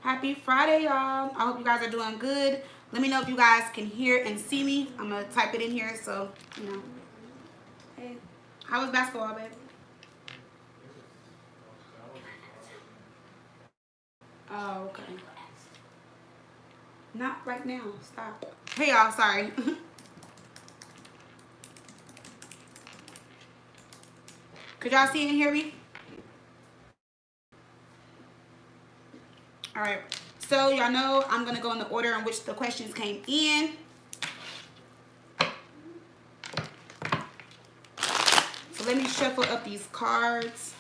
Happy Friday, y'all. I hope you guys are doing good. Let me know if you guys can hear and see me. I'm going to type it in here so, you know. Hey, how was basketball, babe? Oh, okay. Not right now. Stop. Hey, y'all. Sorry. Could y'all see and hear me? All right. So, y'all know I'm going to go in the order in which the questions came in. So, let me shuffle up these cards.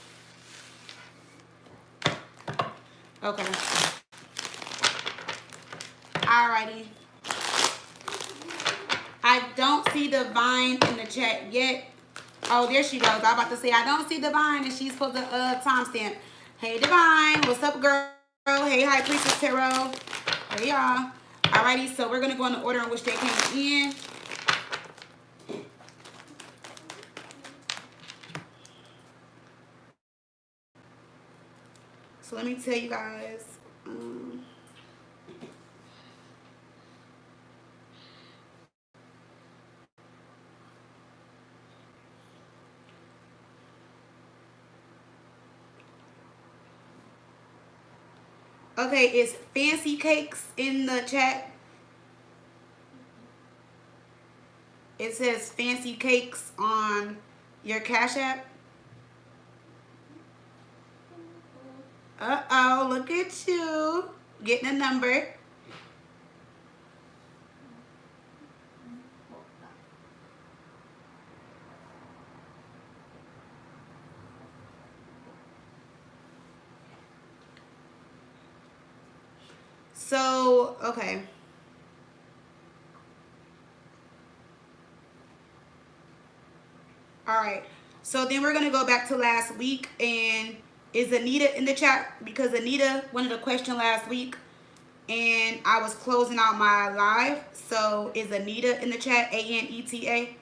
Okay. Alrighty. I don't see Divine in the chat yet. Oh, there she goes. I was about to say, I don't see Divine, and she's supposed to timestamp. Hey, Divine. What's up, girl? Hey, High Priestess Tarot. Hey, y'all. Alrighty, so we're going to go in the order in which they came in. So let me tell you guys. Okay, it's Fancy Cakes in the chat. It says Fancy Cakes on your Cash App. Uh-oh, look at you. Getting a number. So, okay. All right. So then we're going to go back to last week. And is Anita in the chat? Because Anita wanted a question last week. And I was closing out my live. So is Anita in the chat? A-N-E-T-A?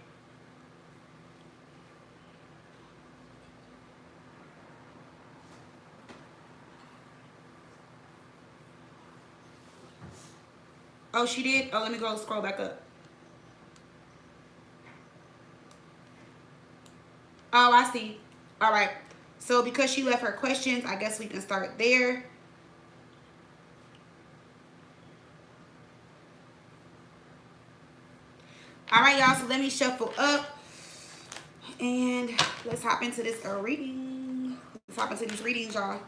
Oh, she did? Oh, let me go scroll back up. Oh, I see. All right. So because she left her questions, I guess we can start there. All right, y'all. So let me shuffle up. And let's hop into this reading. Let's hop into these readings, y'all.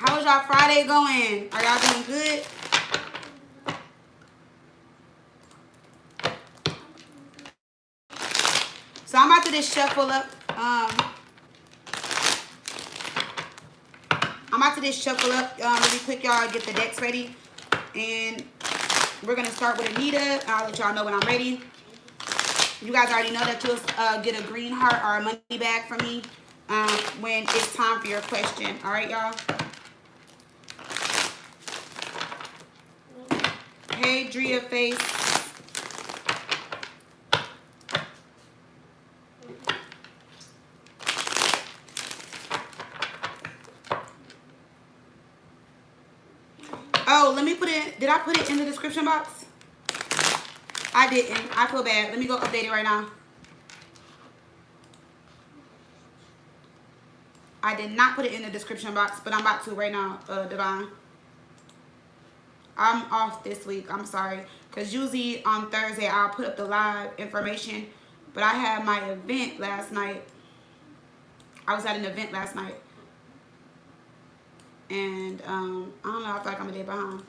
How's y'all Friday going? Are y'all doing good? So I'm about to just shuffle up. I'm about to just shuffle up really quick, y'all. Get the decks ready. And we're going to start with Anita. I'll let y'all know when I'm ready. You guys already know that you'll get a green heart or a money bag from me when it's time for your question. All right, y'all? Hey, Drea Face. Oh, let me put it. Did I put it in the description box? I didn't. I feel bad. Let me go update it right now. I did not put it in the description box, but I'm about to right now, Divine. I'm off this week. I'm sorry. Because usually on Thursday, I'll put up the live information. But I had my event last night. I was at an event last night. And I don't know. I feel like I'm a day behind.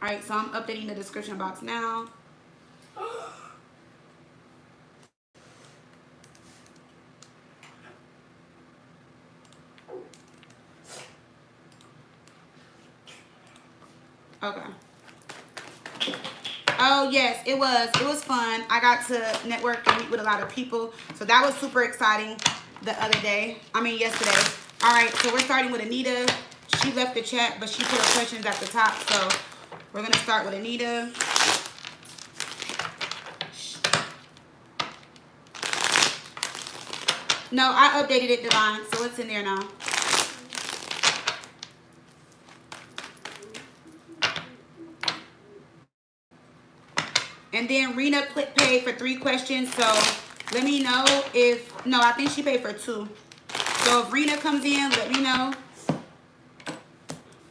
Alright, so I'm updating the description box now. Okay. Oh, yes, it was. It was fun. I got to network and meet with a lot of people. So that was super exciting the other day. I mean, yesterday. All right, so we're starting with Anita. She left the chat, but she put her questions at the top. So we're going to start with Anita. No, I updated it, Divine, so it's in there now. And then Rena paid for 3 questions. So let me know if, no, I think she paid for 2. So if Rena comes in, let me know.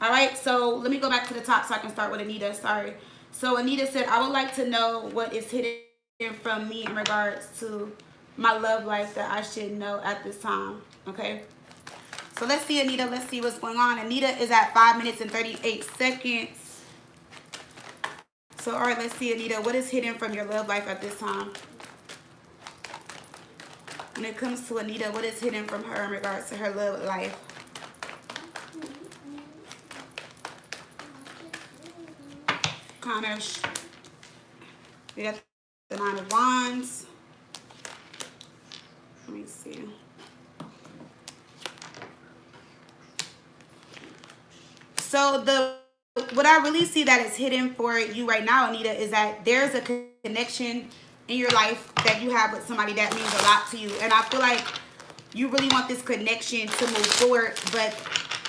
All right, so let me go back to the top so I can start with Anita. Sorry. So Anita said, I would like to know what is hidden from me in regards to my love life that I should know at this time. Okay. So let's see, Anita. Let's see what's going on. Anita is at 5 minutes and 38 seconds. So, all right, let's see, Anita. What is hidden from your love life at this time? When it comes to Anita, what is hidden from her in regards to her love life? Connors. We got the 9 of Wands. Let me see. So what I really see that is hidden for you right now, Anita, is that there's a connection in your life that you have with somebody that means a lot to you. And I feel like you really want this connection to move forward, but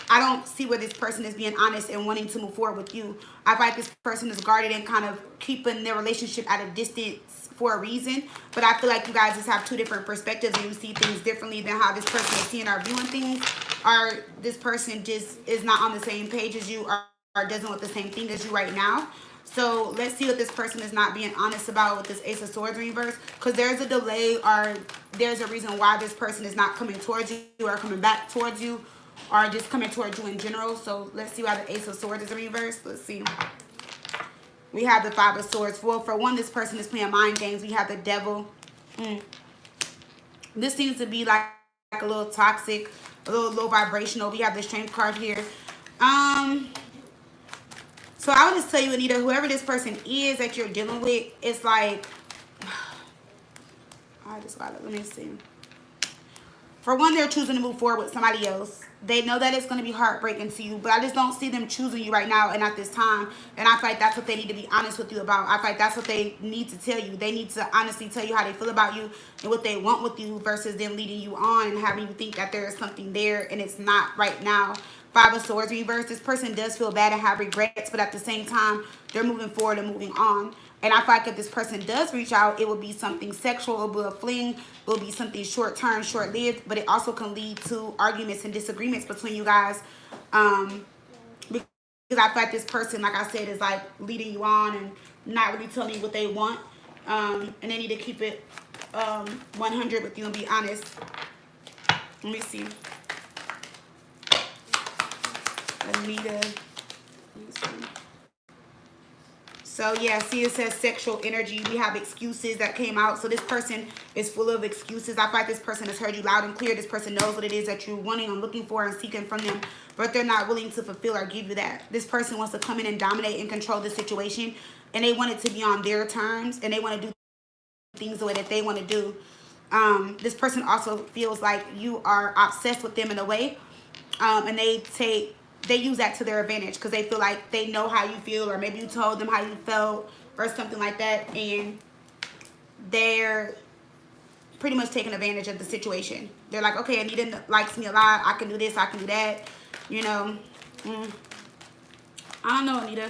I don't see where this person is being honest and wanting to move forward with you. I feel like this person is guarded and kind of keeping their relationship at a distance for a reason. But I feel like you guys just have 2 different perspectives and you see things differently than how this person is seeing or viewing things. Or this person just is not on the same page as you, or doesn't want the same thing as you right now. So let's see what this person is not being honest about with this Ace of Swords reverse. Because there's a delay, or there's a reason why this person is not coming towards you or coming back towards you, or just coming towards you in general. So let's see why the Ace of Swords is reversed. Let's see. We have the 5 of Swords. Well, for one, this person is playing mind games. We have the Devil. This seems to be like a little toxic, a little low vibrational. We have the Strength card here. So I would just tell you, Anita, whoever this person is that you're dealing with, it's like, I just got it. Let me see. For one, they're choosing to move forward with somebody else. They know that it's going to be heartbreaking to you, but I just don't see them choosing you right now and at this time. And I feel like that's what they need to be honest with you about. I feel like that's what they need to tell you. They need to honestly tell you how they feel about you and what they want with you versus them leading you on and having you think that there is something there and it's not right now. 5 of Swords reverse. This person does feel bad and have regrets, but at the same time, they're moving forward and moving on. And I feel like if this person does reach out, it will be something sexual, it will be a fling, it will be something short-term, short-lived, but it also can lead to arguments and disagreements between you guys. Because I feel like this person, like I said, is like leading you on and not really telling you what they want. And they need to keep it 100 with you and be honest. Let me see. Anita. So yeah, see, it says sexual energy. We have excuses that came out. So this person is full of excuses. I feel like this person has heard you loud and clear. This person knows what it is that you're wanting and looking for and seeking from them, but they're not willing to fulfill or give you that. This person wants to come in and dominate and control the situation, and they want it to be on their terms, and they want to do things the way that they want to do. This person also feels like you are obsessed with them in a way, and they use that to their advantage because they feel like they know how you feel, or maybe you told them how you felt or something like that, and they're pretty much taking advantage of the situation. They're like, okay, Anita likes me a lot. I can do this. I can do that. You know, I don't know, Anita.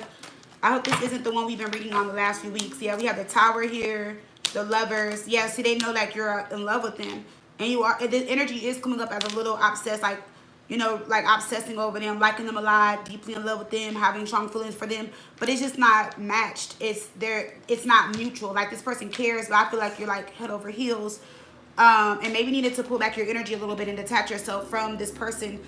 I hope this isn't the one we've been reading on the last few weeks. Yeah, we have the Tower here, the Lovers. Yeah, see, they know like you're in love with them. And you are, the energy is coming up as a little obsessed, like, you know, like obsessing over them, liking them a lot, deeply in love with them, having strong feelings for them. But it's just not matched. It's not mutual. Like, this person cares, but I feel like you're like head over heels. And maybe needed to pull back your energy a little bit and detach yourself from this person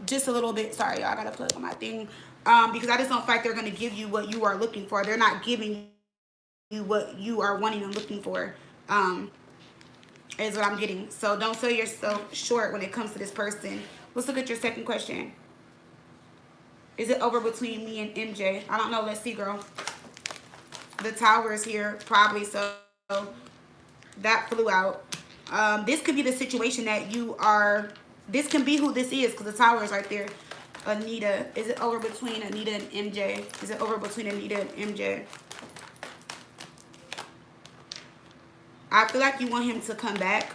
just a little bit. Sorry, y'all, I gotta plug on my thing. Because I just don't feel like they're gonna give you what you are looking for. They're not giving you what you are wanting and looking for. Is what I'm getting. So don't sell yourself short when it comes to this person. Let's look at your second question. Is it over between me and MJ? I don't know. Let's see, girl. The Tower is here, probably. So that flew out. This could be the situation that you are. This can be who this is because the Tower is right there. Anita. Is it over between Anita and MJ? Is it over between Anita and MJ? I feel like you want him to come back.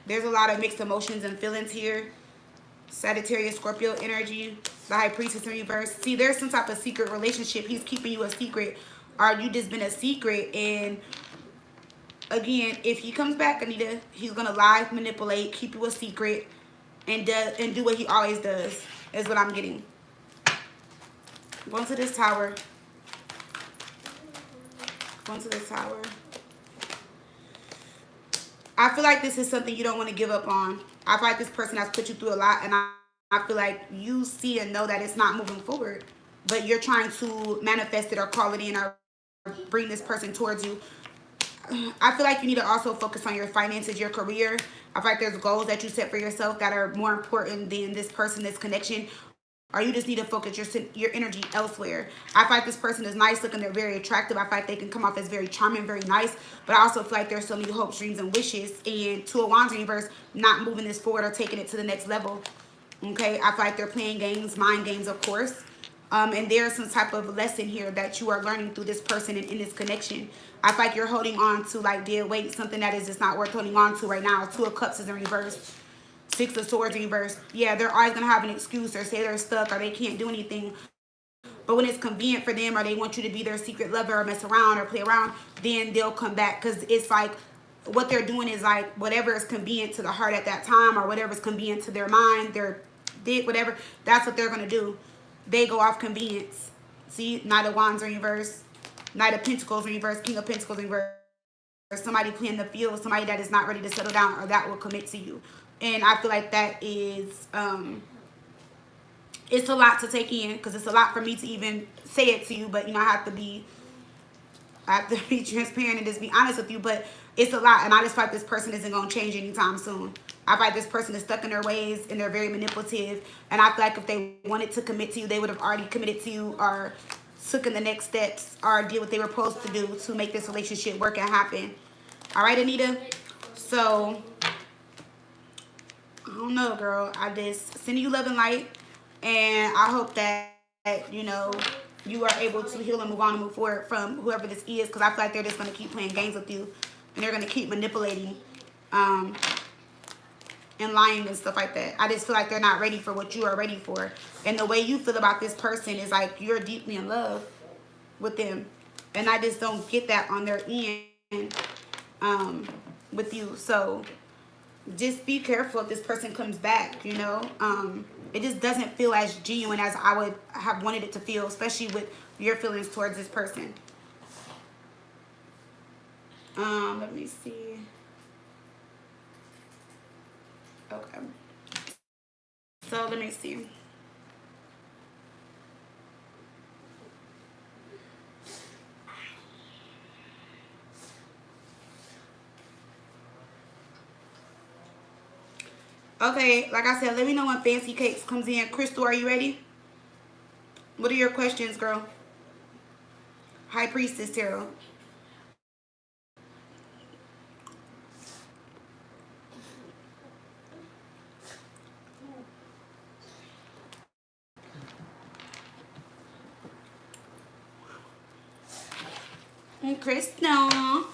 There's a lot of mixed emotions and feelings here. Sagittarius, Scorpio energy. The High Priestess in reverse. See, there's some type of secret relationship. He's keeping you a secret. or you just been a secret. And again, if he comes back, Anita, he's gonna lie, manipulate, keep you a secret, and do what he always does. Is what I'm getting. Going to this tower. Going to this tower. I feel like this is something you don't want to give up on. I feel like this person has put you through a lot, and I feel like you see and know that it's not moving forward, but you're trying to manifest it or call it in or bring this person towards you. I feel like you need to also focus on your finances, your career. I feel like there's goals that you set for yourself that are more important than this person, this connection. Or you just need to focus your energy elsewhere. I feel like this person is nice looking. They're very attractive. I feel like they can come off as very charming, very nice. But I also feel like there's so many hopes, dreams, and wishes. And Two of Wands reverse, not moving this forward or taking it to the next level. Okay, I feel like they're playing games, mind games, of course. And there's some type of lesson here that you are learning through this person and in this connection. I feel like you're holding on to like dead weight, something that is just not worth holding on to right now. Two of Cups is in reverse. Six of Swords in reverse. Yeah, they're always going to have an excuse or say they're stuck or they can't do anything. But when it's convenient for them or they want you to be their secret lover or mess around or play around, then they'll come back. Because it's like what they're doing is like whatever is convenient to the heart at that time or whatever is convenient to their mind, their dick, whatever. That's what they're going to do. They go off convenience. See, Knight of Wands in reverse. Knight of Pentacles in reverse. King of Pentacles in reverse. Somebody playing the field. Somebody that is not ready to settle down or that will commit to you. And I feel like that is, it's a lot to take in because it's a lot for me to even say it to you. But, you know, I have to be transparent and just be honest with you. But it's a lot. And I just feel like this person isn't going to change anytime soon. I feel like this person is stuck in their ways and they're very manipulative. And I feel like if they wanted to commit to you, they would have already committed to you or took in the next steps or did what they were supposed to do to make this relationship work and happen. All right, Anita? So I don't know, girl. I just send you love and light, and I hope that you know you are able to heal and move on and move forward from whoever this is, because I feel like they're just going to keep playing games with you, and they're going to keep manipulating, and lying and stuff like that. I just feel like they're not ready for what you are ready for, and the way you feel about this person is like you're deeply in love with them, and I just don't get that on their end with you. So just be careful if this person comes back, you know. It just doesn't feel as genuine as I would have wanted it to feel, especially with your feelings towards this person. Let me see. Okay. So let me see. Okay, like I said, let me know when Fancy Cakes comes in. Crystal, are you ready? What are your questions, girl? High Priestess Tarot. And Crystal.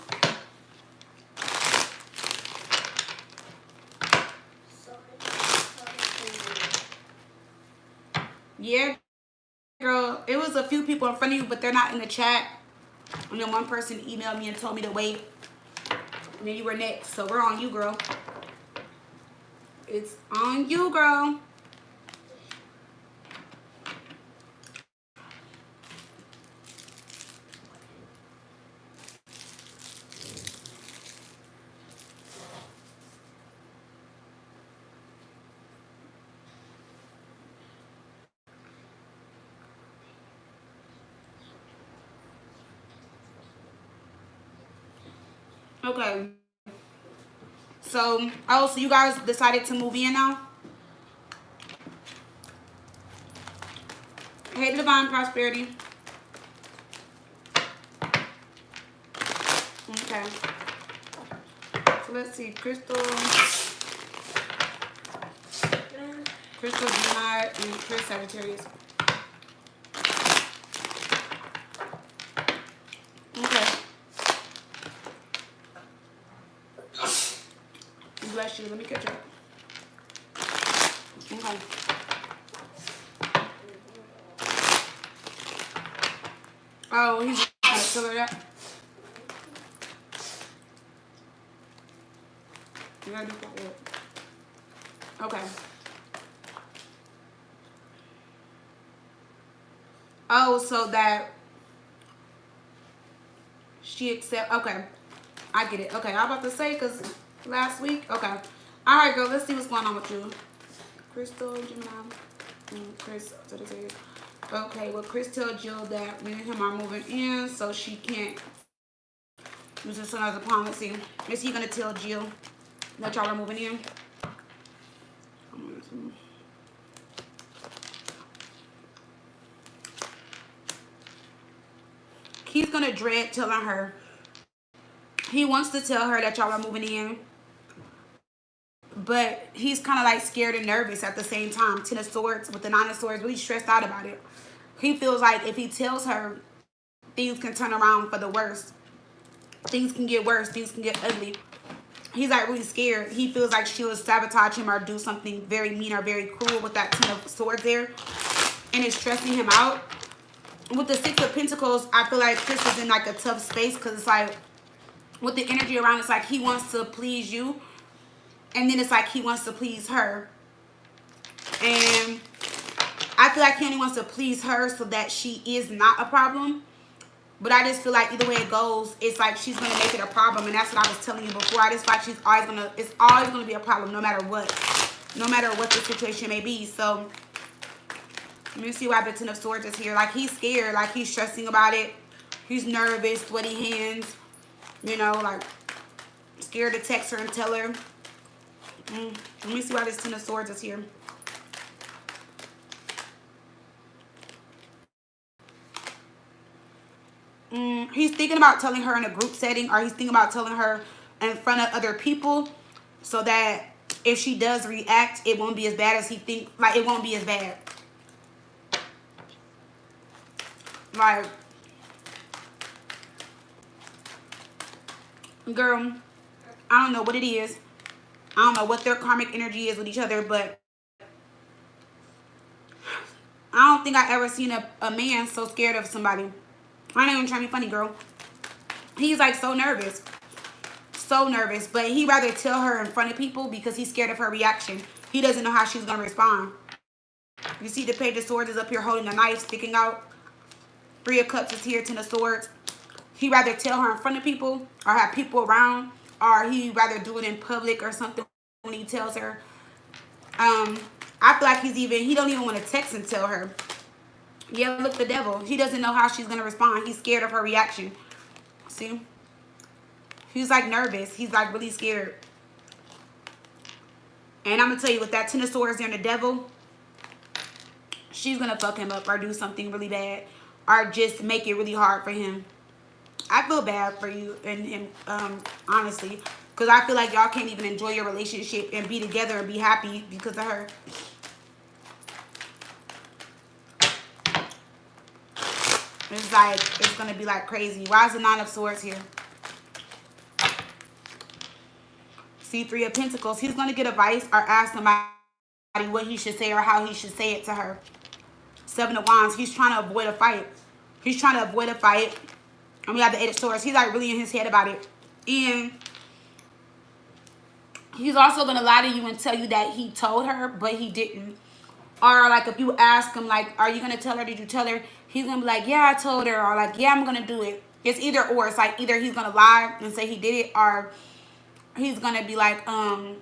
Yeah, girl. It was a few people in front of you, but they're not in the chat. And then one person emailed me and told me to wait. And then you were next. So we're on you, girl. It's on you, girl. Okay. So, oh, so you guys decided to move in now? Hey, Divine Prosperity. Okay. So let's see. Crystal, Gemini, and Chris Sagittarius. Okay. Bless you. Let me catch up. Okay. Oh, he's tell her that? You gotta do that. Okay. Oh, so that she accept. Okay, I get it. Okay, I'm about to say because last week. Okay, all right, girl. Let's see what's going on with you. Crystal, Gemini, Chris. Okay, well, Chris tell Jill that me and him are moving in, so she can't use this as a policy. Is he gonna tell Jill that y'all are moving in? He's gonna dread telling her. He wants to tell her that y'all are moving in, but he's kind of like scared and nervous at the same time. Ten of Swords with the Nine of Swords, really stressed out about it. He feels like if he tells her, things can turn around for the worst. Things can get worse. Things can get ugly. He's like really scared. He feels like she'll sabotage him or do something very mean or very cruel with that Ten of Swords there, and it's stressing him out. With the Six of Pentacles, I feel like Chris is in like a tough space because it's like with the energy around, it's like he wants to please you, and then it's like he wants to please her, and I feel like he only wants to please her so that she is not a problem. But I just feel like either way it goes, it's like she's gonna make it a problem, and that's what I was telling you before. I just feel like it's always gonna be a problem no matter what the situation may be. So let me see why the Ten of Swords is here. Like he's scared, like he's stressing about it. He's nervous, sweaty hands, you know, like scared to text her and tell her. Let me see why this Ten of Swords is here. He's thinking about telling her in a group setting, or he's thinking about telling her in front of other people, so that if she does react, it won't be as bad as he thinks. Like it won't be as bad. Like, girl, I don't know what it is. I don't know what their karmic energy is with each other, but I don't think I ever seen a man so scared of somebody. I ain't even trying to be funny, girl. He's like so nervous. So nervous. But he'd rather tell her in front of people because he's scared of her reaction. He doesn't know how she's going to respond. You see the Page of Swords is up here holding a knife sticking out. Three of Cups is here, Ten of Swords. He'd rather tell her in front of people or have people around, or he'd rather do it in public or something when he tells her. I feel like he don't even want to text and tell her. Yeah, look, the Devil. He doesn't know how she's going to respond. He's scared of her reaction. See? He's like nervous. He's like really scared. And I'm going to tell you, with that Ten of Swords there and the Devil, she's going to fuck him up or do something really bad, or just make it really hard for him. I feel bad for you and him, honestly, because I feel like y'all can't even enjoy your relationship and be together and be happy because of her. It's like, it's going to be like crazy. Why is the Nine of Swords here? See, Three of Pentacles. He's going to get advice or ask somebody what he should say or how he should say it to her. Seven of Wands. He's trying to avoid a fight. He's trying to avoid a fight. And we have the Eight of Swords. He's like really in his head about it. And he's also going to lie to you and tell you that he told her, but he didn't. Or like if you ask him, like, are you going to tell her? Did you tell her? He's going to be like, yeah, I told her. Or like, yeah, I'm going to do it. It's either or. It's like either he's going to lie and say he did it, or he's going to be like, yeah,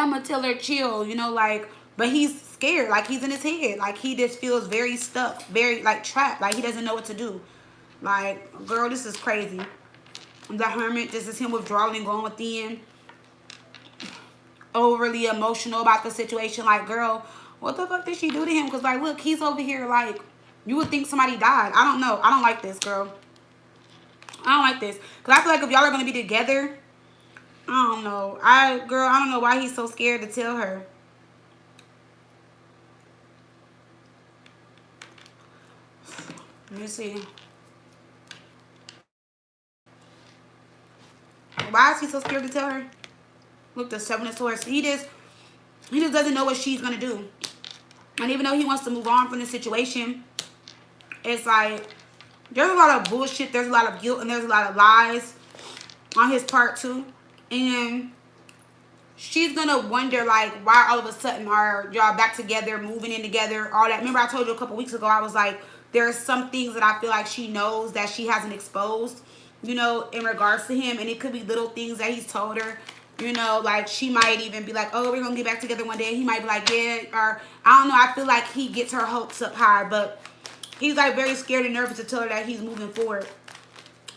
I'm going to tell her, chill, you know, like, but he's scared. Like he's in his head. Like he just feels very stuck, very like trapped. Like he doesn't know what to do. Like, girl, this is crazy. The Hermit, this is him withdrawing and going within. Overly emotional about the situation. Like, girl, what the fuck did she do to him? Because, like, look, he's over here, like, you would think somebody died. I don't know. I don't like this, girl. I don't like this. Because I feel like if y'all are going to be together, I don't know. Girl, I don't know why he's so scared to tell her. Let me see. Why is he so scared to tell her? Look, the Seven of Swords. He just doesn't know what she's gonna do. And even though he wants to move on from the situation, it's like There's a lot of bullshit. There's a lot of guilt, and there's a lot of lies on his part too. And she's gonna wonder, like, why all of a sudden are y'all back together, moving in together, all that. Remember I told you a couple weeks ago, I was like, there's some things that I feel like she knows that she hasn't exposed, you know, in regards to him. And it could be little things that he's told her, you know, like she might even be like, oh, we're gonna get back together one day. He might be like, yeah, or I don't know. I feel like he gets her hopes up high, but he's like very scared and nervous to tell her that he's moving forward.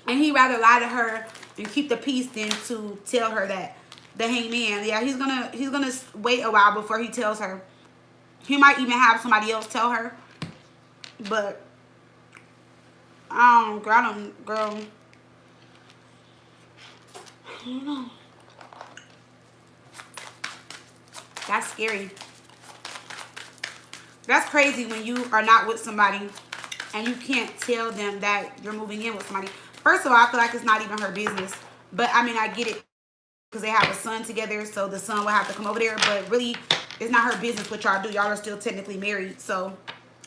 And he'd rather lie to her and keep the peace than to tell her that. The hangman, yeah, he's gonna wait a while before he tells her. He might even have somebody else tell her, but I don't know. That's scary. That's crazy when you are not with somebody and you can't tell them that you're moving in with somebody. First of all, I feel like it's not even her business, but I mean, I get it. Because they have a son together, so the son will have to come over there. But really, it's not her business what y'all do. Y'all are still technically married. So,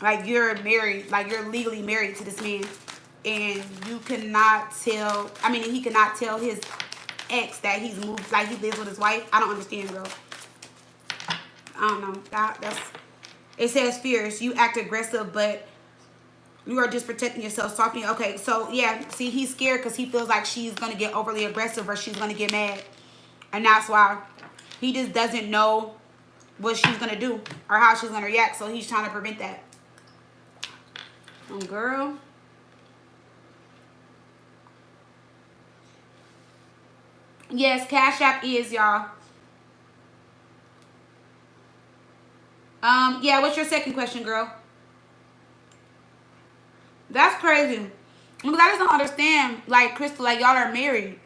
like, you're married. Like, you're legally married to this man. And you cannot tell... I mean, he cannot tell his ex that he's moved... Like, he lives with his wife. I don't understand, girl. I don't know. That's... It says fierce. You act aggressive, but... You are just protecting yourself. Softening. Okay, so, yeah. See, he's scared because he feels like she's going to get overly aggressive or she's going to get mad. And that's why he just doesn't know what she's going to do or how she's going to react. So he's trying to prevent that. Girl. Yes, Cash App is, y'all. Yeah, what's your second question, girl? That's crazy. Because I just don't understand. Like, Crystal, like, y'all are married.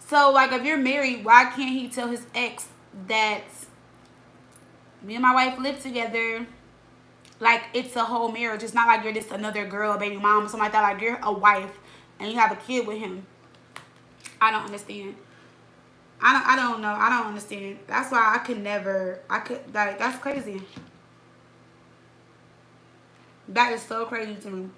So, like, if you're married, why can't he tell his ex that me and my wife live together? Like, it's a whole marriage. It's not like you're just another girl, a baby mom, or something like that. Like, you're a wife, and you have a kid with him. I don't understand. I don't know. I don't understand. That's why I could never, like, that's crazy. That is so crazy to me.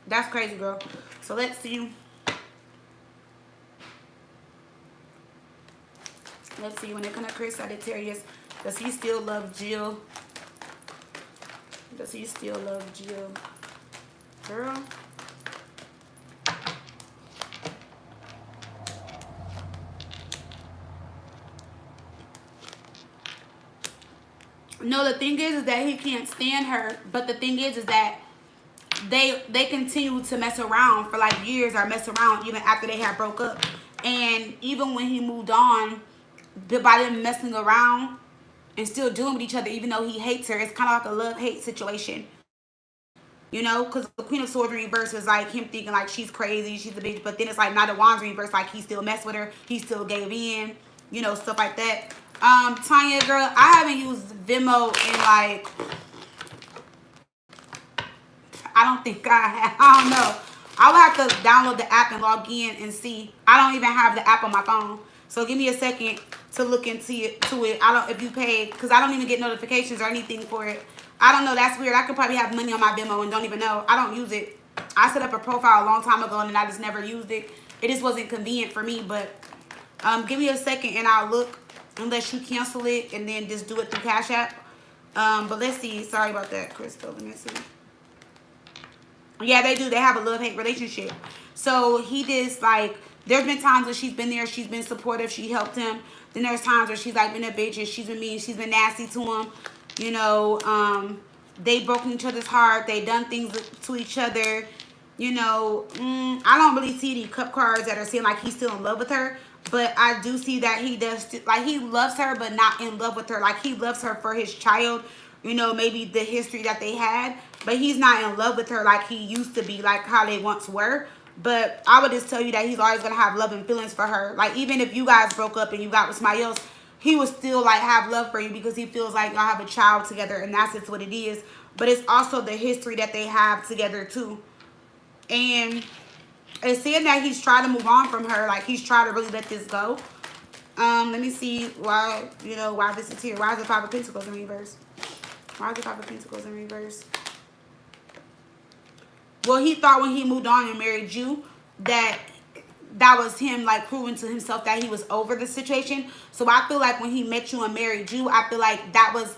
That's crazy, girl. So let's see. Let's see. When it comes to Chris Sagittarius, does he still love Jill? Does he still love Jill? Girl. No, the thing is that he can't stand her. But the thing is that they continue to mess around for like years, or mess around even after they had broke up. And even when he moved on, by them messing around and still dealing with each other, even though he hates her, it's kind of like a love-hate situation. You know, because the Queen of Swords reverse is like him thinking like she's crazy, she's a bitch. But then it's like Knight of Wands reverse, like he still messed with her, he still gave in, you know, stuff like that. Tanya, girl, I haven't used Venmo in like, I don't think I have. I don't know. I will have to download the app and log in and see. I don't even have the app on my phone. So give me a second to look into it. I don't, if you paid, because I don't even get notifications or anything for it. I don't know. That's weird. I could probably have money on my Venmo and don't even know. I don't use it. I set up a profile a long time ago and I just never used it. It just wasn't convenient for me. But give me a second and I'll look, unless you cancel it and then just do it through Cash App. But let's see. Sorry about that, Crystal. Let me see. Yeah, they do. They have a love-hate relationship. So he just like, there's been times where she's been there, she's been supportive, she helped him. Then there's times where she's like been a bitch and she's been mean, she's been nasty to him. You know, they broken each other's heart. They done things to each other. You know, I don't really see any cup cards that are saying like he's still in love with her. But I do see that he does, like he loves her, but not in love with her. Like he loves her for his child. You know, maybe the history that they had. But he's not in love with her like he used to be, like how they once were. But I would just tell you that he's always going to have love and feelings for her. Like, even if you guys broke up and you got with somebody else, he would still, like, have love for you because he feels like y'all have a child together, and that's just what it is. But it's also the history that they have together, too. And it's saying that he's trying to move on from her. Like, he's trying to really let this go. Let me see why, why this is here. Why is the Five of Pentacles in reverse? Why is the Five of Pentacles in reverse? Well, he thought when he moved on and married you that was him like proving to himself that he was over the situation. So I feel like when he met you and married you, I feel like that was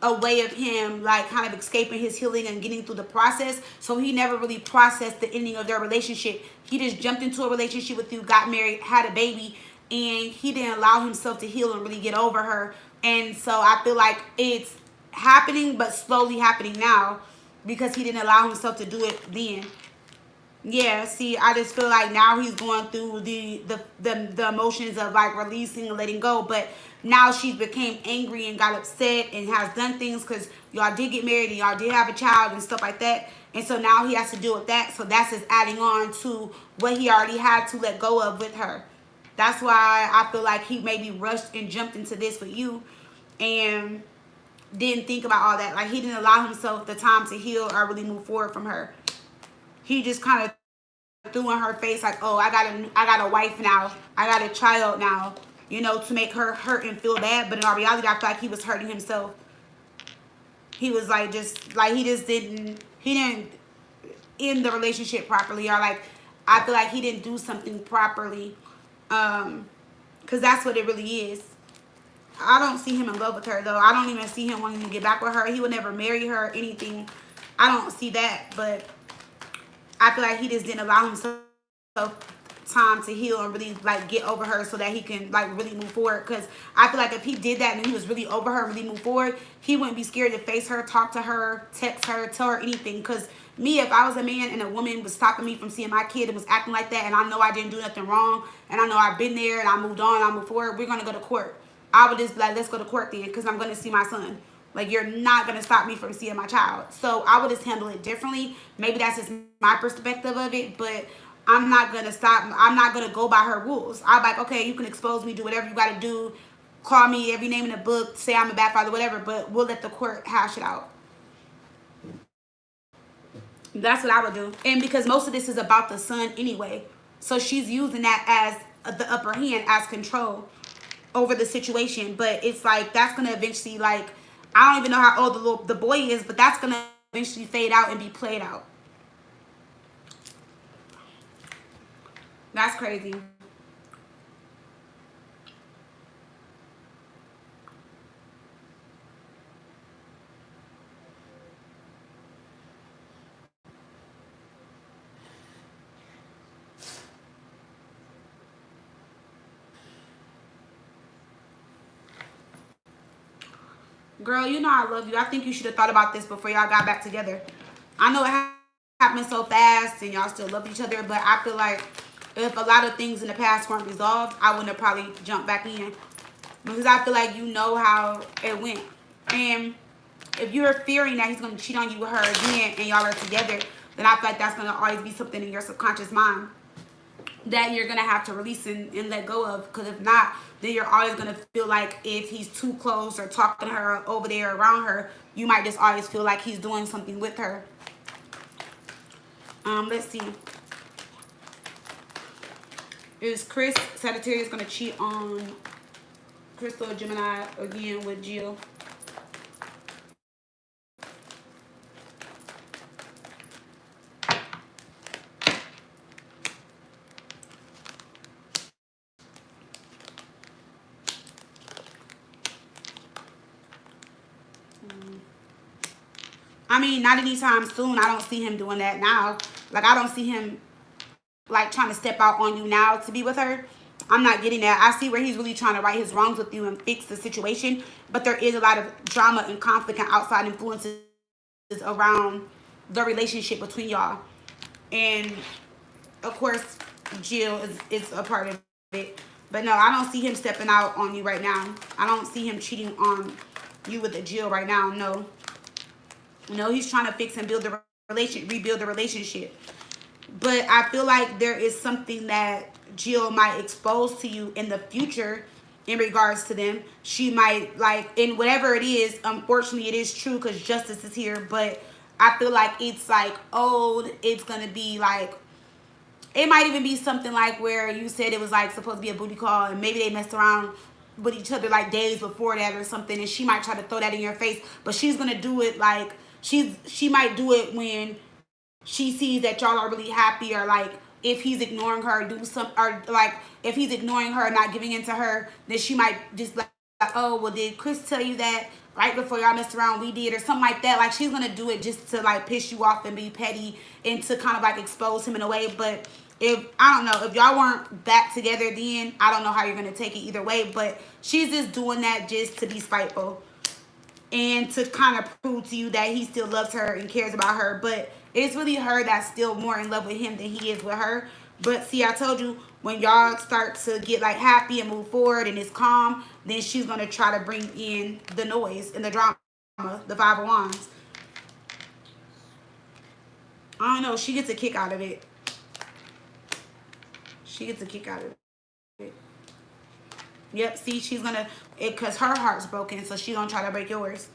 a way of him like kind of escaping his healing and getting through the process. So he never really processed the ending of their relationship. He just jumped into a relationship with you, got married, had a baby, and he didn't allow himself to heal and really get over her. And so I feel like it's happening, but slowly happening now because he didn't allow himself to do it then. Yeah, see, I just feel like now he's going through the emotions of like releasing and letting go, but now she's became angry and got upset and has done things because y'all did get married and y'all did have a child and stuff like that, and so now he has to deal with that. So that's just adding on to what he already had to let go of with her. That's why I feel like he maybe rushed and jumped into this with you and didn't think about all that. Like he didn't allow himself the time to heal or really move forward from her. He just kind of threw in her face like, oh, I got a wife now, I got a child now, to make her hurt and feel bad. But in all reality, I feel like he was hurting himself. He was like he didn't end the relationship properly, or like I feel like he didn't do something properly, because that's what it really is. I don't see him in love with her though. I don't even see him wanting to get back with her. He would never marry her or anything. I don't see that, but I feel like he just didn't allow himself time to heal and really like get over her so that he can like really move forward. Because I feel like if he did that and he was really over her and really move forward, he wouldn't be scared to face her, talk to her, text her, tell her anything. Because me, if I was a man and a woman was stopping me from seeing my kid and was acting like that, and I know I didn't do nothing wrong, and I know I've been there and I moved on, I moved forward, we're gonna go to court. I would just be like, let's go to court then, because I'm gonna see my son. Like, you're not going to stop me from seeing my child. So I would just handle it differently. Maybe that's just my perspective of it, but I'm not going to stop. I'm not going to go by her rules. I'm like, okay, you can expose me, do whatever you got to do. Call me every name in the book, say I'm a bad father, whatever, but we'll let the court hash it out. That's what I would do. And because most of this is about the son anyway. So she's using that as the upper hand, as control over the situation. But it's like, that's going to eventually, like, I don't even know how old the boy is, but that's going to eventually fade out and be played out. That's crazy. Girl, you know I love you. I think you should have thought about this before y'all got back together. I know it happened so fast and y'all still love each other, but I feel like if a lot of things in the past weren't resolved, I wouldn't have probably jumped back in. Because I feel like you know how it went. And if you're fearing that he's going to cheat on you with her again and y'all are together, then I feel like that's going to always be something in your subconscious mind that you're going to have to release and let go of. Because if not, then you're always going to feel like if he's too close or talking to her over there around her, you might just always feel like he's doing something with her. Let's see. Is Chris Sagittarius going to cheat on Crystal Gemini again with Jill? I mean, not anytime soon. I don't see him doing that now. Like, I don't see him, like, trying to step out on you now to be with her. I'm not getting that. I see where he's really trying to right his wrongs with you and fix the situation. But there is a lot of drama and conflict and outside influences around the relationship between y'all. And, of course, Jill is a part of it. But, no, I don't see him stepping out on you right now. I don't see him cheating on you with a Jill right now. No. No, he's trying to fix and build the rebuild the relationship. But I feel like there is something that Jill might expose to you in the future in regards to them. She might, like, in whatever it is, unfortunately it is true because justice is here, but I feel like it's like old. It's going to be like It might even be something like where you said it was like supposed to be a booty call, and maybe they messed around with each other like days before that or something, and she might try to throw that in your face, but she's gonna do it like she might do it when she sees that y'all are really happy, or like if he's ignoring her, do some, or like if he's ignoring her, not giving in to her, then she might just like, oh, well, did Chris tell you that right before y'all messed around we did, or something like that. Like she's gonna do it just to like piss you off and be petty and to kind of like expose him in a way. But if I don't know, if y'all weren't back together then, I don't know how you're gonna take it either way. But she's just doing that just to be spiteful and to kind of prove to you that he still loves her and cares about her. But it's really her that's still more in love with him than he is with her. But see, I told you, when y'all start to get like happy and move forward and it's calm, then she's going to try to bring in the noise and the drama, the Five of Wands. I don't know, she gets a kick out of it. She gets a kick out of it. Yep, see, she's going to, because her heart's broken, so she's going to try to break yours.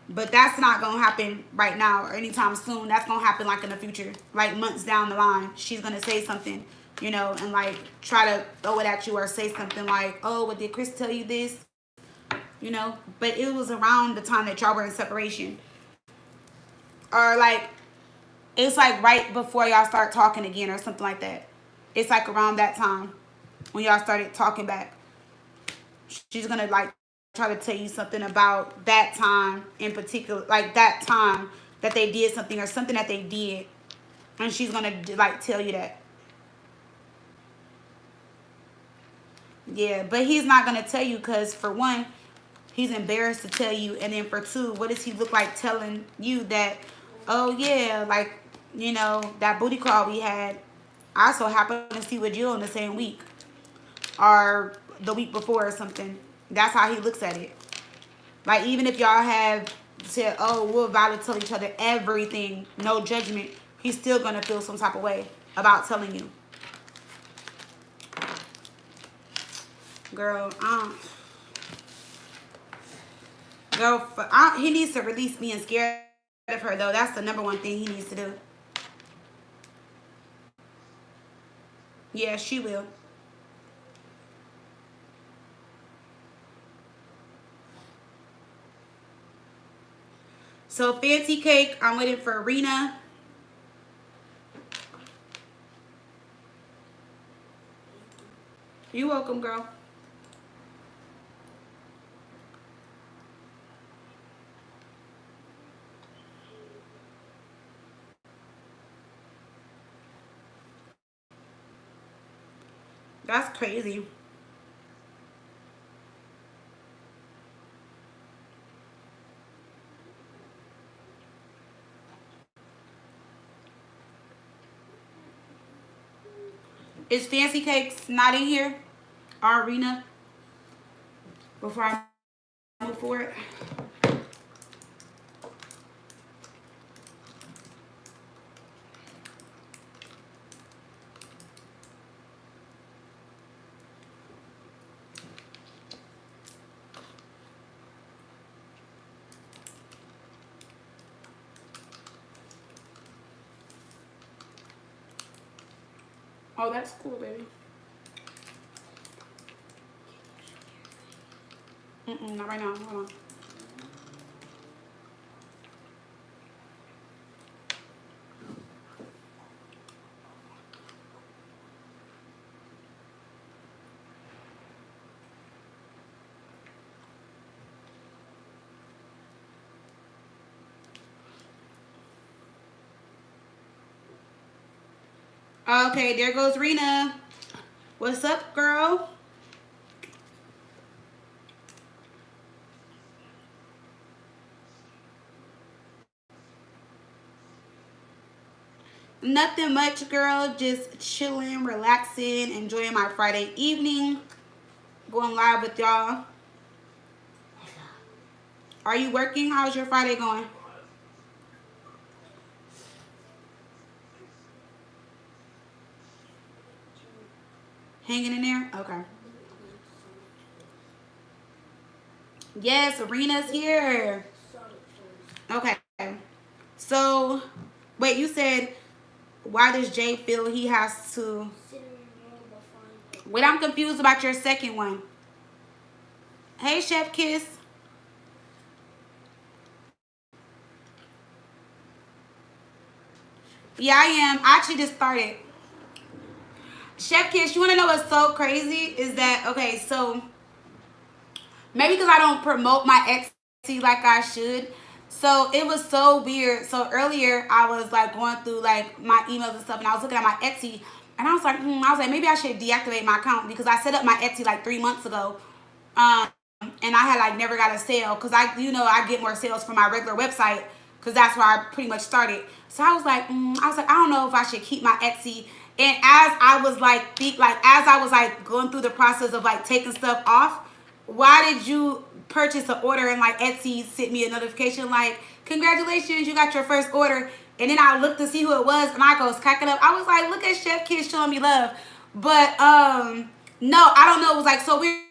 But that's not going to happen right now or anytime soon. That's going to happen like in the future, like months down the line. She's going to say something, you know, and like try to throw it at you or say something like, oh, well, did Chris tell you this? You know, but it was around the time that y'all were in separation. Or like, it's like right before y'all start talking again or something like that. It's like around that time when y'all started talking back. She's going to like try to tell you something about that time in particular, like that time that they did something or something that they did, and she's gonna like tell you that. Yeah, but he's not gonna tell you because for one, he's embarrassed to tell you, and then for two, what does he look like telling you that, oh yeah, like, you know, that booty call we had, I so happened to see with Jill in the same week or the week before or something. That's how he looks at it. Like, even if y'all have said, oh, we'll validate tell each other everything, no judgment, he's still going to feel some type of way about telling you. Girl, he needs to release being scared of her, though. That's the number one thing he needs to do. Yeah, she will. So, Fancy Cake, I'm waiting for Rena. You're welcome, girl. That's crazy. Is Fancy Cakes not in here? Arena? Before I move forward. Oh, that's cool, baby. Not right now. Hold on. Okay, there goes Rena. What's up, girl? Nothing much, girl. Just chilling, relaxing, enjoying my Friday evening. Going live with y'all. Are you working? How's your Friday going? Hanging in there? Okay. Yes, Arena's here. Okay. So, wait, you said Why does Jay feel he has to... Wait, I'm confused about your second one. Hey, Chef Kiss. Yeah, I am. I actually just started. Chef Kiss, you want to know what's so crazy? Is that, okay, so maybe because I don't promote my Etsy like I should. So it was so weird. So earlier I was like going through like my emails and stuff, and I was looking at my Etsy, and I was like, maybe I should deactivate my account because I set up my Etsy like 3 months ago. And I had like never got a sale because I get more sales from my regular website because that's where I pretty much started. So I was like, I don't know if I should keep my Etsy. And as I was going through the process of like taking stuff off, why did you purchase an order and like Etsy sent me a notification like, congratulations, you got your first order. And then I looked to see who it was, and I goes cracking up. I was like, look at Chef Kids showing me love. But no, I don't know. It was like so weird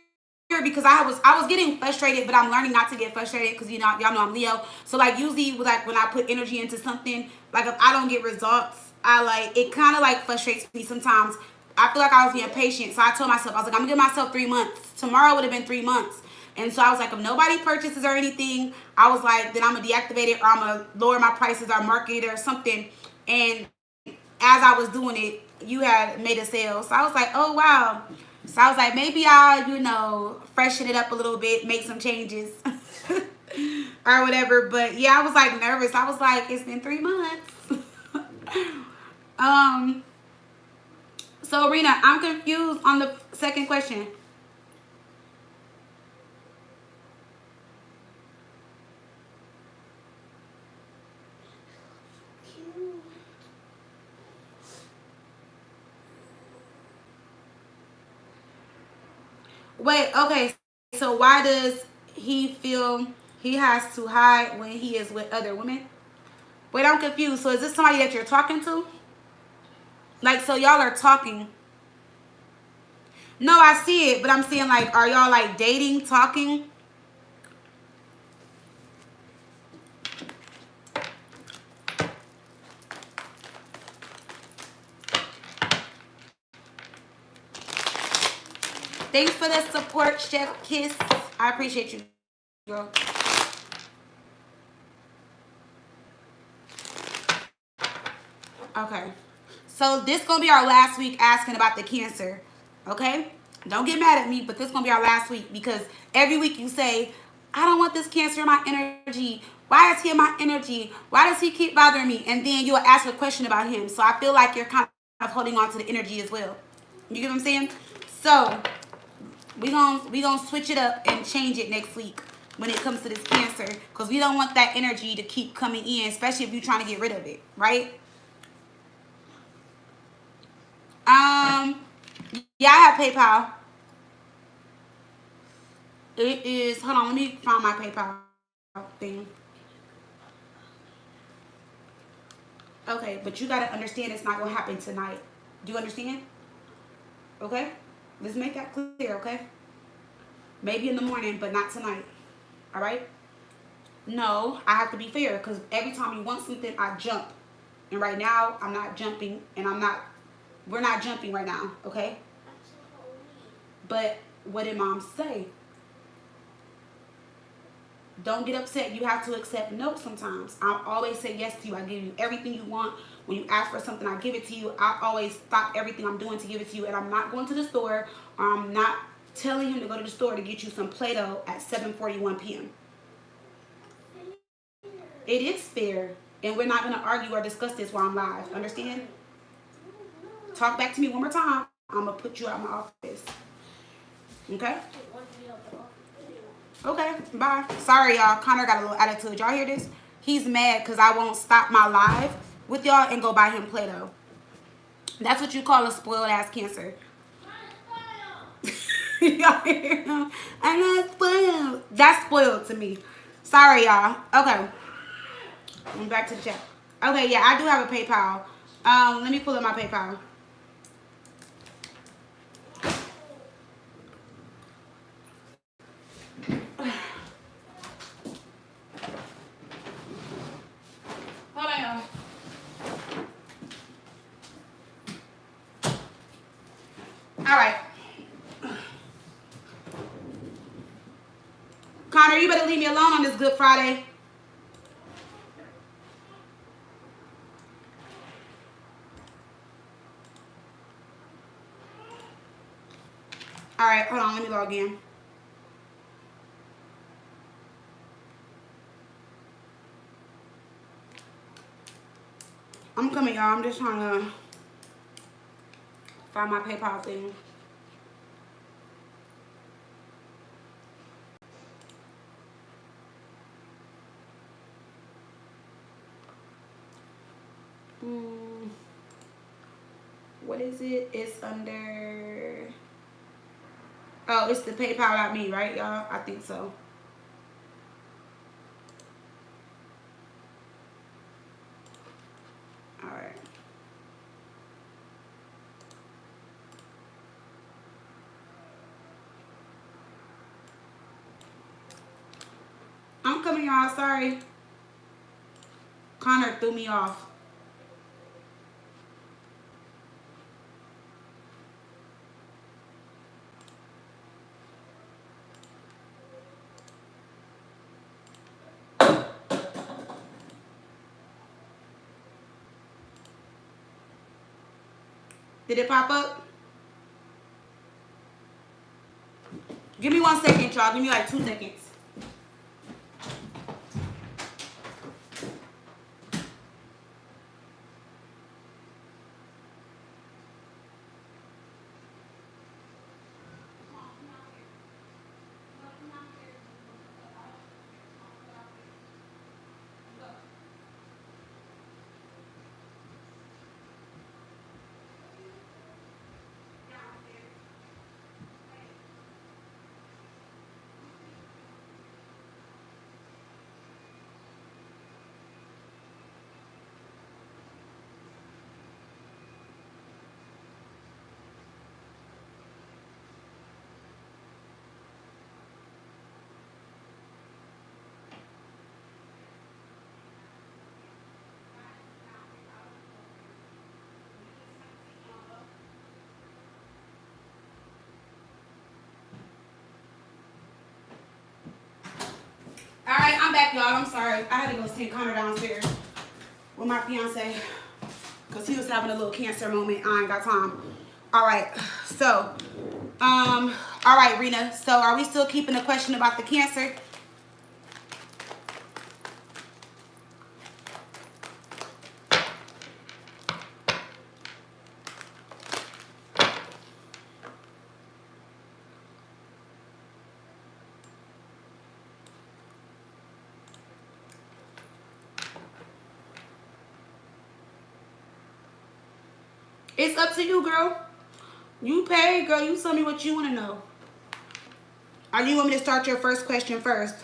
because I was getting frustrated, but I'm learning not to get frustrated because y'all know I'm Leo. So like usually like when I put energy into something, like if I don't get results, it kind of like frustrates me sometimes. I feel like I was being patient, so I told myself, I was like, I'm gonna give myself 3 months. Tomorrow would have been 3 months. And so I was like, if nobody purchases or anything, I was like, then I'm gonna deactivate it, or I'm gonna lower my prices or market it or something. And as I was doing it, you had made a sale. So I was like, oh wow. So I was like, maybe I'll, freshen it up a little bit, make some changes or whatever. But yeah, I was like nervous. I was like, it's been 3 months. So Rena, I'm confused on the second question. Wait, okay. So why does he feel he has to hide when he is with other women? Wait, I'm confused. So is this somebody that you're talking to? Like, so y'all are talking. No, I see it, but I'm saying like, are y'all like dating, talking? Thanks for the support, Chef Kiss. I appreciate you, girl. Okay. So this gonna be our last week asking about the Cancer. Okay? Don't get mad at me, but this gonna be our last week because every week you say, I don't want this Cancer in my energy. Why is he in my energy? Why does he keep bothering me? And then you'll ask a question about him. So I feel like you're kind of holding on to the energy as well. You get what I'm saying? So we gonna switch it up and change it next week when it comes to this Cancer, because we don't want that energy to keep coming in, especially if you're trying to get rid of it, right? Yeah, I have PayPal. It is, hold on, let me find my PayPal thing. Okay, but you gotta understand it's not gonna happen tonight. Do you understand? Okay? Let's make that clear, okay? Maybe in the morning, but not tonight. Alright? No, I have to be fair, because every time you want something, I jump. And right now, I'm not jumping, and we're not jumping right now, okay? But what did mom say? Don't get upset. You have to accept no sometimes. I always say yes to you. I give you everything you want. When you ask for something, I give it to you. I always stop everything I'm doing to give it to you. And I'm not going to the store, or I'm not telling him to go to the store to get you some Play-Doh at 7:41 p.m. It is fair. And we're not going to argue or discuss this while I'm live. Understand? Talk back to me one more time. I'm going to put you out of my office. Okay? Okay, bye. Sorry, y'all. Connor got a little attitude. Y'all hear this? He's mad because I won't stop my live with y'all and go buy him Play-Doh. That's what you call a spoiled ass Cancer. Y'all hear him? I'm not spoiled. That's spoiled to me. Sorry, y'all. Okay. I'm back to the chat. Okay, yeah, I do have a PayPal. Let me pull up my PayPal. Hold on, y'all. All right. Connor, you better leave me alone on this Good Friday. All right, hold on. Let me log in. I'm coming, y'all. I'm just trying to find my PayPal thing. What is it? It's under... Oh, it's the PayPal.me, right, y'all? I think so. All right. I'm coming, y'all. Sorry. Connor threw me off. Did it pop up? Give me 1 second, y'all. Give me like 2 seconds. All right, I'm back, y'all. I'm sorry. I had to go take Connor downstairs with my fiance because he was having a little cancer moment. I ain't got time. All right, so, all right, Rena. So, are we still keeping the question about the cancer? It's up to you, girl. You pay, girl. You tell me what you want to know. Or do you want me to start your first question first?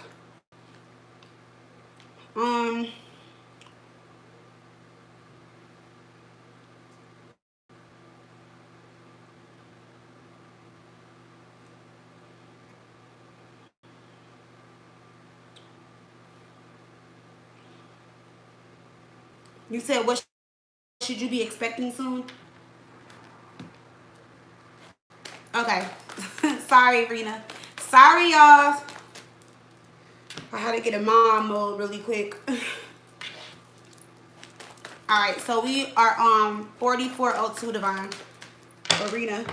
You said what should you be expecting soon? Okay. Sorry, Rena. Sorry, y'all. I had to get a mom mode really quick. All right, so we are on 4402 Divine. Rena.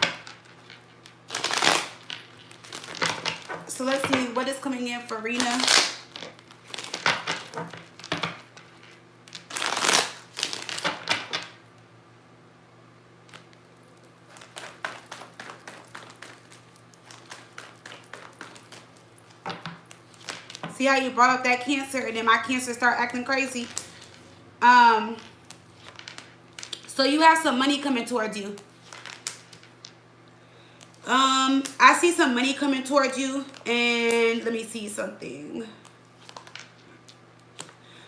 So let's see what is coming in for Rena. See how you brought up that cancer and then my cancer start acting crazy? So you have some money coming towards you. I see some money coming towards you, and let me see something.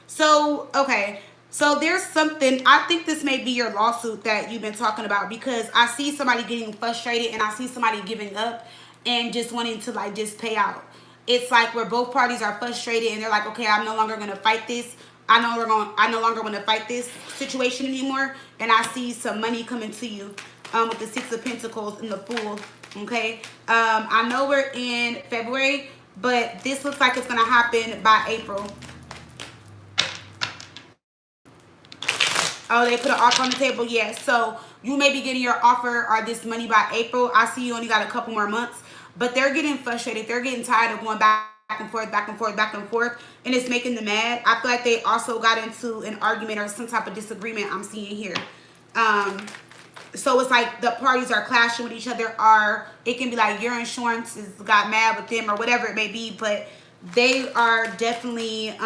So, okay. So there's something, I think this may be your lawsuit that you've been talking about, because I see somebody getting frustrated and I see somebody giving up and just wanting to like just pay out. It's like where both parties are frustrated and they're like, okay, I'm no longer going to fight this. I no longer want to fight this situation anymore. And I see some money coming to you. with the Six of Pentacles and the Fool. Okay, I know we're in February, but this looks like it's going to happen by April. Oh, they put an offer on the table? Yes. So you may be getting your offer or this money by April. I see you only got a couple more months. But they're getting frustrated. They're getting tired of going back and forth, back and forth, back and forth. And it's making them mad. I feel like they also got into an argument or some type of disagreement I'm seeing here. So it's like the parties are clashing with each other. Or it can be like your insurance has got mad with them or whatever it may be. But they are definitely...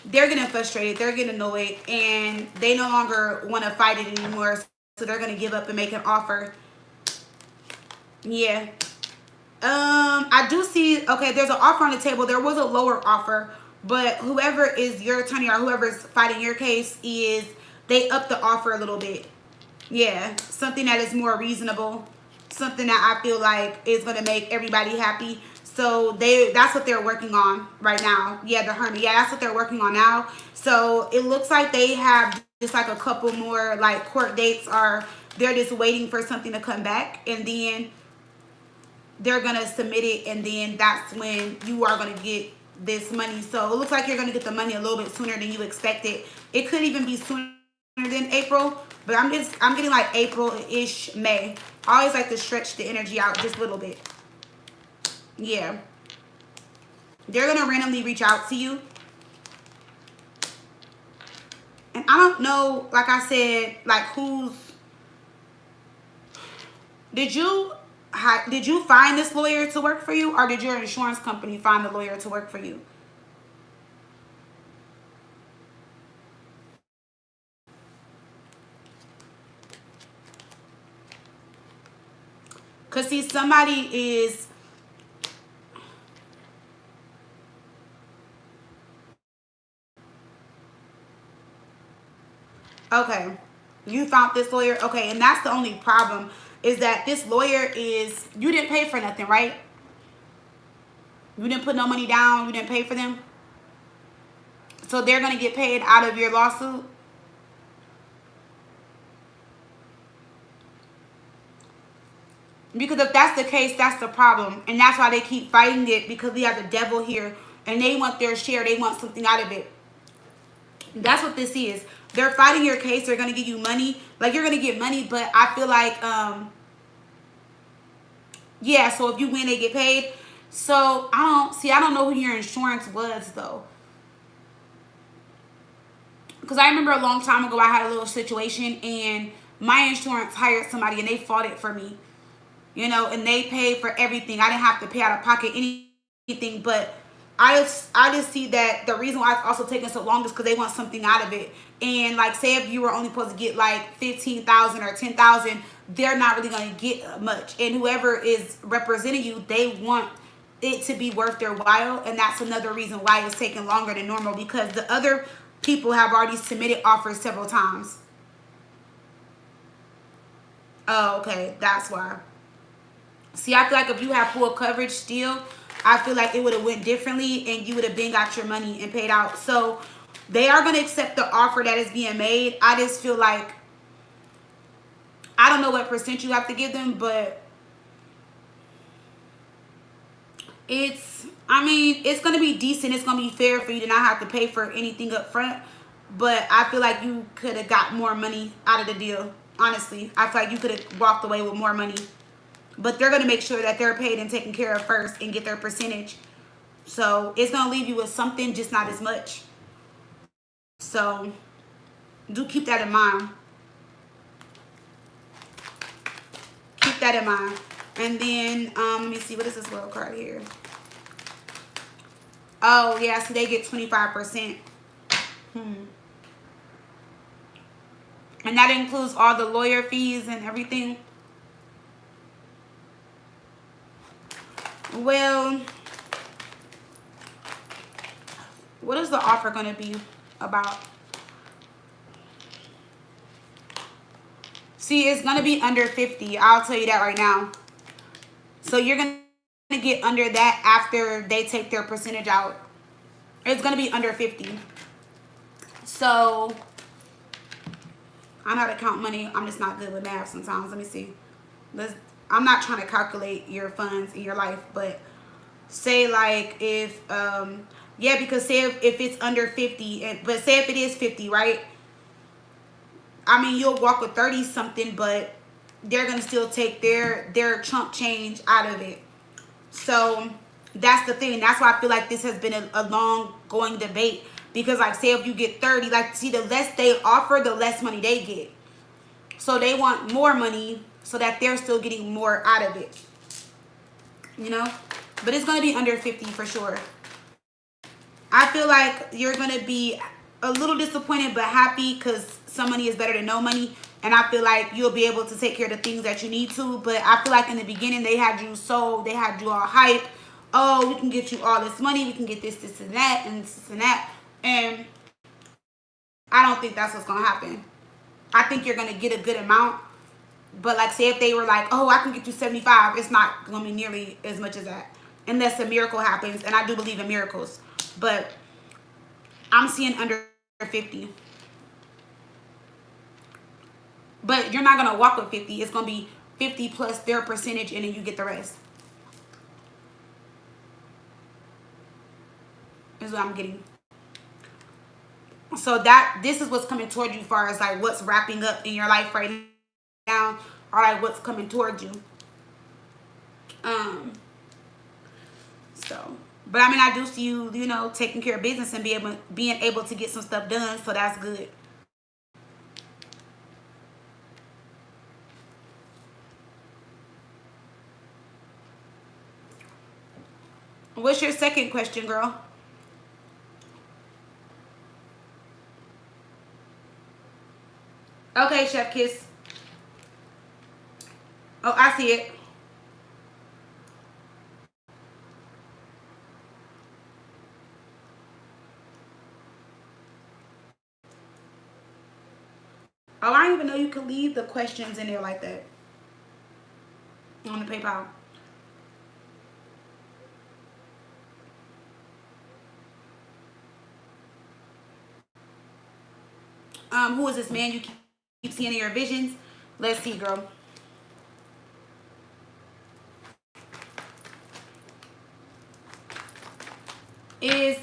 they're getting frustrated, they're getting annoyed, and they no longer want to fight it anymore, so they're going to give up and make an offer. Yeah. I do see, okay, there's an offer on the table. There was a lower offer, but whoever is your attorney or whoever's fighting your case they up the offer a little bit. Yeah, something that is more reasonable, something that I feel like is going to make everybody happy. So that's what they're working on right now. Yeah, the Hermit. Yeah, that's what they're working on now. So it looks like they have just like a couple more like court dates, or they're just waiting for something to come back, and then they're going to submit it, and then that's when you are going to get this money. So it looks like you're going to get the money a little bit sooner than you expected. It could even be sooner than April, but I'm getting like April-ish, May. I always like to stretch the energy out just a little bit. Yeah. They're going to randomly reach out to you. And I don't know, like I said, like did you find this lawyer to work for you, or did your insurance company find the lawyer to work for you? Because see, somebody is... Okay, you found this lawyer. Okay, and that's the only problem, is that this lawyer is... You didn't pay for nothing, right? You didn't put no money down. You didn't pay for them. So they're going to get paid out of your lawsuit. Because if that's the case, that's the problem. And that's why they keep fighting it, because we have the devil here. And they want their share. They want something out of it. That's what this is. They're fighting your case. They're going to give you money. Like, you're going to get money, but I feel like, yeah, so if you win, they get paid. So, I don't know who your insurance was, though. Because I remember a long time ago, I had a little situation, and my insurance hired somebody, and they fought it for me. You know, and they paid for everything. I didn't have to pay out of pocket anything, but I just see that the reason why it's also taking so long is because they want something out of it. And like, say if you were only supposed to get like 15,000 or 10,000, they're not really going to get much. And whoever is representing you, they want it to be worth their while, and that's another reason why it's taking longer than normal, because the other people have already submitted offers several times. Oh, okay, that's why. See, I feel like if you have full coverage still, I feel like it would have went differently, and you would have been got your money and paid out. So they are going to accept the offer that is being made. I just feel like, I don't know what percent you have to give them, but it's going to be decent. It's going to be fair for you to not have to pay for anything up front. But I feel like you could have got more money out of the deal. Honestly, I feel like you could have walked away with more money. But they're going to make sure that they're paid and taken care of first and get their percentage. So it's going to leave you with something, just not as much. So do keep that in mind. Keep that in mind. And then, let me see. What is this little card here? Oh, yeah. So they get 25%. And that includes all the lawyer fees and everything. Well, what is the offer going to be about? See, it's going to be under 50. I'll tell you that right now. So you're going to get under that after they take their percentage out. It's going to be under 50. So I know how to count money. I'm just not good with math sometimes. Let me see. I'm not trying to calculate your funds in your life, but say like if yeah, because say if it's under 50, but say if it is 50, right? I mean, you'll walk with 30 something, but they're gonna still take their chunk change out of it. So that's the thing. That's why I feel like this has been a long going debate, because like say if you get 30, like see, the less they offer, the less money they get. So they want more money so that they're still getting more out of it. You know? But it's gonna be under 50 for sure. I feel like you're gonna be a little disappointed but happy, because some money is better than no money. And I feel like you'll be able to take care of the things that you need to. But I feel like in the beginning they had you sold, they had you all hype. Oh, we can get you all this money, we can get this, this, and that, and this and that. And I don't think that's what's gonna happen. I think you're gonna get a good amount. But like say if they were like, oh, I can get you 75, it's not gonna be nearly as much as that. Unless a miracle happens, and I do believe in miracles. But I'm seeing under 50. But you're not gonna walk with 50. It's gonna be 50 plus their percentage, and then you get the rest. Is what I'm getting. So this is what's coming toward you, as far as like what's wrapping up in your life right now, or like what's coming toward you. So, but I mean, I do see you, you know, taking care of business and being able to get some stuff done. So that's good. What's your second question, girl? Okay, Chef Kiss. Oh, I see it. Oh, I didn't even know you could leave the questions in there like that on the PayPal. Who is this man you keep seeing in your visions? Let's see, girl. Is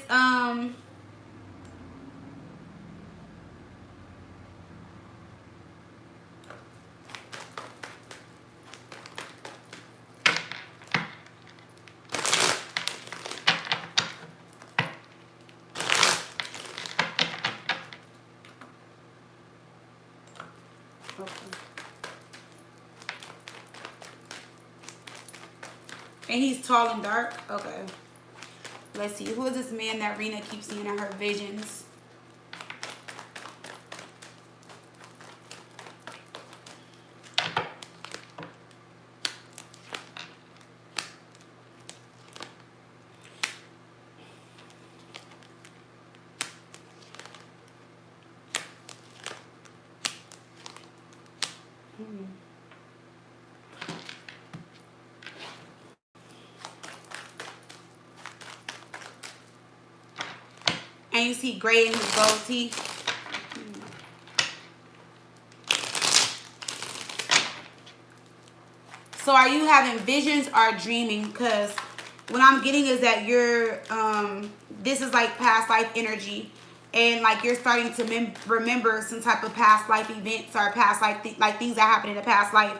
okay. And he's tall and dark? Okay. Let's see. Who is this man that Rena keeps seeing in her visions? And you see gray in his gold teeth. So are you having visions or dreaming? Because what I'm getting is that you're, this is like past life energy. And like you're starting to remember some type of past life events or past life, like things that happened in the past life.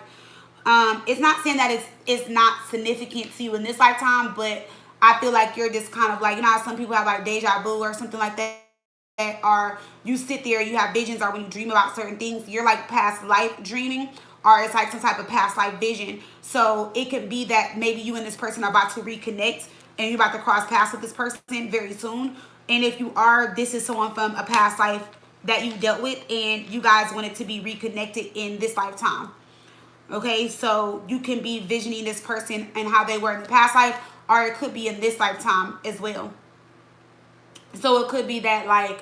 It's not saying that it's not significant to you in this lifetime, but I feel like you're just kind of like, you know how some people have like deja vu or something like that, or you sit there, you have visions, or when you dream about certain things, you're like past life dreaming, or it's like some type of past life vision. So it could be that maybe you and this person are about to reconnect, and you're about to cross paths with this person very soon. And if you are, this is someone from a past life that you dealt with, and you guys wanted to be reconnected in this lifetime. Okay, so you can be visioning this person and how they were in the past life, or it could be in this lifetime as well. So it could be that like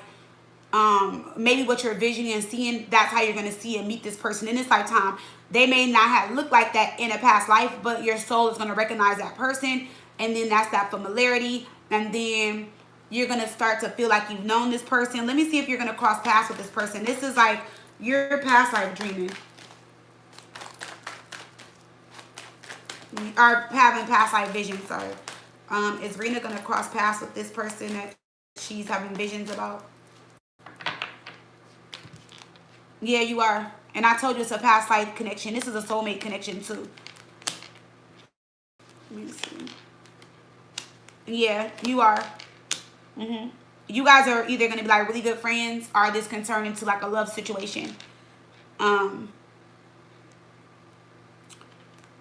maybe what you're visioning and seeing, that's how you're going to see and meet this person in this lifetime. They may not have looked like that in a past life, but your soul is going to recognize that person, and then that's that familiarity, and then you're going to start to feel like you've known this person. Let me see if you're going to cross paths with this person. This is like You're past life dreaming. Or having past life vision, sorry. Is Rena gonna cross paths with this person that she's having visions about? Yeah, you are. And I told you it's a past life connection. This is a soulmate connection too. Let me see. Yeah, you are. You guys are either gonna be like really good friends, or this can turn into like a love situation. Um,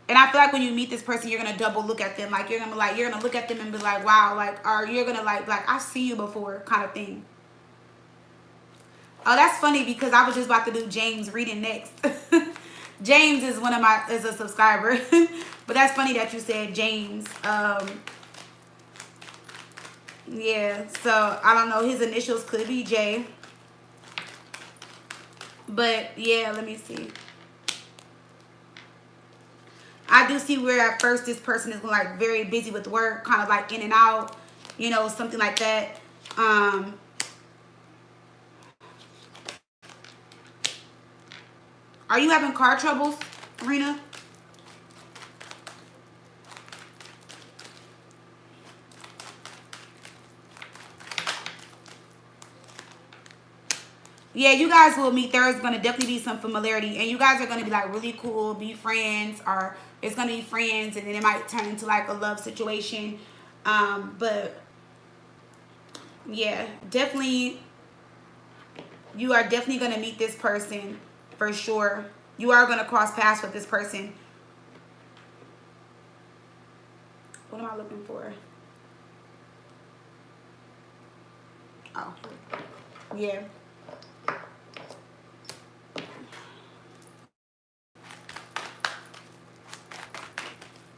and I feel like when you meet this person, you're gonna double look at them. Like you're gonna look at them and be like, wow, like, or you're gonna like I've seen you before, kind of thing. Oh, that's funny because I was just about to do James reading next. James is is a subscriber, but that's funny that you said James. Yeah, so I don't know. His initials could be J, but yeah, let me see. I do see where at first this person is like very busy with work, kind of like in and out, you know, something like that. Are you having car troubles, Rena? Yeah, you guys will meet. There's going to definitely be some familiarity. And you guys are going to be like really cool, be friends. Or it's going to be friends. And then it might turn into like a love situation. But yeah, definitely. You are definitely going to meet this person for sure. You are going to cross paths with this person. What am I looking for? Oh, yeah.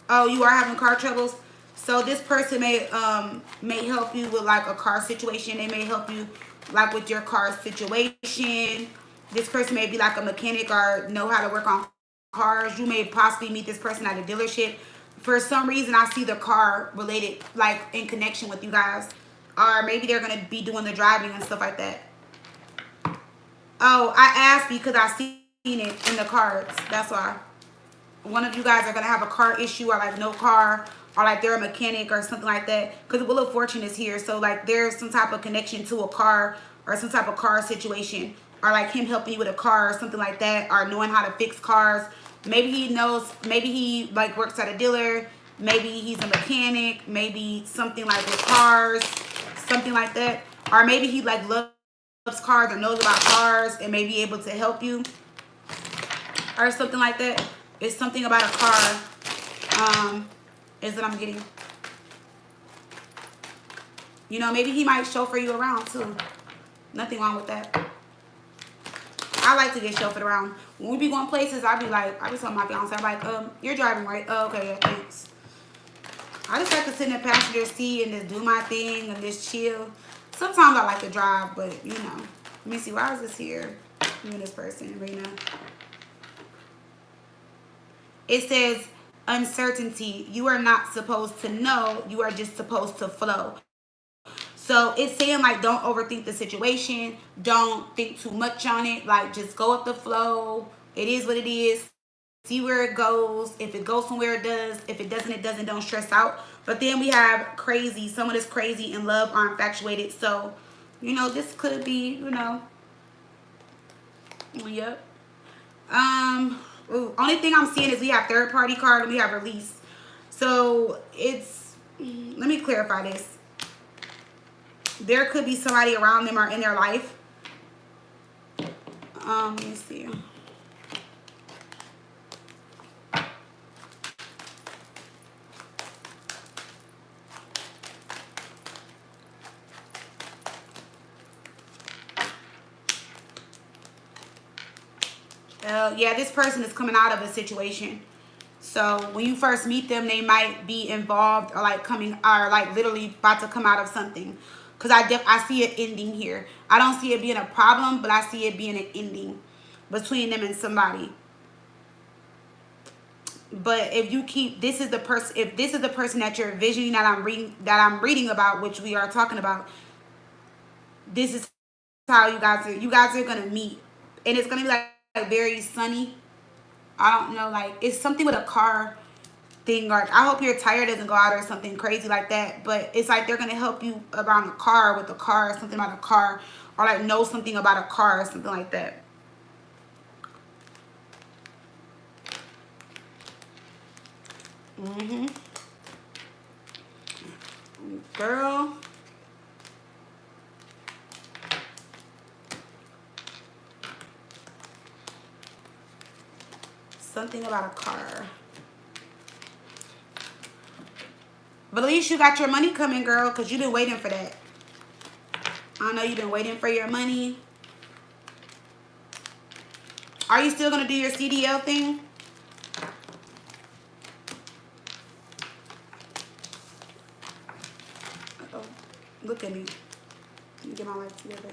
Oh, you are having car troubles. So this person may help you with like a car situation. They may help you like with your car situation. This person may be like a mechanic or know how to work on cars. You may possibly meet this person at a dealership. For some reason, I see the car related, like in connection with you guys, or maybe they're gonna be doing the driving and stuff like that. Oh, I asked because I seen it in the cards. That's why. One of you guys are gonna have a car issue, or like no car, or like they're a mechanic or something like that, because the Wheel of Fortune is here. So like there's some type of connection to a car or some type of car situation, or like him helping you with a car or something like that, or knowing how to fix cars. Maybe he knows, maybe he like works at a dealer, maybe he's a mechanic, maybe something like with cars, something like that. Or maybe he like loves cars or knows about cars and may be able to help you or something like that. It's something about a car is that I'm getting. You know, maybe he might chauffeur you around too. Nothing wrong with that. I like to get chauffeured around. When we be going places, I be telling my fiance, I'm like, you're driving, right? Oh, okay, yeah, thanks. I just like to sit in the passenger seat and just do my thing and just chill. Sometimes I like to drive, but you know. Let me see, why is this here? You and this person, Rena. It says uncertainty. You are not supposed to know. You are just supposed to flow. So it's saying like don't overthink the situation. Don't think too much on it. Like just go with the flow. It is what it is. See where it goes. If it goes somewhere, it does. If it doesn't, it doesn't. Don't stress out. But then we have crazy. Someone is crazy in love or infatuated. So, you know, this could be, you know. Yep. Only thing I'm seeing is we have third party card and we have release. So it's, let me clarify this. There could be somebody around them or in their life. Let me see. Yeah, this person is coming out of a situation. So when you first meet them, they might be involved or like coming or like literally about to come out of something. Because I see it ending here. I don't see it being a problem, but I see it being an ending between them and somebody. But if you keep, this is the person, if this is the person that you're envisioning that I'm reading about, which we are talking about, this is how you guys are gonna meet. and it's gonna be like very sunny. I don't know, like it's something with a car thing, or I hope your tire doesn't go out or something crazy like that. But it's like they're gonna help you around a car with a car, something about a car, or like know something about a car or something like that. Girl. Something about a car. But at least you got your money coming, girl, because you've been waiting for that. I know you've been waiting for your money. Are you still going to do your CDL thing? Uh-oh. Look at me. Let me get my life together.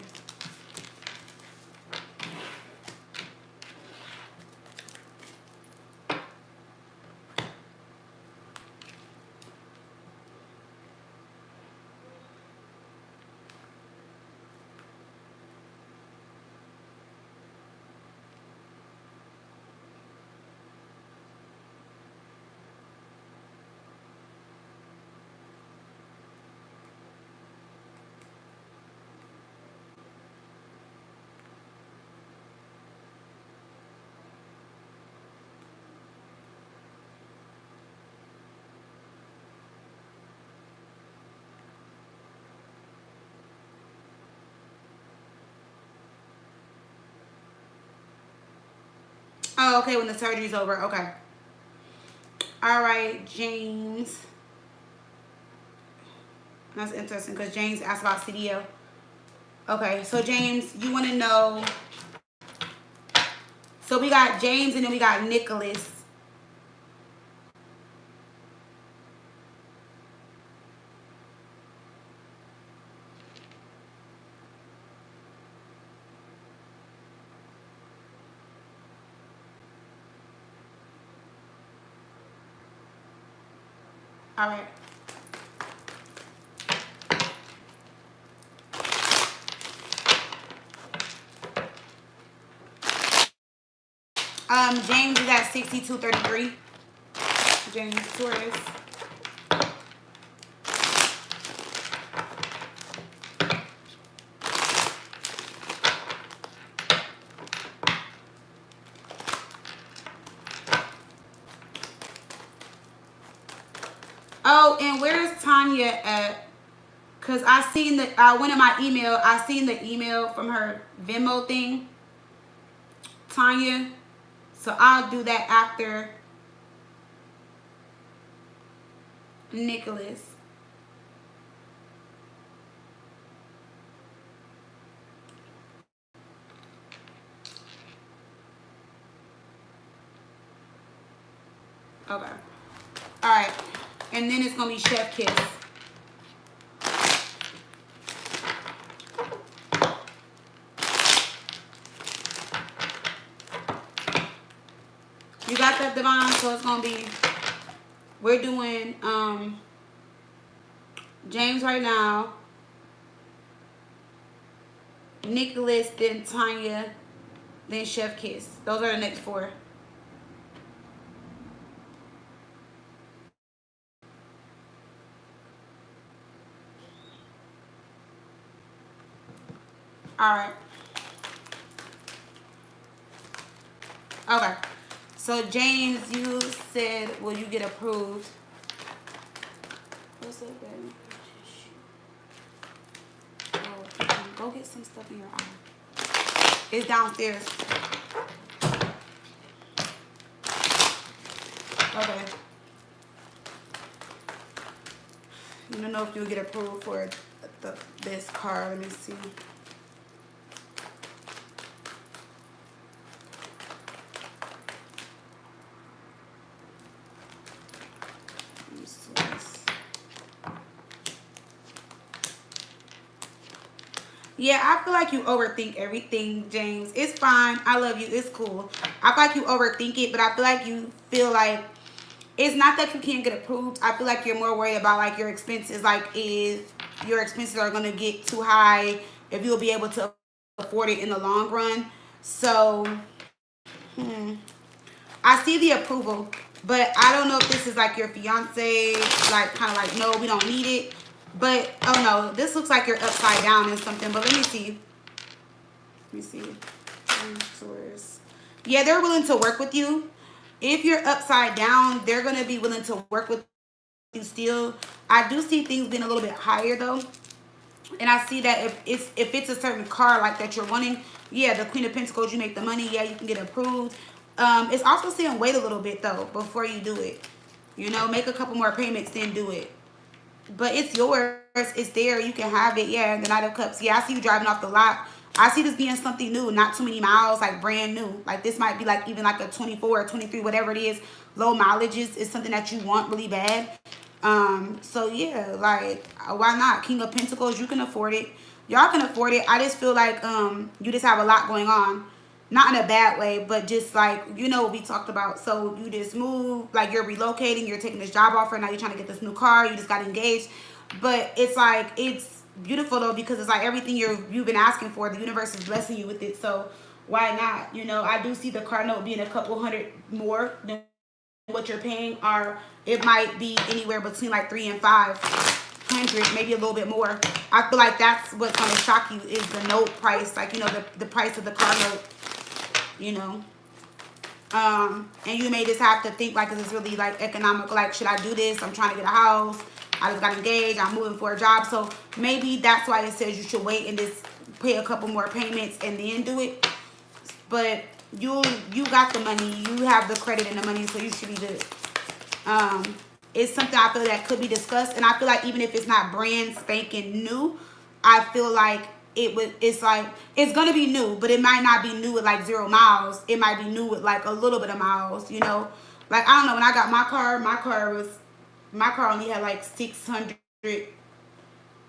Oh, okay, when the surgery's over. Okay. All right, James. That's interesting because James asked about CDL. Okay, so James, you want to know. So we got James and then we got Nicholas. All right. James is at 6233. James Torres. Oh, and where's Tanya at? Cause I seen the I went in my email. I seen the email from her Venmo thing. Tanya. So I'll do that after Nicholas. Okay. All right. And then it's gonna be Chef Kiss. You got that, Devon? So it's gonna be, we're doing James right now, Nicholas, then Tanya, then Chef Kiss. Those are the next four. All right. Okay. So James, you said, will you get approved? What's up, baby? Oh, go get some stuff in your eye. It's downstairs. Okay. I don't know if you'll get approved for this card. Let me see. Yeah, I feel like you overthink everything, James. It's fine. I love you. It's cool. I feel like you overthink it, but I feel like you feel like it's not that you can't get approved. I feel like you're more worried about like your expenses, like if your expenses are gonna get too high, if you'll be able to afford it in the long run. So, I see the approval, but I don't know if this is like your fiance, like kind of like, no, we don't need it. But, oh no, this looks like you're upside down and something. But let me see. Let me see. Yeah, they're willing to work with you. If you're upside down, they're going to be willing to work with you still. I do see things being a little bit higher though. And I see that if it's a certain car like that you're wanting, yeah, the Queen of Pentacles, you make the money, yeah, you can get approved. It's also saying wait a little bit though before you do it. You know, make a couple more payments, then do it. But it's yours. It's there. You can have it. Yeah, the Knight of Cups. Yeah, I see you driving off the lot. I see this being something new, not too many miles, like brand new. Like this might be like even like a 24 or 23, whatever it is. Low mileage is something that you want really bad. So yeah, like why not? King of Pentacles, you can afford it. Y'all can afford it. I just feel like you just have a lot going on. Not in a bad way, but just like, you know what we talked about. So you just move, like you're relocating, you're taking this job offer, now you're trying to get this new car, you just got engaged. But it's like, it's beautiful though, because it's like everything you've been asking for, the universe is blessing you with it. So why not? You know, I do see the car note being a couple hundred more than what you're paying, or it might be anywhere between like 3 and 500, maybe a little bit more. I feel like that's what's going to shock you is the note price, like, you know, the price of the car note, you know. And you may just have to think like, is this really like economical? Like, should I do this? I'm trying to get a house. I just got engaged. I'm moving for a job. So maybe that's why it says you should wait and just pay a couple more payments and then do it. But you got the money. You have the credit and the money, so you should be good. It's something I feel that could be discussed. And I feel like even if it's not brand spanking new, I feel like it's like, it's going to be new, but it might not be new with like 0 miles. It might be new with like a little bit of miles, you know. Like, I don't know, when I got my car only had like 600. I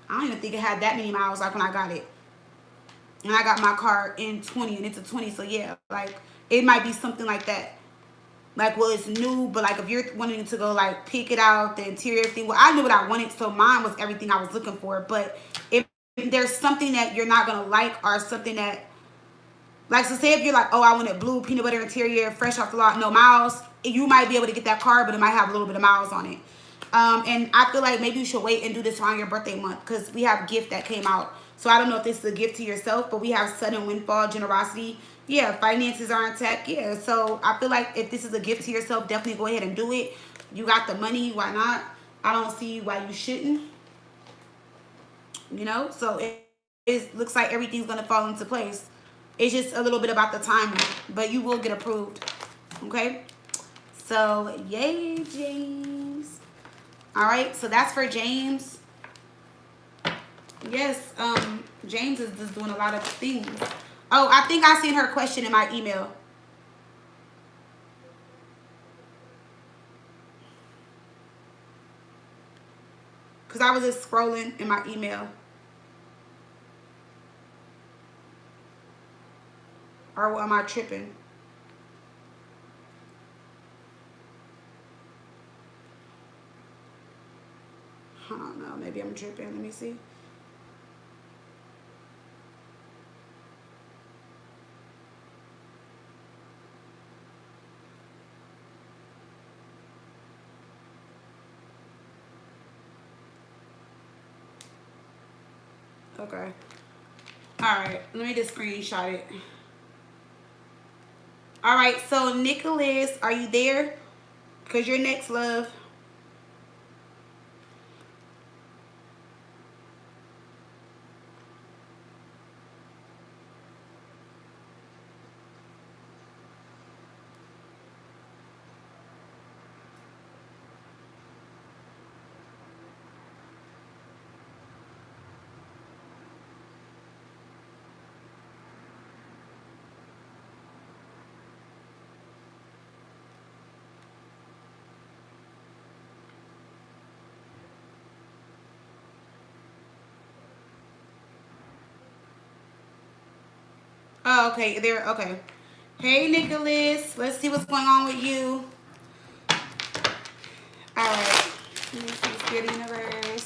don't even think it had that many miles like when I got it. And I got my car in 20, and it's a 20, so yeah, like it might be something like that. Like, well, it's new, but like if you're wanting to go like pick it out, the interior thing, well, I knew what I wanted, so mine was everything I was looking for. But if there's something that you're not gonna like, or something that, like, so say if you're like, oh, I wanted blue peanut butter interior, fresh off the lot, no miles, you might be able to get that car, but it might have a little bit of miles on it. And I feel like maybe you should wait and do this around your birthday month, because we have a gift that came out. So I don't know if this is a gift to yourself, but we have sudden windfall, generosity. Yeah, finances are intact. Yeah, so I feel like if this is a gift to yourself, definitely go ahead and do it. You got the money, why not? I don't see why you shouldn't. You know, so it looks like everything's going to fall into place. It's just a little bit about the timing, but you will get approved. Okay? So, yay, James. All right, so that's for James. Yes, James is just doing a lot of things. Oh, I think I seen her question in my email. Because I was just scrolling in my email. Or am I tripping? I don't know. Maybe I'm tripping. Let me see. Okay. All right. Let me just screenshot it. All right. So, Nicholas, are you there? Because you're next, love. Oh, okay. There. Okay. Hey, Nicholas. Let's see what's going on with you. All right. Let me see. Spirit Universe.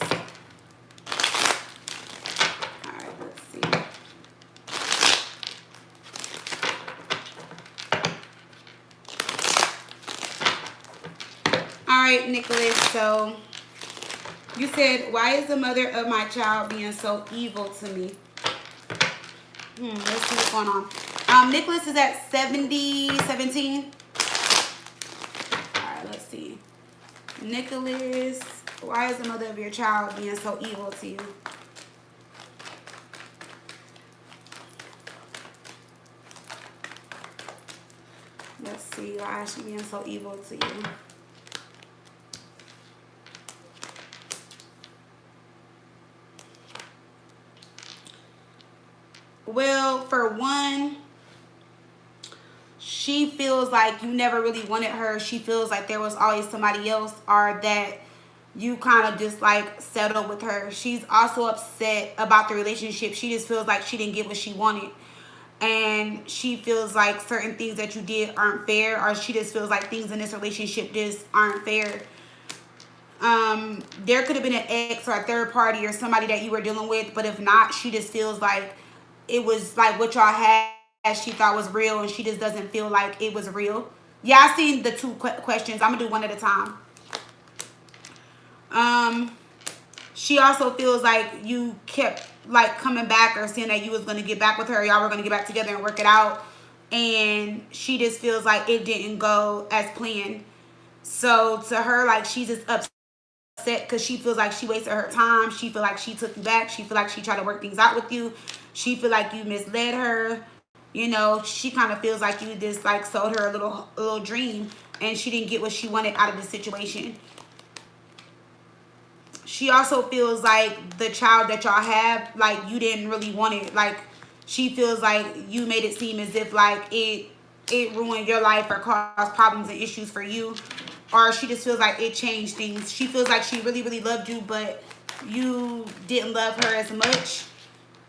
All right. Let's see. right, Nicholas. So you said, why is the mother of my child being so evil to me? Let's see what's going on. Nicholas is at 17. All right, let's see. Nicholas, why is the mother of your child being so evil to you? Let's see, why is she being so evil to you? Well, for one, she feels like you never really wanted her. She feels like there was always somebody else, or that you kind of just like settled with her. She's also upset about the relationship. She just feels like she didn't get what she wanted. And she feels like certain things that you did aren't fair, or she just feels like things in this relationship just aren't fair. There could have been an ex or a third party or somebody that you were dealing with, but if not, she just feels like it was like what y'all had she thought was real, and she just doesn't feel like it was real. Yeah, I seen the two questions. I'm gonna do one at a time. She also feels like you kept like coming back, or saying that you was gonna get back with her, y'all were gonna get back together and work it out, and she just feels like it didn't go as planned. So to her, like, she's just upset because she feels like she wasted her time. She feel like she took you back. She feel like she tried to work things out with you. She feel like you misled her. You know, she kind of feels like you just like sold her a little dream, and she didn't get what she wanted out of the situation. She also feels like the child that y'all have, like, you didn't really want it. Like, she feels like you made it seem as if like it ruined your life or caused problems and issues for you. Or she just feels like it changed things. She feels like she really, really loved you, but you didn't love her as much.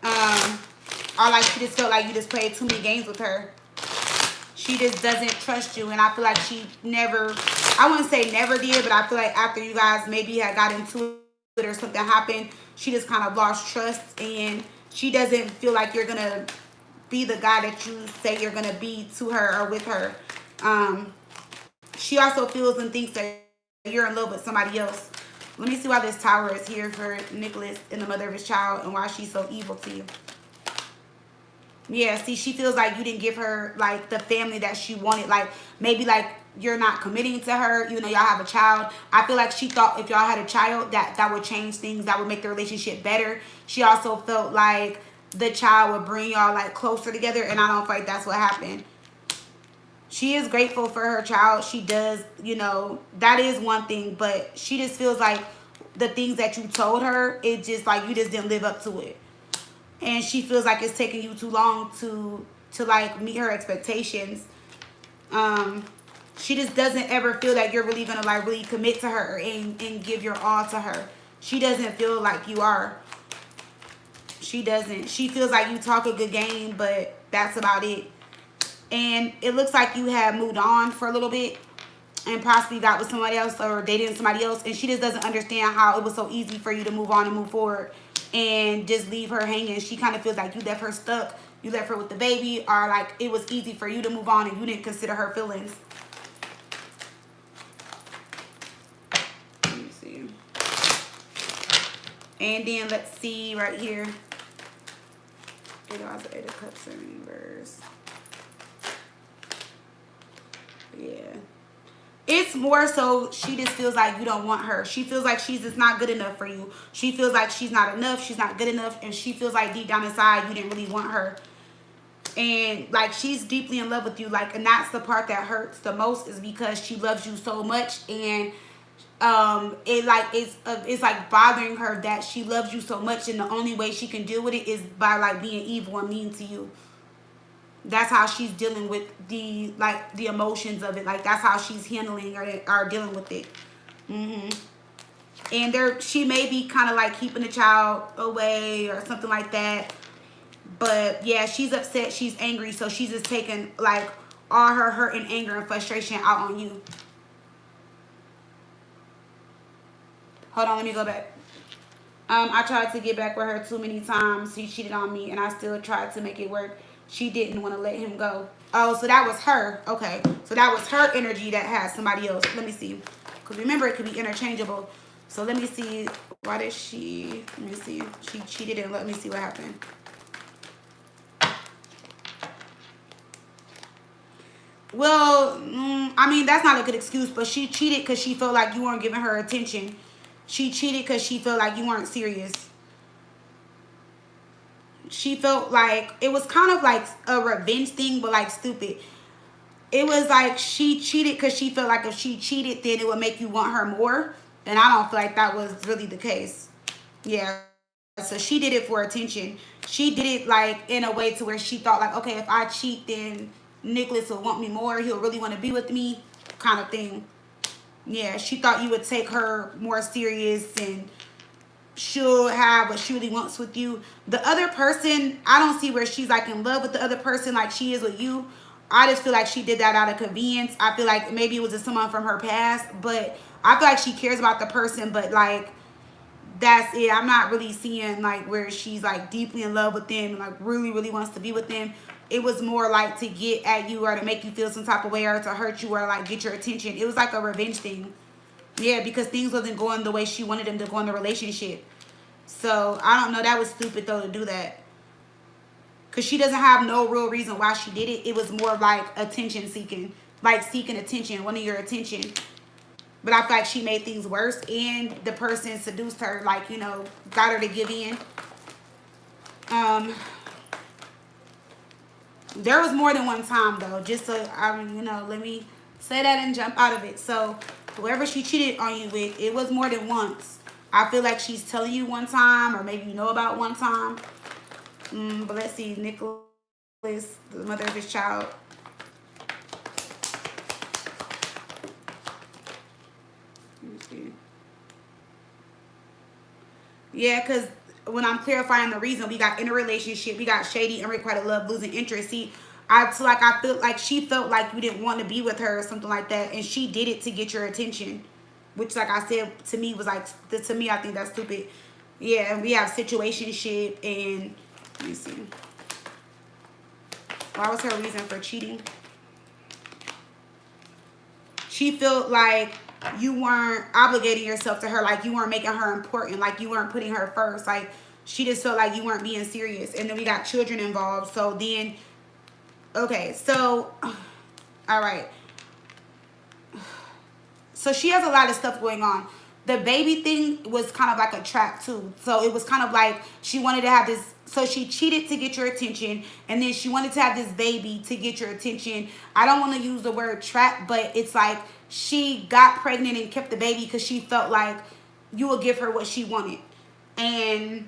Or like she just felt like you just played too many games with her. She just doesn't trust you. And I feel like she never, I wouldn't say never did, but I feel like after you guys maybe had got into it or something happened, she just kind of lost trust. And she doesn't feel like you're going to be the guy that you say you're going to be to her or with her. She also feels and thinks that you're in love with somebody else. Let me see why this tower is here for Nicholas and the mother of his child, and why she's so evil to you. Yeah, see, she feels like you didn't give her like the family that she wanted. Like, maybe like you're not committing to her, even though y'all have a child. I feel like she thought if y'all had a child that would change things, that would make the relationship better. She also felt like the child would bring y'all like closer together, and I don't feel like that's what happened. She is grateful for her child. She does, you know, that is one thing, but she just feels like the things that you told her, it just like you just didn't live up to it. And she feels like it's taking you too long to like meet her expectations. She just doesn't ever feel that you're really gonna like really commit to her and give your all to her. She doesn't feel like you are. She doesn't. She feels like you talk a good game, but that's about it. And it looks like you have moved on for a little bit and possibly got with somebody else or dating somebody else. And she just doesn't understand how it was so easy for you to move on and move forward and just leave her hanging. She kind of feels like you left her stuck. You left her with the baby, or like it was easy for you to move on and you didn't consider her feelings. Let me see. And then let's see right here. Eight of Cups in reverse. Yeah. It's more so she just feels like you don't want her. She feels like she's just not good enough for you. She feels like she's not enough. She's not good enough. And she feels like deep down inside you didn't really want her. And like she's deeply in love with you. Like, and that's the part that hurts the most, is because she loves you so much. And it's like bothering her that she loves you so much, and the only way she can deal with it is by like being evil and mean to you. That's how she's dealing with the emotions of it. Like, that's how she's handling or dealing with it. And she may be kind of like keeping the child away or something like that. But yeah, she's upset. She's angry. So she's just taking like all her hurt and anger and frustration out on you. Hold on, let me go back. I tried to get back with her too many times. She cheated on me, and I still tried to make it work. She didn't want to let him go. Oh, so that was her. Okay. So that was her energy that had somebody else. Let me see. Because remember, it could be interchangeable. So let me see. Why did she... Let me see. She cheated and let me see what happened. Well, I mean, that's not a good excuse, but she cheated because she felt like you weren't giving her attention. She cheated because she felt like you weren't serious. She felt like it was kind of like a revenge thing, but like stupid. It was like she cheated because she felt like if she cheated, then it would make you want her more. And I don't feel like that was really the case. Yeah. So she did it for attention. She did it like in a way to where she thought like, okay, if I cheat, then Nicholas will want me more. He'll really want to be with me, kind of thing. Yeah, she thought you would take her more serious and she'll have what she really wants with you. The other person, I don't see where she's like in love with the other person like she is with you. I just feel like she did that out of convenience. I feel like maybe it was just someone from her past, but I feel like she cares about the person, but like that's it. I'm not really seeing like where she's like deeply in love with them and like really wants to be with them. It was more like to get at you or to make you feel some type of way or to hurt you or like get your attention. It was like a revenge thing. Yeah, because things wasn't going the way she wanted them to go in the relationship. So I don't know. That was stupid though to do that. Because she doesn't have no real reason why she did it. It was more like attention seeking. Like seeking attention, wanting your attention. But I feel like she made things worse. And the person seduced her, like, you know, got her to give in. There was more than one time, though. Just so, you know, let me say that and jump out of it. So, whoever she cheated on you with, it was more than once. I feel like she's telling you one time, or maybe you know about one time. But let's see, Nicholas, the mother of his child. Let me see. Yeah, because when I'm clarifying the reason, we got in a relationship, we got shady, unrequited love, losing interest. See, I feel like she felt like you didn't want to be with her or something like that, and she did it to get your attention, which, like I said, to me was like, to me, I think that's stupid. Yeah, we have situationship, and let me see. Why was her reason for cheating? She felt like you weren't obligating yourself to her, like you weren't making her important, like you weren't putting her first, like she just felt like you weren't being serious. And then we got children involved. So then, okay, so, all right. So she has a lot of stuff going on. The baby thing was kind of like a trap too. So it was kind of like she wanted to have this. So she cheated to get your attention. And then she wanted to have this baby to get your attention. I don't want to use the word trap, but it's like she got pregnant and kept the baby because she felt like you would give her what she wanted. And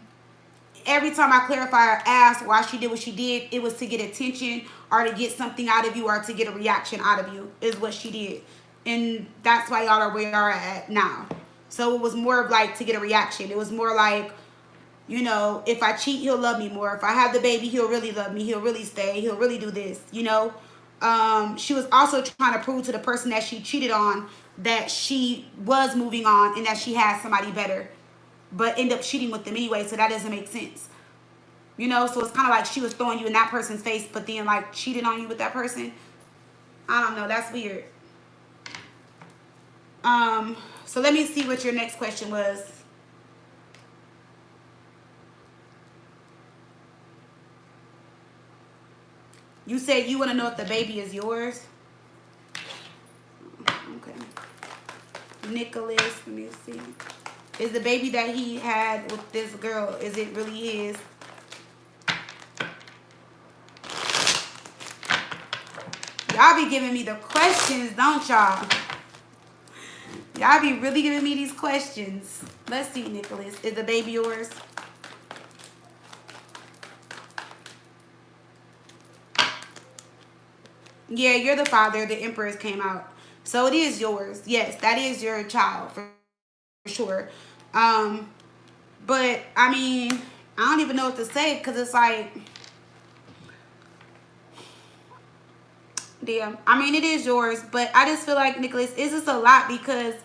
every time I clarify or ask why she did what she did, it was to get attention or to get something out of you or to get a reaction out of you is what she did. And that's why y'all are where y'all are at now. So it was more of like to get a reaction. It was more like, you know, if I cheat, he'll love me more. If I have the baby, he'll really love me. He'll really stay. He'll really do this, you know. She was also trying to prove to the person that she cheated on that she was moving on and that she had somebody better, but end up cheating with them anyway. So that doesn't make sense, you know. So it's kind of like she was throwing you in that person's face, but then like cheating on you with that person. I don't know. That's weird. So let me see what your next question was. You said you want to know if the baby is yours. Okay. Nicholas, let me see. Is the baby that he had with this girl, is it really his? Y'all be giving me the questions, don't y'all? Y'all be really giving me these questions. Let's see, Nicholas. Is the baby yours? Yeah, you're the father. The Empress came out. So it is yours. Yes, that is your child for sure. But, I mean, I don't even know what to say because it's like, damn. I mean, it is yours. But I just feel like, Nicholas, it's just a lot because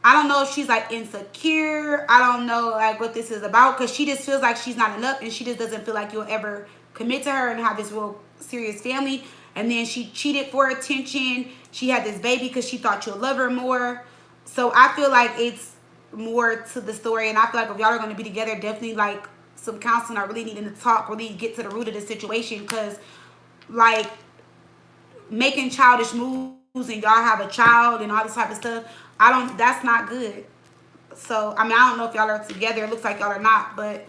I don't know if she's like insecure. I don't know like what this is about because she just feels like she's not enough and she just doesn't feel like you'll ever commit to her and have this real serious family. And then she cheated for attention. She had this baby because she thought you'll love her more. So I feel like it's more to the story, and I feel like if y'all are going to be together, definitely like some counseling. I really needing to talk, really get to the root of the situation, because like making childish moves and y'all have a child and all this type of stuff, that's not good. So I mean, I don't know if y'all are together. It looks like y'all are not, but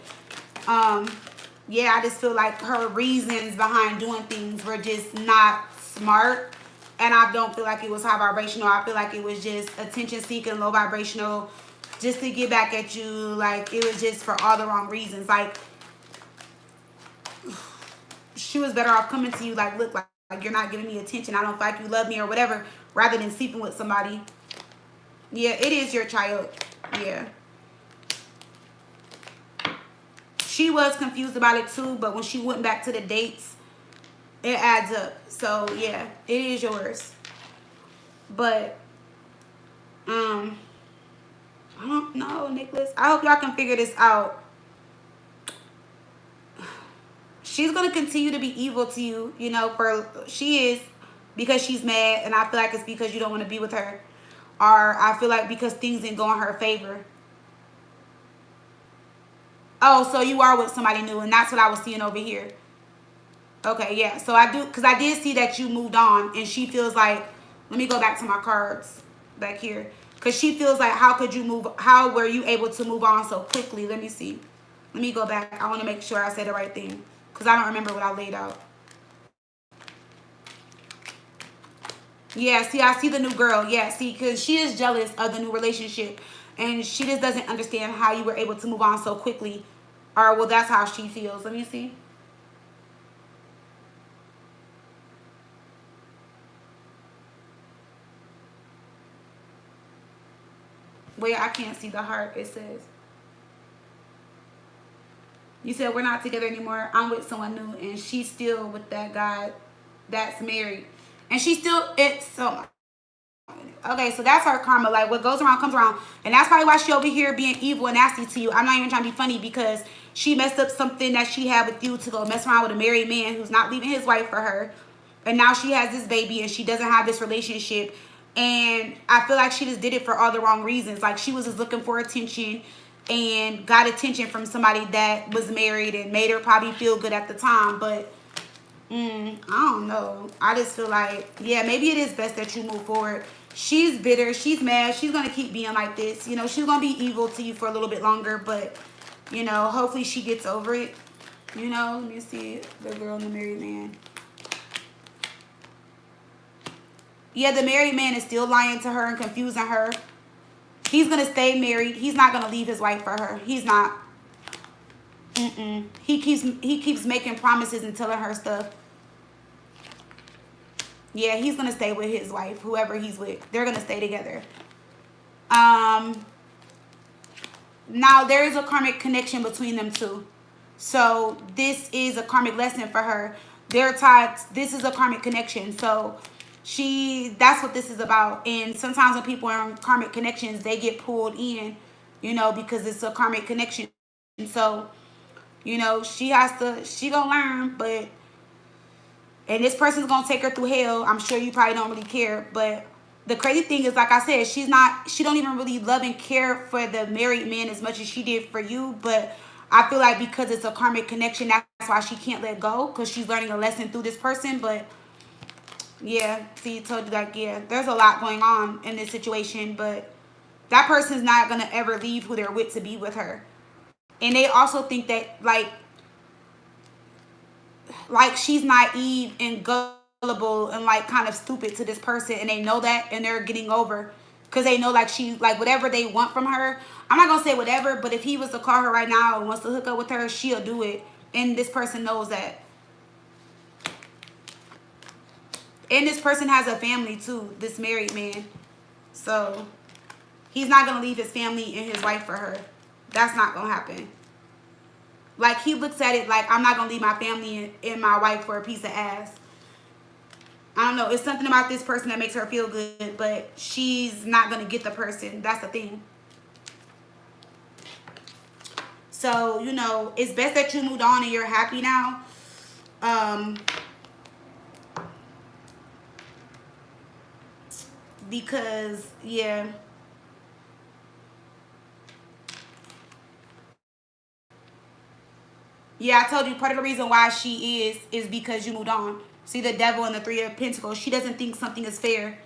yeah, I just feel like her reasons behind doing things were just not smart. And I don't feel like it was high vibrational. I feel like it was just attention seeking, low vibrational, just to get back at you. Like, it was just for all the wrong reasons. Like, she was better off coming to you like, look, like you're not giving me attention. I don't feel like you love me or whatever, rather than sleeping with somebody. Yeah, it is your child. Yeah. She was confused about it too, but when she went back to the dates, it adds up. So yeah, it is yours. But I don't know, Nicholas. I hope y'all can figure this out. She's gonna continue to be evil to you, you know, she is, because she's mad, and I feel like it's because you don't want to be with her. Or I feel like because things didn't go in her favor. Oh, so you are with somebody new, and that's what I was seeing over here. Okay, yeah. So I do, because I did see that you moved on, and she feels like, let me go back to my cards back here. Because she feels like, how were you able to move on so quickly? Let me see. Let me go back. I want to make sure I said the right thing, because I don't remember what I laid out. Yeah, see, I see the new girl. Yeah, see, because she is jealous of the new relationship, and she just doesn't understand how you were able to move on so quickly. Or, well, that's how she feels. Let me see. Wait, I can't see the heart. It says, you said we're not together anymore. I'm with someone new, and she's still with that guy that's married. And she's still, okay, so that's her karma. Like, what goes around comes around. And that's probably why she over here being evil and nasty to you. I'm not even trying to be funny, because she messed up something that she had with you to go mess around with a married man who's not leaving his wife for her. And now she has this baby, and she doesn't have this relationship. And I feel like she just did it for all the wrong reasons. Like, she was just looking for attention and got attention from somebody that was married and made her probably feel good at the time. But I don't know. I just feel like, yeah, maybe it is best that you move forward. She's bitter. She's mad. She's going to keep being like this. You know, she's going to be evil to you for a little bit longer. But, you know, hopefully she gets over it. You know, let me see the girl and the married man. Yeah, the married man is still lying to her and confusing her. He's going to stay married. He's not going to leave his wife for her. He's not. He keeps making promises and telling her stuff. Yeah, he's going to stay with his wife, whoever he's with. They're going to stay together. Now, there is a karmic connection between them two. So, this is a karmic lesson for her. They're tied. This is a karmic connection. So, that's what this is about. And sometimes when people are in karmic connections, they get pulled in, you know, because it's a karmic connection. So, you know, she gonna learn, and this person's gonna take her through hell. I'm sure you probably don't really care, but the crazy thing is, like I said, she don't even really love and care for the married man as much as she did for you. But I feel like because it's a karmic connection, that's why she can't let go, because she's learning a lesson through this person. But yeah, see, told you, like, yeah, there's a lot going on in this situation, but that person's not gonna ever leave who they're with to be with her. And they also think that, like she's naive and gullible and like kind of stupid to this person, and they know that, and they're getting over, because they know, like, she's like, whatever they want from her, I'm not gonna say whatever, but if he was to call her right now and wants to hook up with her, she'll do it. And this person knows that. And this person has a family too, this married man. So he's not gonna leave his family and his wife for her. That's not gonna happen. Like, he looks at it like, I'm not gonna leave my family and my wife for a piece of ass. I don't know. It's something about this person that makes her feel good, but she's not gonna get the person. That's the thing. So, you know, it's best that you moved on and you're happy now. Because, yeah, Yeah, I told you part of the reason why she is because you moved on. See the devil and the Three of Pentacles. She doesn't think something is fair.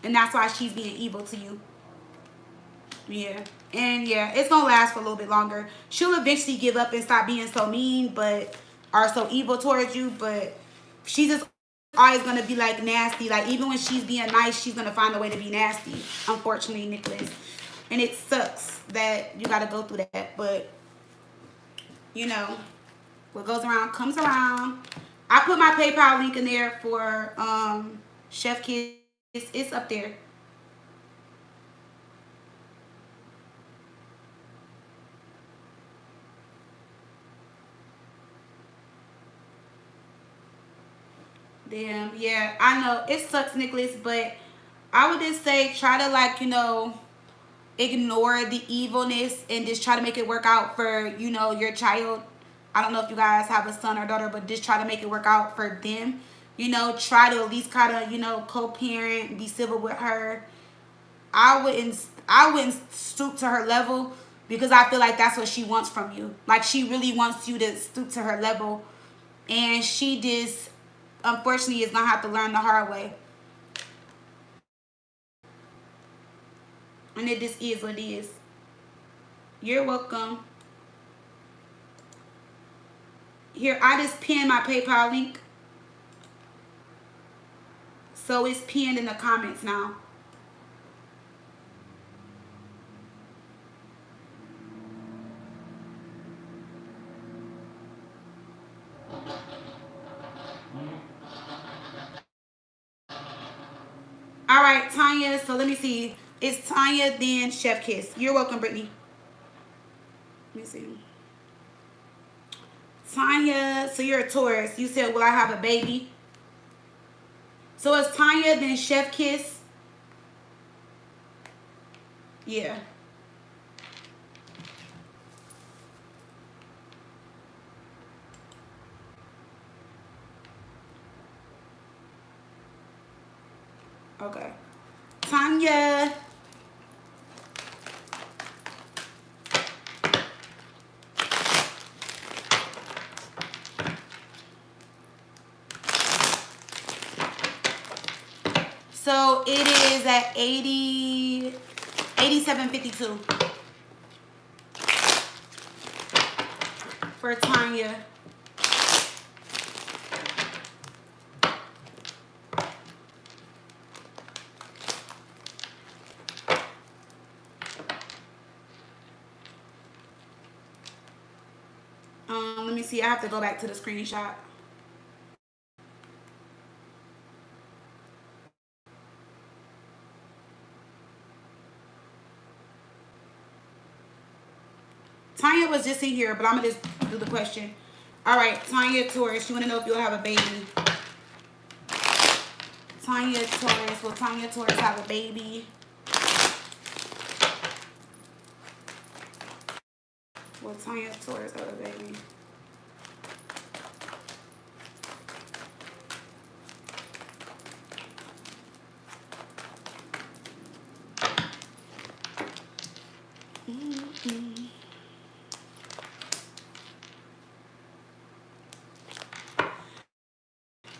And that's why she's being evil to you. Yeah. And yeah, it's going to last for a little bit longer. She'll eventually give up and stop being so mean, but are so evil towards you. But she's just always going to be like nasty. Like even when she's being nice, she's going to find a way to be nasty. Unfortunately, Nicholas. And it sucks that you got to go through that. But, you know, what goes around comes around. I put my PayPal link in there for Chef Kiss. It's up there. Damn, yeah, I know it sucks, Nicholas, but I would just say try to like, you know, ignore the evilness and just try to make it work out for, you know, your child. I don't know if you guys have a son or daughter, but just try to make it work out for them. You know, try to at least kind of, you know, co-parent, be civil with her. I wouldn't stoop to her level because I feel like that's what she wants from you. Like she really wants you to stoop to her level, and she just unfortunately is gonna have to learn the hard way. And it just is what it is. You're welcome. Here, I just pinned my PayPal link. So it's pinned in the comments now. All right, Tanya. So let me see. It's Tanya, then Chef Kiss. You're welcome, Brittany. Let me see. Tanya, so you're a Taurus. You said, will I have a baby? So it's Tanya, then Chef Kiss. Yeah. Okay. Tanya. So it is at 87.52 for Tanya. Let me see. I have to go back to the screenshot. Tanya was just in here, but I'm going to just do the question. All right, Tanya Taurus, you want to know if you'll have a baby. Tanya Taurus, will Tanya Taurus have a baby? Will Tanya Taurus have a baby?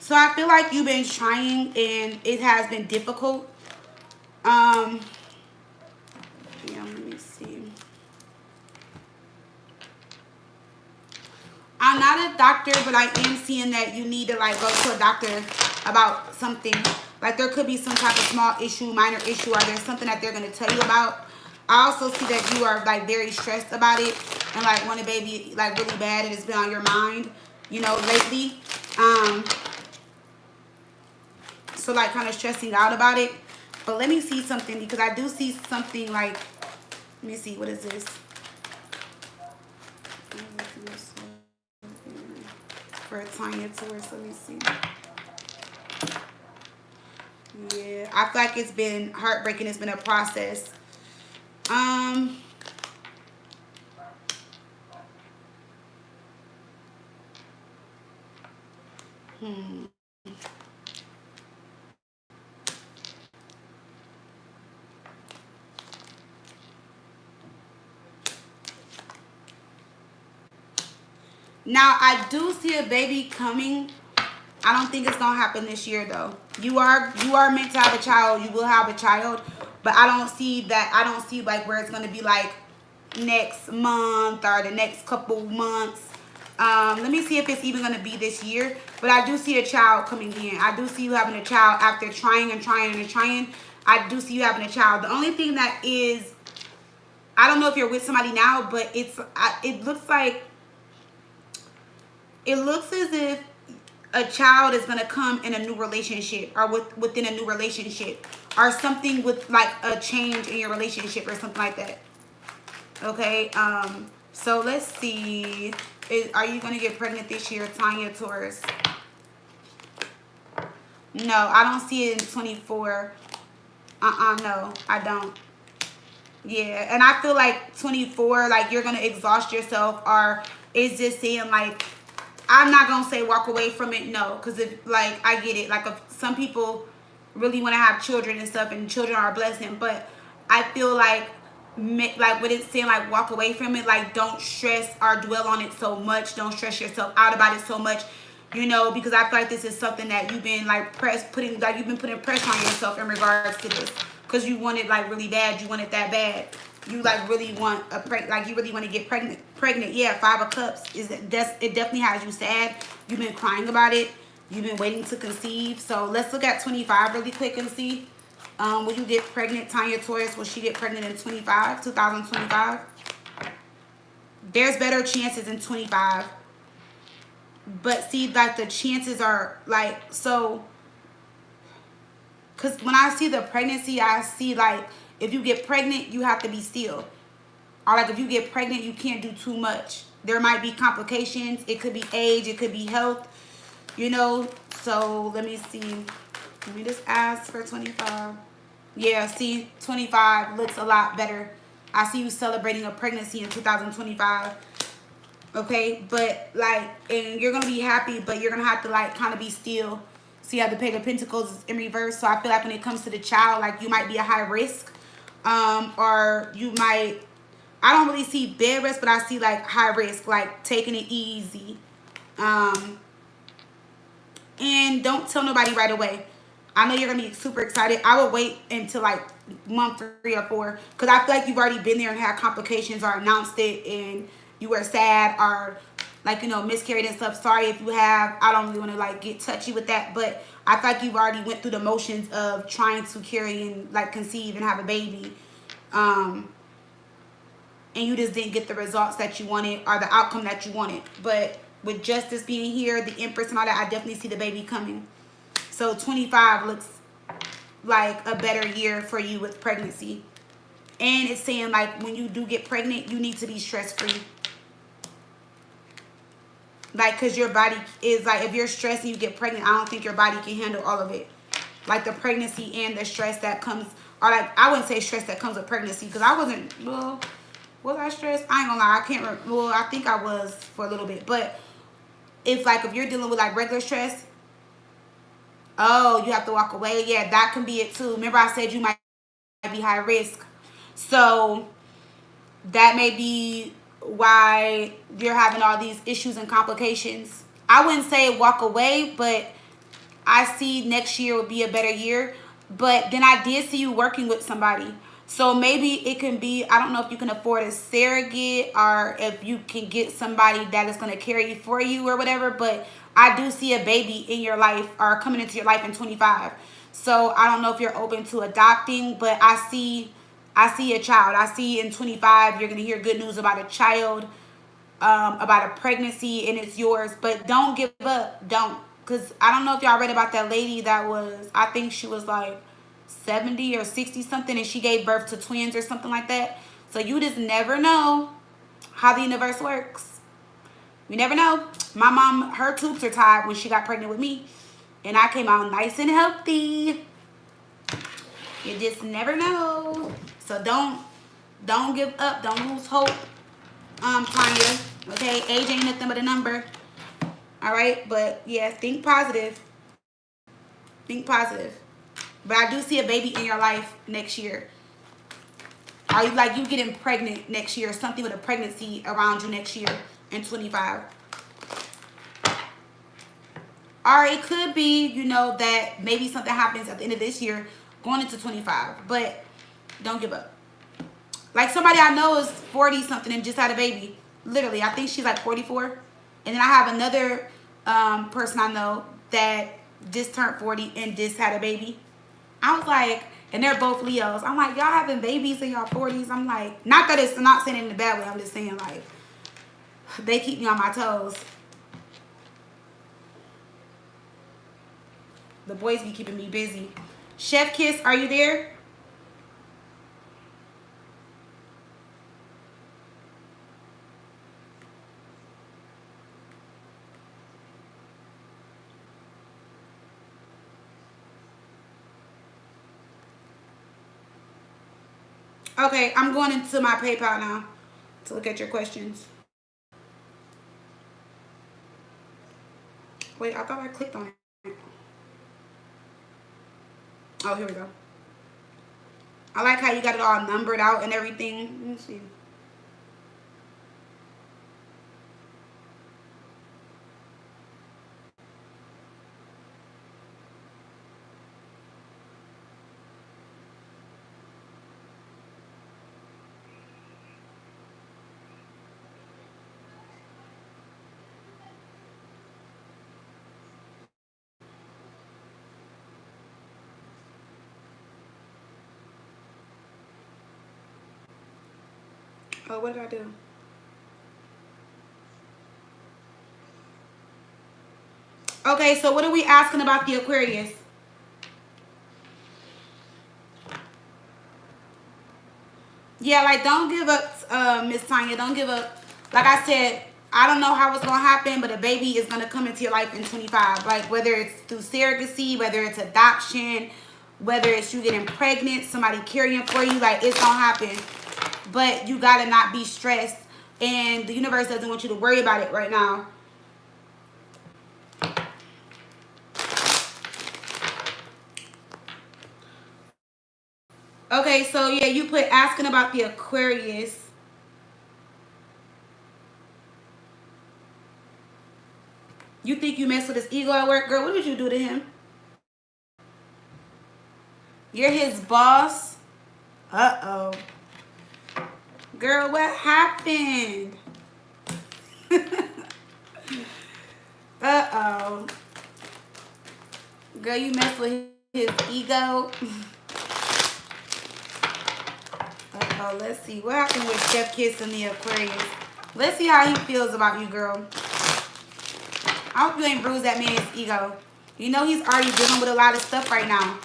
So I feel like you've been trying and it has been difficult. Yeah, let me see. I'm not a doctor, but I am seeing that you need to like go to a doctor about something. Like there could be some type of small issue, minor issue, or there's something that they're going to tell you about. I also see that you are like very stressed about it and like want a baby like really bad and it's been on your mind, you know, lately. So like kind of stressing out about it. But let me see something because I do see something like, let me see, what is this? For Tanya Taurus, let me see. Yeah, I feel like it's been heartbreaking. It's been a process. Now, I do see a baby coming. I don't think it's gonna happen this year though. You are meant to have a child. You will have a child, but I don't see that. I don't see like where it's gonna be like next month or the next couple months. Let me see if it's even gonna be this year. But I do see a child coming in. I do see you having a child after trying and trying and trying. I do see you having a child. The only thing that is, I don't know if you're with somebody now, but it looks like, it looks as if a child is gonna come in a new relationship or within a new relationship or something with like a change in your relationship or something like that. Okay. So let's see. Are you gonna get pregnant this year, Tanya Taurus? No, I don't see it in 24. No, I don't. Yeah, and I feel like 24, like you're gonna exhaust yourself, or it's just saying like, I'm not gonna say walk away from it, no, because if like I get it, like if some people really want to have children and stuff, and children are a blessing, but I feel like when it's saying like walk away from it, like don't stress or dwell on it so much, don't stress yourself out about it so much, you know, because I feel like this is something that you've been like putting pressure on yourself in regards to this, because you want it like really bad, you want it that bad. You like really want you really want to get pregnant. Yeah, 5 of Cups it definitely has you sad. You've been crying about it. You've been waiting to conceive. So let's look at 25 really quick and see. Will you get pregnant, Tanya Taurus? Will she get pregnant in 2025? There's better chances in 25. But see, like the chances are like, so, because when I see the pregnancy, I see like, if you get pregnant, you have to be still. Or like if you get pregnant, you can't do too much. There might be complications. It could be age. It could be health. You know? So let me see. Let me just ask for 25. Yeah, see, 25 looks a lot better. I see you celebrating a pregnancy in 2025. Okay? But like, and you're going to be happy, but you're going to have to like kind of be still. See how the Page of Pentacles is in reverse. So I feel like when it comes to the child, like you might be a high risk. Or you might, I don't really see bed rest, but I see like high risk, like taking it easy. And don't tell nobody right away. I know you're gonna be super excited. I would wait until like month 3 or 4, because I feel like you've already been there and had complications or announced it and you were sad or like, you know, miscarried and stuff. Sorry if you have. I don't really want to like get touchy with that, but I feel like you've already went through the motions of trying to carry and like conceive and have a baby. And you just didn't get the results that you wanted or the outcome that you wanted. But with Justice being here, the Empress and all that, I definitely see the baby coming. So 25 looks like a better year for you with pregnancy. And it's saying like when you do get pregnant, you need to be stress-free. Like, because your body is like, if you're stressed and you get pregnant, I don't think your body can handle all of it. Like the pregnancy and the stress that comes, or like, I wouldn't say stress that comes with pregnancy, because I wasn't, well, was I stressed? I ain't gonna lie, I can't remember. Well, I think I was for a little bit. But if like, if you're dealing with like regular stress, oh, you have to walk away. Yeah, that can be it too. Remember I said you might be high risk. So that may be why you're having all these issues and complications. I wouldn't say walk away, but I see next year will be a better year. But then I did see you working with somebody. So maybe it can be, I don't know if you can afford a surrogate or if you can get somebody that is going to carry for you or whatever. But I do see a baby in your life or coming into your life in 25. So I don't know if you're open to adopting, but I see a child. I see in 25 you're going to hear good news about a child, about a pregnancy, and it's yours. But don't give up. Don't. Because I don't know if y'all read about that lady that was, I think she was like 70 or 60 something, and she gave birth to twins or something like that. So you just never know how the universe works. You never know. My mom, her tubes are tied when she got pregnant with me, and I came out nice and healthy. You just never know. So don't give up. Don't lose hope, Tanya. Okay, age ain't nothing but a number. All right, but yeah, think positive. Think positive. But I do see a baby in your life next year. Are you getting pregnant next year? Something with a pregnancy around you next year in 25. Or it could be, you know, that maybe something happens at the end of this year going into 25. But don't give up. Like somebody I know is 40 something and just had a baby. Literally, I think she's like 44. And then I have another person I know that just turned 40 and just had a baby. I was like, and they're both Leos. I'm like, y'all having babies in y'all 40s? I'm like, not that it's not saying it in a bad way. I'm just saying like, they keep me on my toes. The boys be keeping me busy. Chef Kiss, are you there? Okay, I'm going into my PayPal now to look at your questions. Wait, I thought I clicked on it. Oh, here we go. I like how you got it all numbered out and everything. Let me see. Oh, what did I do? Okay, so what are we asking about the Aquarius? Yeah, like don't give up, Miss Tanya. Don't give up. Like I said, I don't know how it's gonna happen, but a baby is gonna come into your life in 25. Like whether it's through surrogacy, whether it's adoption, whether it's you getting pregnant, somebody carrying for you, like it's gonna happen. But you gotta not be stressed, and the universe doesn't want you to worry about it right now. Okay, so yeah, you put asking about the Aquarius. You think you mess with his ego at work? Girl, what did you do to him? You're his boss? Uh-oh. Girl, what happened? Uh-oh. Girl, you mess with his ego? Uh-oh, let's see. What happened with Chef Kiss and the Aquarius? Let's see how he feels about you, girl. I hope you ain't bruised that man's ego. You know he's already dealing with a lot of stuff right now.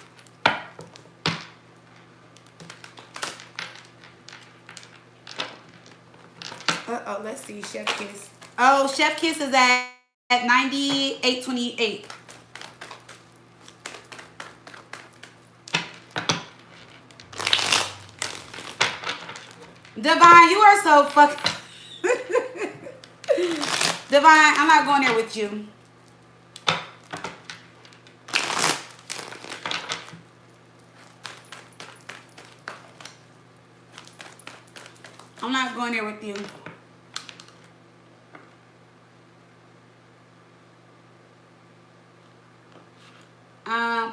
Uh-oh, let's see. Chef Kiss. Oh, Chef Kiss is at 98.28. Divine, you are so fucking... Divine, I'm not going there with you. I'm not going there with you.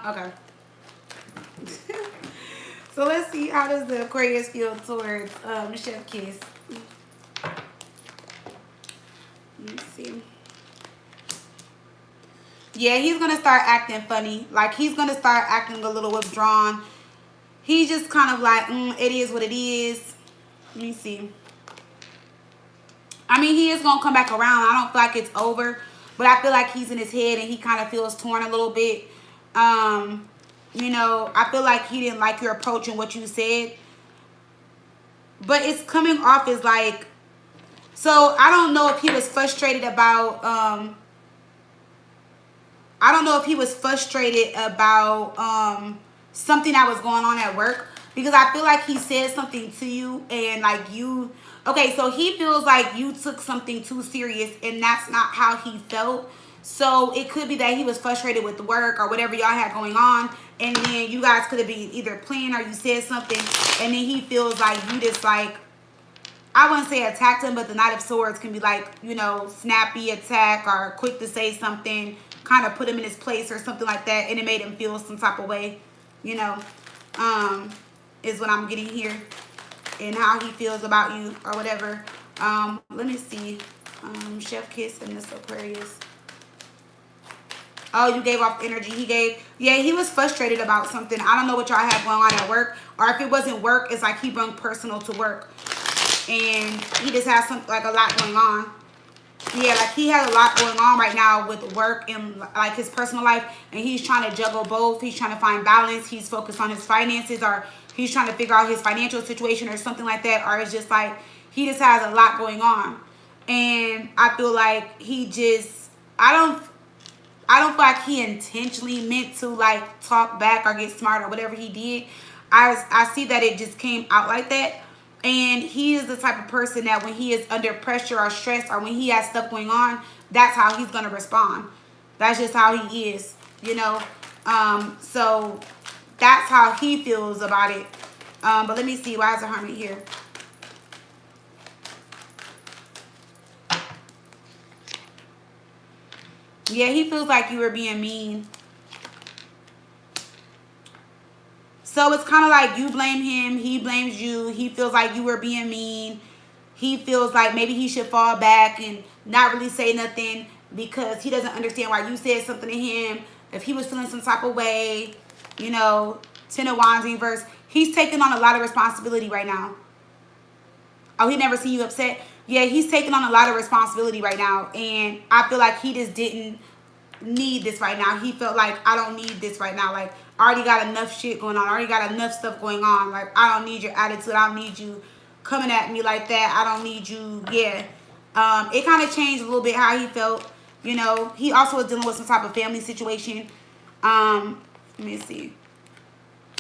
Okay. So let's see, how does the Aquarius feel towards Chef Kiss? Let's see. Yeah, he's gonna start acting funny. Like he's gonna start acting a little withdrawn. He's just kind of like, it is what it is. Let me see. I mean, he is gonna come back around. I don't feel like it's over, but I feel like he's in his head and he kind of feels torn a little bit. You know, I feel like he didn't like your approach and what you said. But it's coming off as like, so I don't know if he was frustrated about, I don't know if he was frustrated about something that was going on at work. Because I feel like he said something to you and like you, okay, so he feels like you took something too serious and that's not how he felt. So it could be that he was frustrated with the work or whatever y'all had going on. And then you guys could have been either playing or you said something. And then he feels like you just like, I wouldn't say attacked him, but the Knight of Swords can be like, you know, snappy attack or quick to say something, kind of put him in his place or something like that, and it made him feel some type of way, you know, is what I'm getting here, and how he feels about you or whatever. Let me see. Chef Kiss and this Aquarius. Oh, you gave off energy. He was frustrated about something. I don't know what y'all have going on at work. Or if it wasn't work, it's like he brung personal to work. And he just has something, like a lot going on. Yeah, like he has a lot going on right now with work and like his personal life. And he's trying to juggle both. He's trying to find balance. He's focused on his finances, or he's trying to figure out his financial situation or something like that. Or it's just like he just has a lot going on. And I feel like he just, I don't feel like he intentionally meant to like talk back or get smart or whatever he did. I see that it just came out like that. And he is the type of person that when he is under pressure or stress, or when he has stuff going on, that's how he's going to respond. That's just how he is, you know. So that's how he feels about it. But let me see. Why is the Hermit here? Yeah, he feels like you were being mean. So it's kind of like you blame him, he blames you. He feels like you were being mean. He feels like maybe he should fall back and not really say nothing because he doesn't understand why you said something to him. If he was feeling some type of way, you know, Ten of Wands reverse. He's taking on a lot of responsibility right now. Oh, he never seen you upset? Yeah, he's taking on a lot of responsibility right now. And I feel like he just didn't need this right now. He felt like, I don't need this right now. Like, I already got enough shit going on. I already got enough stuff going on. Like, I don't need your attitude. I don't need you coming at me like that. I don't need you. Yeah. It kind of changed a little bit how he felt. You know, he also was dealing with some type of family situation. Let me see.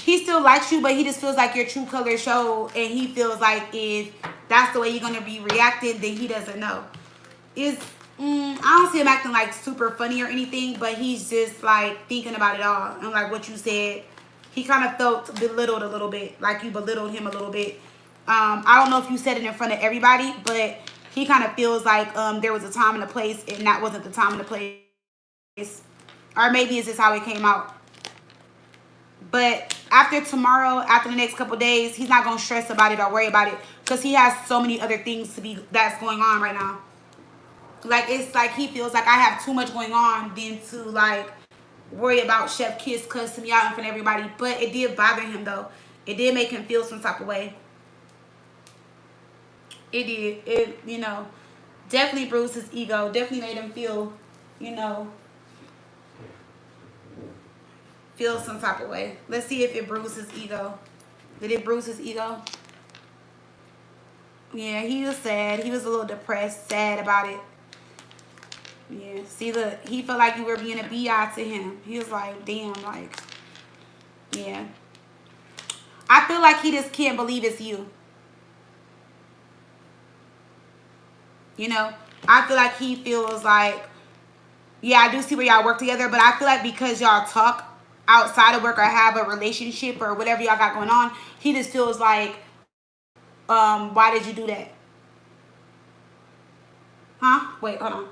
He still likes you, but he just feels like your true color showed, and he feels like if that's the way you're going to be reacted, then he doesn't know. I don't see him acting like super funny or anything, but he's just like thinking about it all. And like what you said, he kind of felt belittled a little bit, like you belittled him a little bit. I don't know if you said it in front of everybody, but he kind of feels like there was a time and a place, and that wasn't the time and the place. Or maybe it's just how it came out. But after tomorrow, after the next couple days, he's not going to stress about it or worry about it, because he has so many other things that's going on right now. Like, it's like he feels like I have too much going on than to like worry about Chef Kiss cussing me out in front of everybody. But it did bother him though. It did make him feel some type of way. It did. It, you know, definitely bruised his ego. Definitely made him feel, you know, feel some type of way. Let's see if it bruised his ego. Did it bruise his ego? Yeah, he was sad. He was a little depressed, sad about it. Yeah, see, look, he felt like you were being a bi to him. He was like, damn, like, yeah. I feel like he just can't believe it's you. You know, I feel like he feels like, yeah, I do see where y'all work together, but I feel like because y'all talk outside of work or have a relationship or whatever y'all got going on, he just feels like, why did you do that? Huh? Wait, hold on.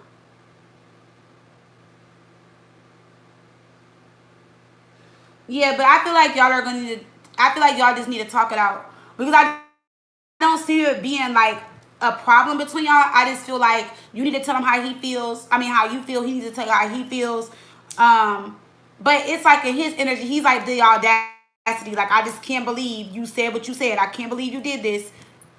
Yeah, but I feel like y'all are going to need to, I feel like y'all just need to talk it out. Because I don't see it being like a problem between y'all. I just feel like you need to tell him how he feels. I mean, how you feel. He needs to tell you how he feels. But it's like in his energy, he's like the audacity. Like, I just can't believe you said what you said. I can't believe you did this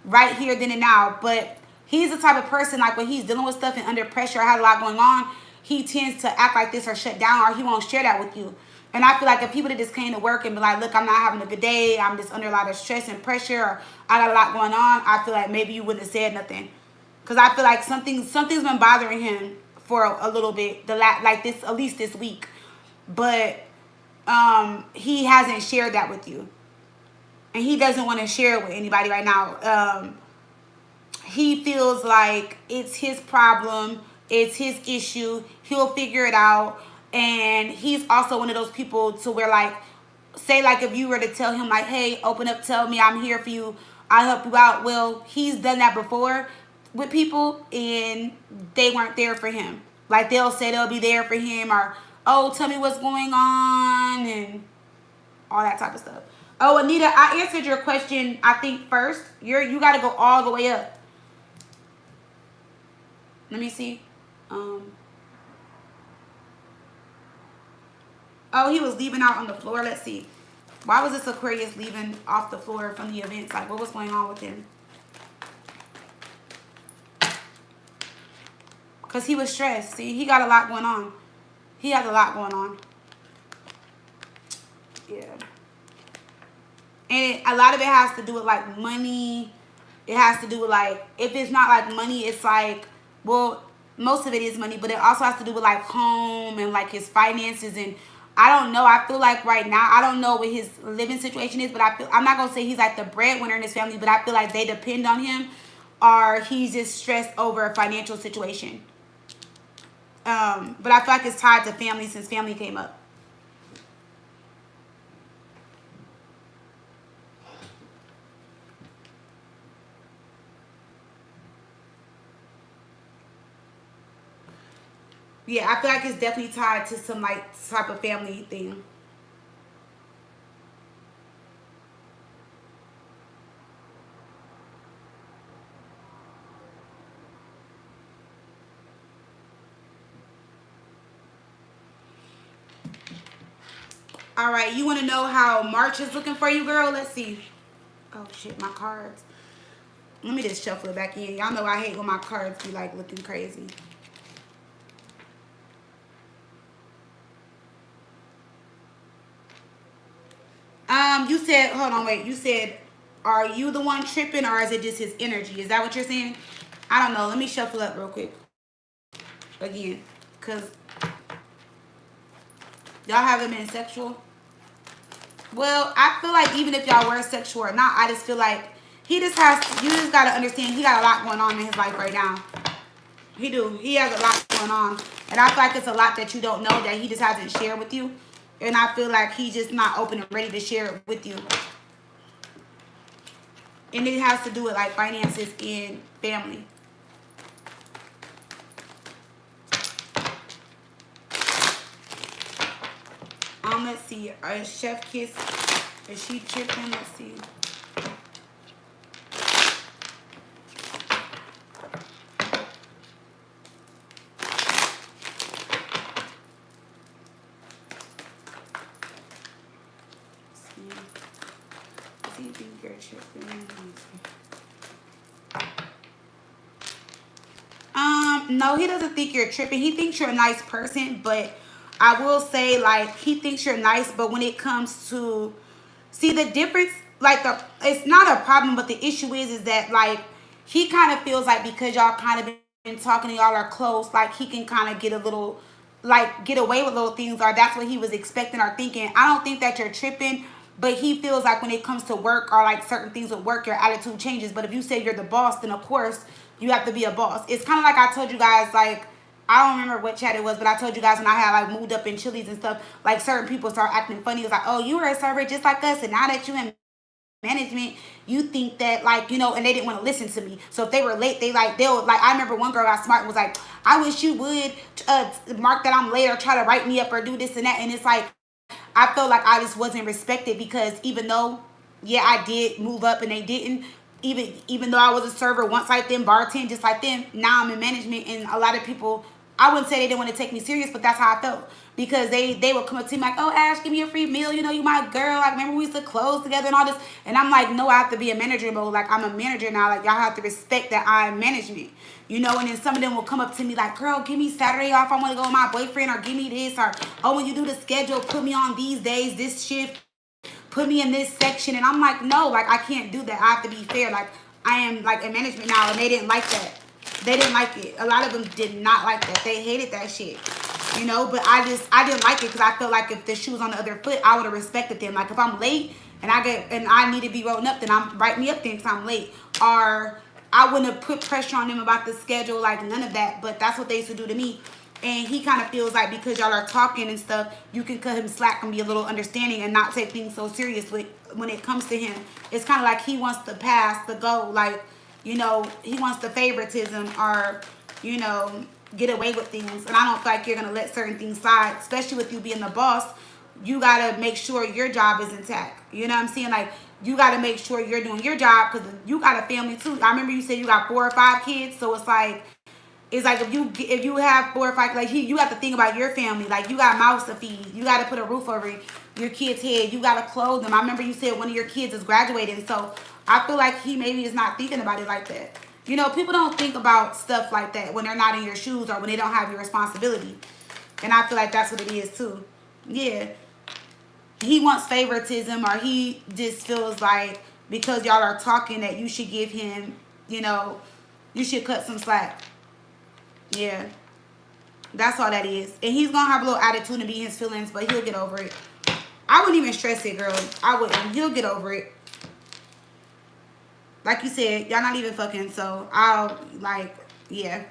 right here, then and now. But he's the type of person, like when he's dealing with stuff and under pressure or has a lot going on, he tends to act like this or shut down, or he won't share that with you. And I feel like if people that just came to work and be like, look, I'm not having a good day, I'm just under a lot of stress and pressure, or I got a lot going on, I feel like maybe you wouldn't have said nothing. Because I feel like something's been bothering him for a little bit, like this, at least this week. But he hasn't shared that with you. And he doesn't want to share it with anybody right now. He feels like it's his problem, it's his issue, he'll figure it out. And he's also one of those people to where, like, say, like, if you were to tell him, like, hey, open up, tell me I'm here for you, I'll help you out. Well, he's done that before with people, and they weren't there for him. Like they'll say they'll be there for him, or oh, tell me what's going on, and all that type of stuff. Oh, Anita, I answered your question. I think first. You got to go all the way up. Let me see. Oh, he was leaving out on the floor. Let's see. Why was this Aquarius leaving off the floor from the events? Like, what was going on with him? Because he was stressed. See, he got a lot going on. He has a lot going on. Yeah. And a lot of it has to do with, like, money. It has to do with, like, if it's not, like, money, it's, like, well, most of it is money. But it also has to do with, like, home and, like, his finances. And I don't know. I feel like right now, I don't know what his living situation is. But I'm not going to say he's, like, the breadwinner in his family. But I feel like they depend on him. Or he's just stressed over a financial situation. But I feel like it's tied to family since family came up. Yeah, I feel like it's definitely tied to some like type of family thing. All right, you want to know how March is looking for you, girl? Let's see. Oh, shit, my cards. Let me just shuffle it back in. Y'all know I hate when my cards be, like, looking crazy. You said, hold on, wait. You said, are you the one tripping or is it just his energy? Is that what you're saying? I don't know. Let me shuffle up real quick. Again, because y'all haven't been sexual. Well, I feel like even if y'all were sexual or not, I just feel like he just has, you just got to understand he got a lot going on in his life right now. He do. He has a lot going on. And I feel like it's a lot that you don't know that he just hasn't shared with you. And I feel like he's just not open and ready to share it with you. And it has to do with like finances and family. Let's see. Chef Kiss, is she tripping? Let's see. No, he doesn't think you're tripping. He thinks you're a nice person, but I will say, like, he thinks you're nice, but when it comes to, see, the difference, like, it's not a problem, but the issue is that, like, he kind of feels like because y'all kind of been talking and y'all are close, like, he can kind of get a little, like, get away with little things, or that's what he was expecting or thinking. I don't think that you're tripping, but he feels like when it comes to work or, like, certain things with work, your attitude changes. But if you say you're the boss, then, of course, you have to be a boss. It's kind of like I told you guys, like, I don't remember what chat it was, but I told you guys when I had, like, moved up in Chili's and stuff, like, certain people start acting funny. It's like, oh, you were a server just like us, and now that you in management, you think that, like, you know, and they didn't want to listen to me. So if they were late, they'll, like, I remember one girl got smart and was like, I wish you would mark that I'm late or try to write me up or do this and that. And it's like, I felt like I just wasn't respected because even though, yeah, I did move up and they didn't, even though I was a server once like them, bartend just like them, now I'm in management, and a lot of people, I wouldn't say they didn't want to take me serious, but that's how I felt. Because they would come up to me like, oh, Ash, give me a free meal. You know, you my girl. Like, remember we used to close together and all this. And I'm like, no, I have to be a manager mode. Like, I'm a manager now. Like, y'all have to respect that I'm management. You know, and then some of them will come up to me like, girl, give me Saturday off. I want to go with my boyfriend, or give me this. Or, oh, when you do the schedule, put me on these days, this shift. Put me in this section. And I'm like, no, like, I can't do that. I have to be fair. Like, I am, like, in management now, and they didn't like that. They didn't like it. A lot of them did not like that. They hated that shit. You know, but I didn't like it because I felt like if the shoe was on the other foot, I would have respected them. Like, if I'm late and I need to be rolling up, then write me up then because I'm late. Or I wouldn't have put pressure on them about the schedule, like, none of that. But that's what they used to do to me. And he kind of feels like because y'all are talking and stuff, you can cut him slack and be a little understanding and not take things so seriously when it comes to him. It's kind of like he wants to pass the go. Like, you know, he wants the favoritism, or, you know, get away with things. And I don't feel like you're going to let certain things slide, especially with you being the boss. You got to make sure your job is intact. You know what I'm saying? Like, you got to make sure you're doing your job because you got a family too. I remember you said you got 4 or 5 kids. So it's like if you have 4 or 5, like you have to think about your family. Like, you got mouths to feed. You got to put a roof over your kids' head. You got to clothe them. I remember you said one of your kids is graduating. So I feel like he maybe is not thinking about it like that. You know, people don't think about stuff like that when they're not in your shoes or when they don't have your responsibility. And I feel like that's what it is too. Yeah. He wants favoritism, or he just feels like because y'all are talking that you should give him, you know, you should cut some slack. Yeah. That's all that is. And he's going to have a little attitude and be in his feelings, but he'll get over it. I wouldn't even stress it, girl. I wouldn't. He'll get over it. Like you said, y'all not even fucking, so I'll, like, yeah.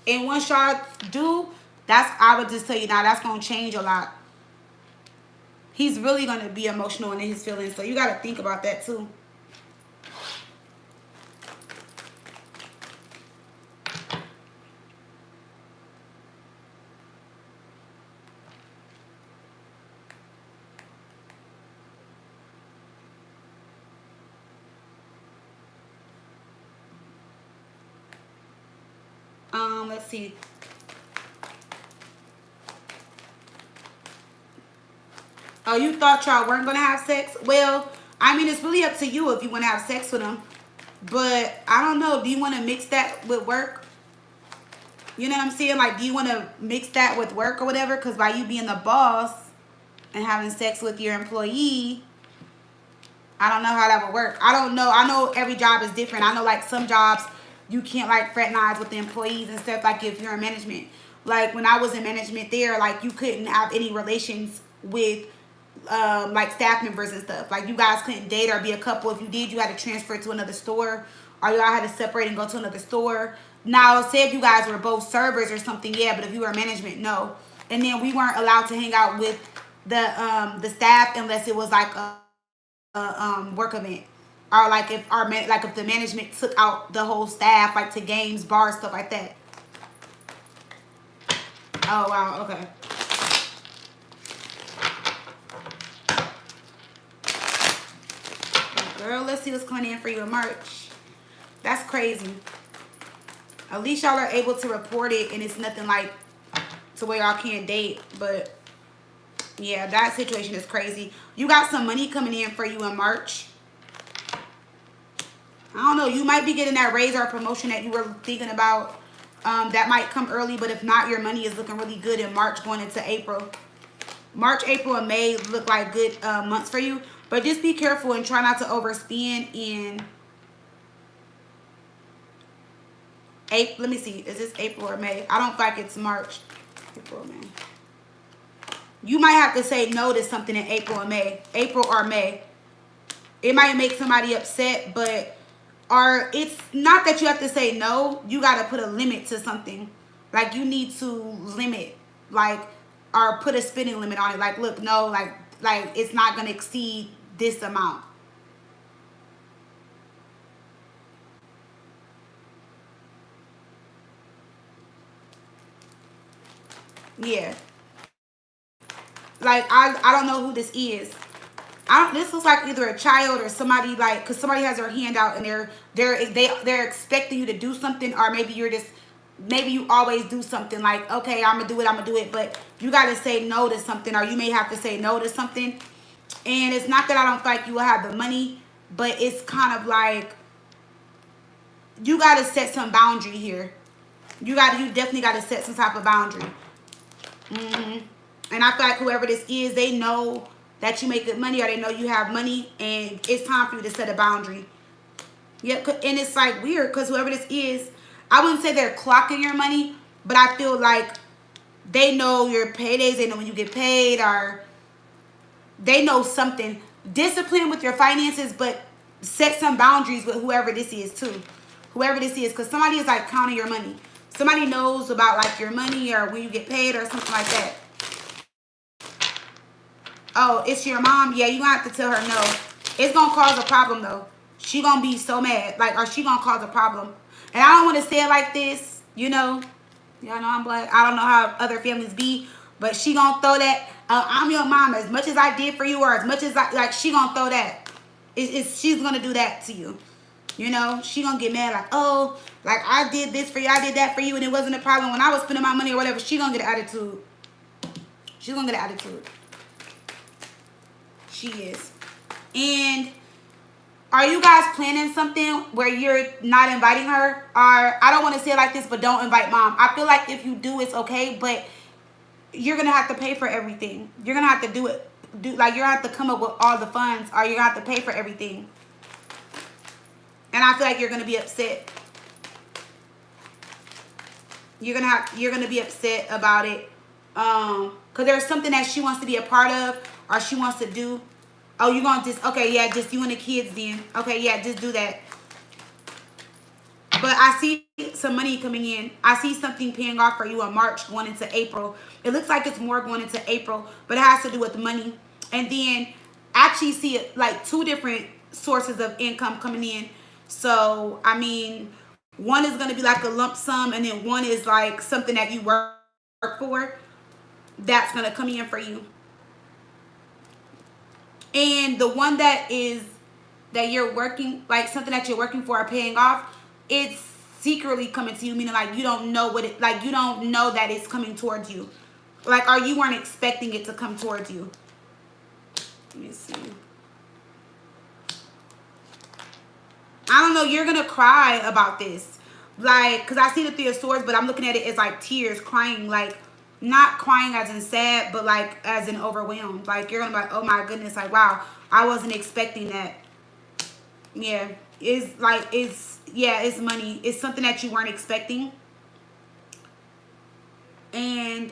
And once y'all do, I would just tell you now, that's going to change a lot. He's really going to be emotional and in his feelings, so you got to think about that too. Let's see. Oh, you thought y'all weren't gonna have sex? Well, I mean, it's really up to you if you want to have sex with him. But I don't know. Do you want to mix that with work? You know what I'm saying? Like, do you want to mix that with work or whatever? Because by you being the boss and having sex with your employee, I don't know how that would work. I don't know. I know every job is different. I know, like, some jobs you can't, like, fraternize with the employees and stuff. Like, if you're in management, like when I was in management there, like, you couldn't have any relations with like staff members and stuff. Like, you guys couldn't date or be a couple. If you did, you had to transfer to another store, or y'all had to separate and go to another store. Now, say if you guys were both servers or something, yeah, but if you were management, no. And then we weren't allowed to hang out with the staff unless it was like a work event, or like if if the management took out the whole staff, like to games, bars, stuff like that. Oh wow, okay. Girl, let's see what's coming in for you in March. That's crazy. At least y'all are able to report it, and it's nothing like to where y'all can't date. But yeah, that situation is crazy. You got some money coming in for you in March. I don't know. You might be getting that raise or promotion that you were thinking about. That might come early, but if not, your money is looking really good in March going into April. March, April, and May look like good months for you. But just be careful and try not to overspend in April. Let me see. Is this April or May? I don't think it's March. April or May. You might have to say no to something in April or May. April or May. It might make somebody upset, but it's not that you have to say no. You got to put a limit to something. Like, you need to limit, like, or put a spending limit on it. Like, look, no, like it's not going to exceed this amount. Yeah. Like, I don't know who this is. This looks like either a child or somebody, like, because somebody has their hand out and they're expecting you to do something, or maybe maybe you always do something like, okay, I'm gonna do it, but you got to say no to something, or you may have to say no to something. And it's not that I don't feel like you will have the money, but it's kind of like you got to set some boundary here. You definitely got to set some type of boundary. And I feel like whoever this is, they know that you make good money, or they know you have money, and it's time for you to set a boundary. Yeah, and it's like weird because whoever this is, I wouldn't say they're clocking your money, but I feel like they know your paydays, they know when you get paid, or they know something. Discipline with your finances, but set some boundaries with whoever this is too. Whoever this is, because somebody is like counting your money. Somebody knows about like your money or when you get paid or something like that. Oh, it's your mom? Yeah, you gonna have to tell her no. It's gonna cause a problem though. She gonna be so mad, like, or she gonna cause a problem. And I don't want to say it like this, You know, y'all know I'm black. I don't know how other families be, but she gonna throw that. I'm your mom. As much as I did for you, or as much as I like, she gonna throw that. She's gonna do that to you. You know, she gonna get mad like, oh, like I did this for you, I did that for you, and it wasn't a problem when I was spending my money or whatever. She gonna get an attitude. She's gonna get an attitude. She is. And are you guys planning something where you're not inviting her? Or I don't want to say it like this, but don't invite mom. I feel like if you do, it's okay, but you're gonna have to pay for everything. You're gonna have to do it. Like you're gonna have to come up with all the funds, or you're gonna have to pay for everything. And I feel like you're gonna be upset. You're gonna be upset about it. Cause there's something that she wants to be a part of, or she wants to do. Oh, you gonna just, okay, yeah, just you and the kids then. Okay, yeah, just do that. But I see some money coming in. I see something paying off for you in March going into April. It looks like it's more going into April, but it has to do with the money. And then actually see it like 2 different sources of income coming in. So, I mean, one is going to be like a lump sum, and then one is like something that you work for that's going to come in for you. And the one that you're working, like something that you're working for or paying off, it's secretly coming to you, meaning like you don't know what it, like you don't know that it's coming towards you. Like, or you weren't expecting it to come towards you. Let me see. I don't know, you're going to cry about this. Like, because I see the 3 of Swords, but I'm looking at it as like tears, crying, like not crying as in sad, but like as in overwhelmed. Like you're going to be like, oh my goodness, like wow, I wasn't expecting that. Yeah, it's like, it's money. It's something that you weren't expecting. And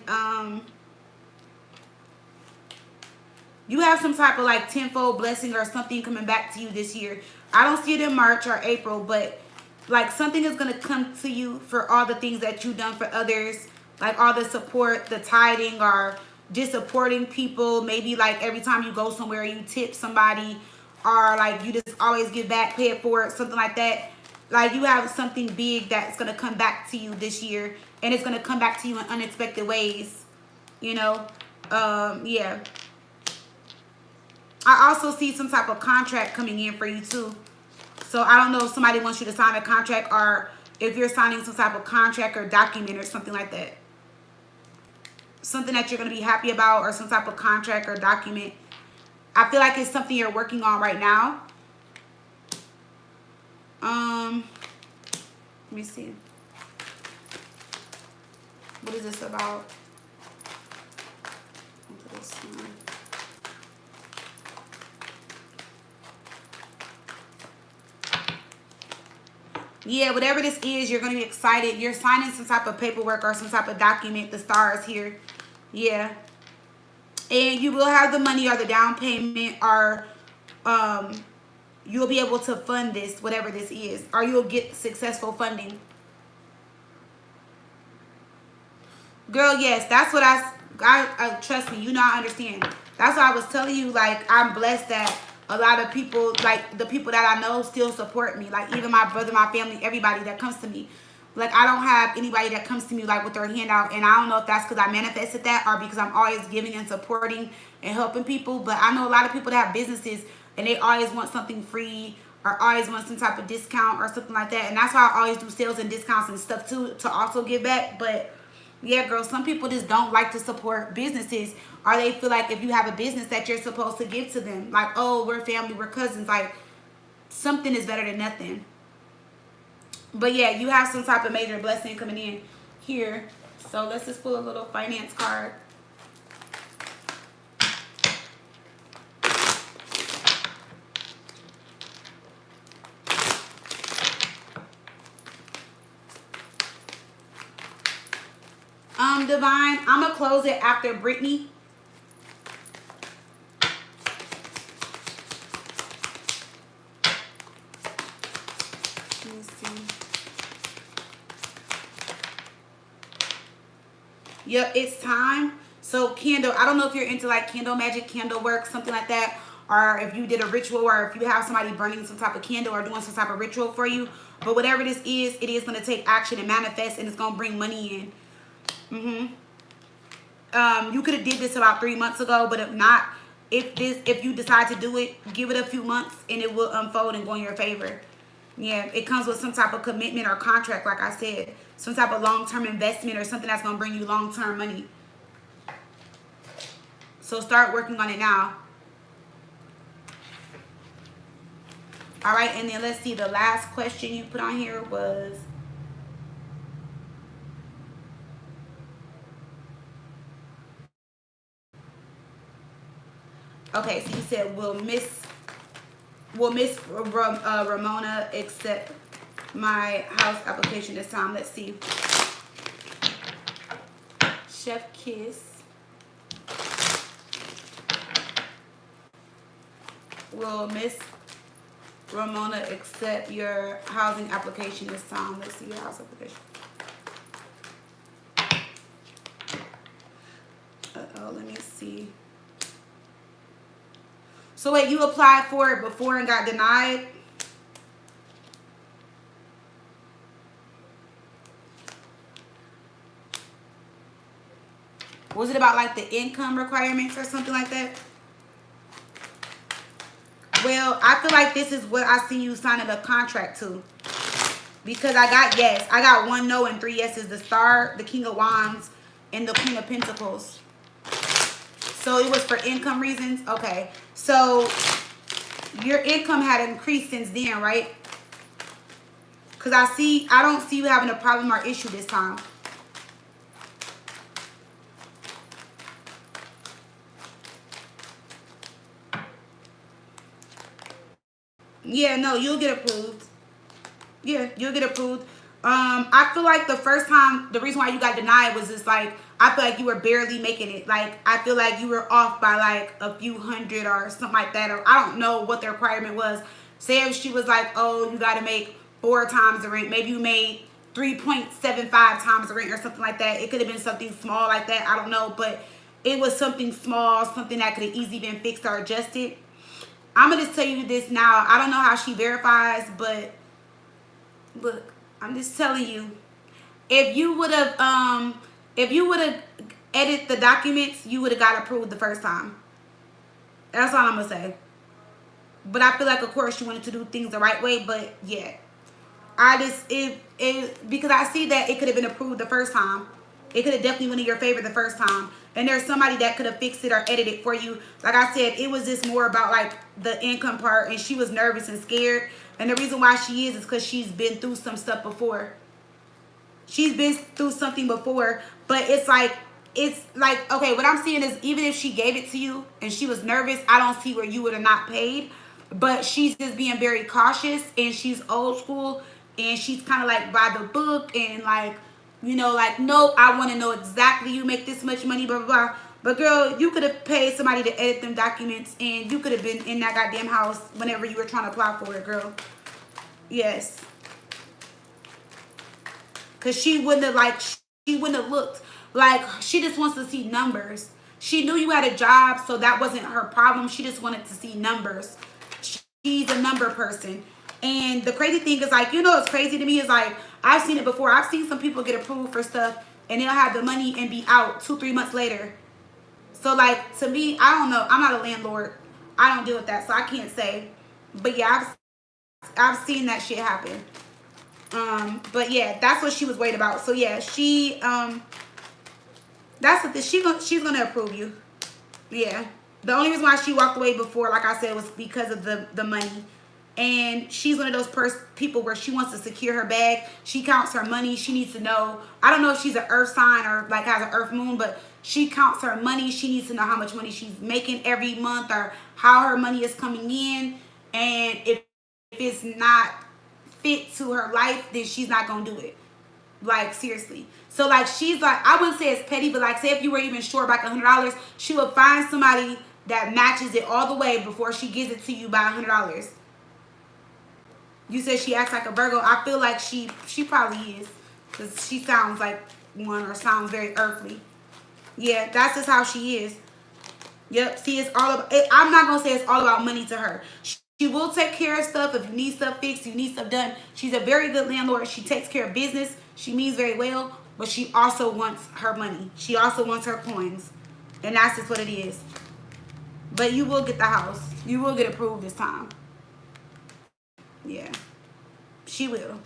you have some type of like tenfold blessing or something coming back to you this year. I don't see it in March or April, but like something is going to come to you for all the things that you've done for others, like all the support, the tithing, or just supporting people. Maybe like every time you go somewhere, you tip somebody, or like you just always give back, pay it forward, something like that. Like you have something big that's going to come back to you this year, and it's going to come back to you in unexpected ways, you know. Yeah. I also see some type of contract coming in for you too. So I don't know if somebody wants you to sign a contract, or if you're signing some type of contract or document or something like that. Something that you're going to be happy about, or some type of contract or document. I feel like it's something you're working on right now. Let me see. What is this about? Yeah, whatever this is, you're going to be excited. You're signing some type of paperwork or some type of document. The stars here. Yeah. And you will have the money or the down payment, or you'll be able to fund this, whatever this is. Or you'll get successful funding. Girl, yes, that's what I trust me, you know, I understand. That's why I was telling you, like, I'm blessed that a lot of people, like, the people that I know still support me. Like, even my brother, my family, everybody that comes to me. Like, I don't have anybody that comes to me, like, with their hand out. And I don't know if that's because I manifested that, or because I'm always giving and supporting and helping people. But I know a lot of people that have businesses, and they always want something free, or always want some type of discount or something like that. And that's why I always do sales and discounts and stuff, too, to also give back. But yeah, girl, some people just don't like to support businesses, or they feel like if you have a business that you're supposed to give to them. Like, oh, we're family, we're cousins. Like, something is better than nothing. But yeah, you have some type of major blessing coming in here. So let's just pull a little finance card. Divine, I'm going to close it after Brittany. Let me see. Yep, it's time. So candle, I don't know if you're into like candle magic, candle work, something like that, or if you did a ritual, or if you have somebody burning some type of candle or doing some type of ritual for you. But whatever this is, it is going to take action and manifest, and it's going to bring money in. You could have did this about 3 months ago, but if not, if you decide to do it, give it a few months and it will unfold and go in your favor. Yeah, it comes with some type of commitment or contract, like I said, some type of long-term investment or something that's going to bring you long-term money. So start working on it now. All right, and then let's see, the last question you put on here was, okay, so you said, will Miss Ramona accept my house application this time? Let's see. Chef Kiss. Will Miss Ramona accept your housing application this time? Let's see your house application. Let me see. So wait, you applied for it before and got denied? Was it about like the income requirements or something like that? Well, I feel like this is what I see you signing a contract to. Because I got yes. I got 1 no and 3 yeses. The Star, the King of Wands, and the Queen of Pentacles. So it was for income reasons? Okay. So your income had increased since then, right? Because I don't see you having a problem or issue this time. Yeah, no, you'll get approved. Yeah, you'll get approved. I feel like the first time, the reason why you got denied was just like, I feel like you were barely making it. Like, I feel like you were off by like a few hundred or something like that. Or I don't know what the requirement was. Say if she was like, oh, you got to make 4 times the rent. Maybe you made 3.75 times the rent or something like that. It could have been something small like that. I don't know. But it was something small, something that could have easily been fixed or adjusted. I'm going to just tell you this now. I don't know how she verifies, but look, I'm just telling you. If you would have edited the documents, you would have got approved the first time. That's all I'm going to say. But I feel like, of course, you wanted to do things the right way, but yeah. Because I see that it could have been approved the first time. It could have definitely went in your favor the first time. And there's somebody that could have fixed it or edited it for you. Like I said, it was just more about like the income part, and she was nervous and scared. And the reason why she is because she's been through some stuff before. She's been through something before, but it's like, okay, what I'm seeing is even if she gave it to you and she was nervous, I don't see where you would have not paid. But she's just being very cautious, and she's old school, and she's kind of like by the book, and like, you know, like, no, I want to know exactly you make this much money, blah, blah, blah. But girl, you could have paid somebody to edit them documents, and you could have been in that goddamn house whenever you were trying to apply for it, girl. Yes. Because she wouldn't have looked like, she just wants to see numbers. She knew you had a job, so that wasn't her problem. She just wanted to see numbers. She's a number person. And the crazy thing is, like, you know what's crazy to me is, like, I've seen it before. I've seen some people get approved for stuff, and they'll have the money and be out 2-3 months later. So, like, to me, I don't know. I'm not a landlord. I don't deal with that, so I can't say. But, yeah, I've seen that shit happen. But, yeah, that's what she was worried about. So, yeah, she's going to approve you. Yeah. The only reason why she walked away before, like I said, was because of the money. And she's one of those people where she wants to secure her bag. She counts her money. She needs to know. I don't know if she's an earth sign or like has an earth moon, but she counts her money. She needs to know how much money she's making every month or how her money is coming in. And if it's not fit to her life, then she's not going to do it. Like, seriously. So, like, she's like, I wouldn't say it's petty, but like, say if you were even short by $100, she would find somebody that matches it all the way before she gives it to you by $100. You said she acts like a Virgo. I feel like she probably is, because she sounds like one or sounds very earthly. Yeah, that's just how she is. Yep. See, it's all about. I'm not gonna say it's all about money to her. She will take care of stuff if you need stuff fixed, you need stuff done. She's a very good landlord. She takes care of business. She means very well, but she also wants her money. She also wants her coins, and that's just what it is. But you will get the house. You will get approved this time. Yeah, she will.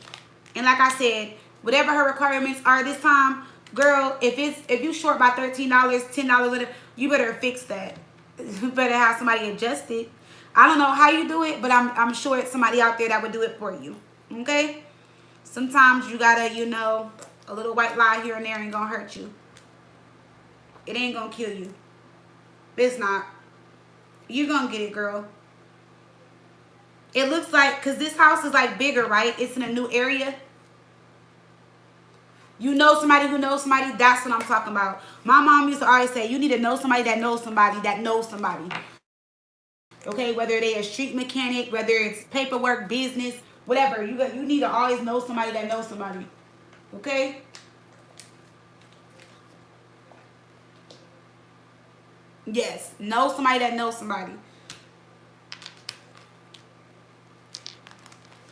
And like I said, whatever her requirements are this time, girl, if you short by $13, $10, whatever, you better fix that. You better have somebody adjust it. I don't know how you do it, but I'm sure it's somebody out there that would do it for you. Okay? Sometimes you gotta, a little white lie here and there ain't gonna hurt you. It ain't gonna kill you. It's not. You're gonna get it, girl. It looks like, because this house is like bigger, right? It's in a new area. You know somebody who knows somebody. That's what I'm talking about. My mom used to always say, you need to know somebody that knows somebody that knows somebody. Okay, whether they're a street mechanic, whether it's paperwork, business, whatever. You need to always know somebody that knows somebody. Okay? Yes, know somebody that knows somebody.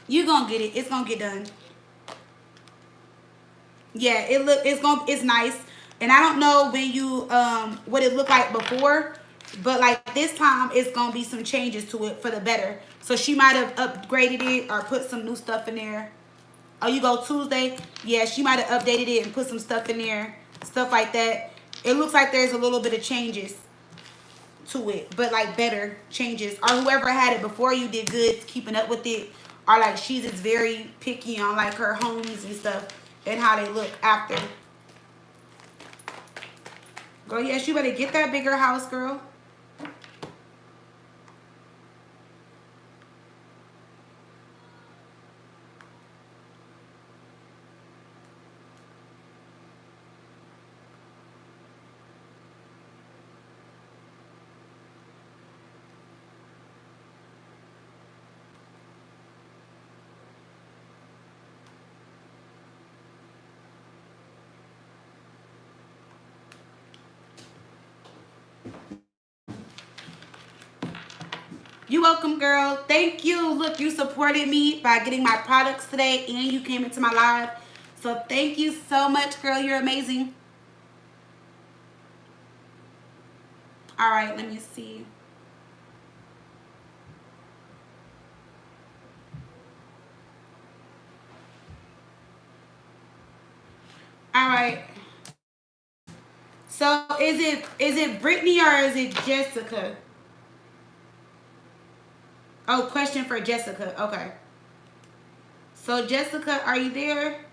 You gonna get it. It's gonna get done. Yeah, it's nice. And I don't know when you what it looked like before, but like this time it's gonna be some changes to it for the better. So she might have upgraded it or put some new stuff in there. Oh, you go Tuesday? Yeah, she might have updated it and put some stuff in there, stuff like that. It looks like there's a little bit of changes to it, but like better changes. Or whoever had it before you did good keeping up with it. Or like she's just very picky on like her homes and stuff and how they look after. Girl, yes, you better get that bigger house, girl. You welcome, girl. Thank you. Look, you supported me by getting my products today and you came into my live. So thank you so much, girl. You're amazing. All right, let me see. All right. So is it Brittany or is it Jessica? Oh, question for Jessica. Okay. So Jessica, are you there?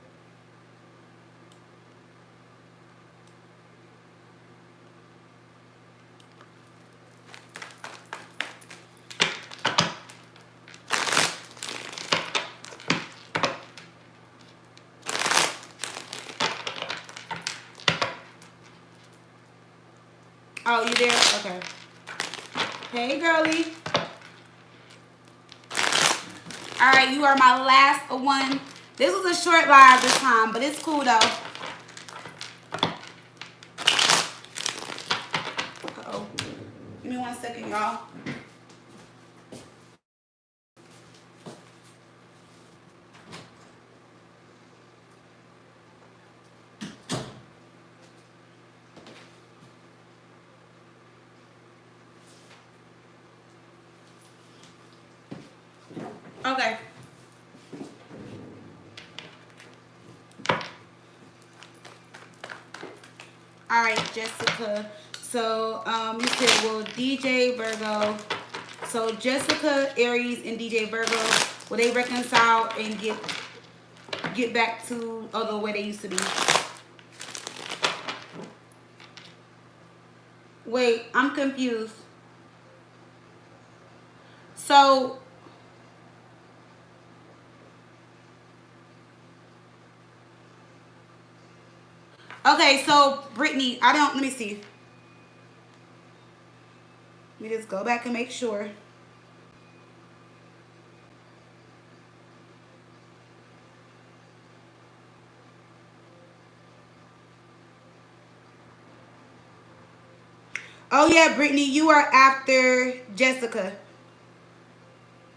Oh, you there? Okay. Hey, girlie. All right, you are my last one. This was a short live this time, but it's cool though. Uh-oh. Give me 1 second, y'all. Okay. All right, Jessica. So you said, well, DJ Virgo. So Jessica, Aries, and DJ Virgo, will they reconcile and get back to the way they used to be? Wait, I'm confused. So okay, so Brittany, let me see. Let me just go back and make sure. Oh yeah, Brittany, you are after Jessica.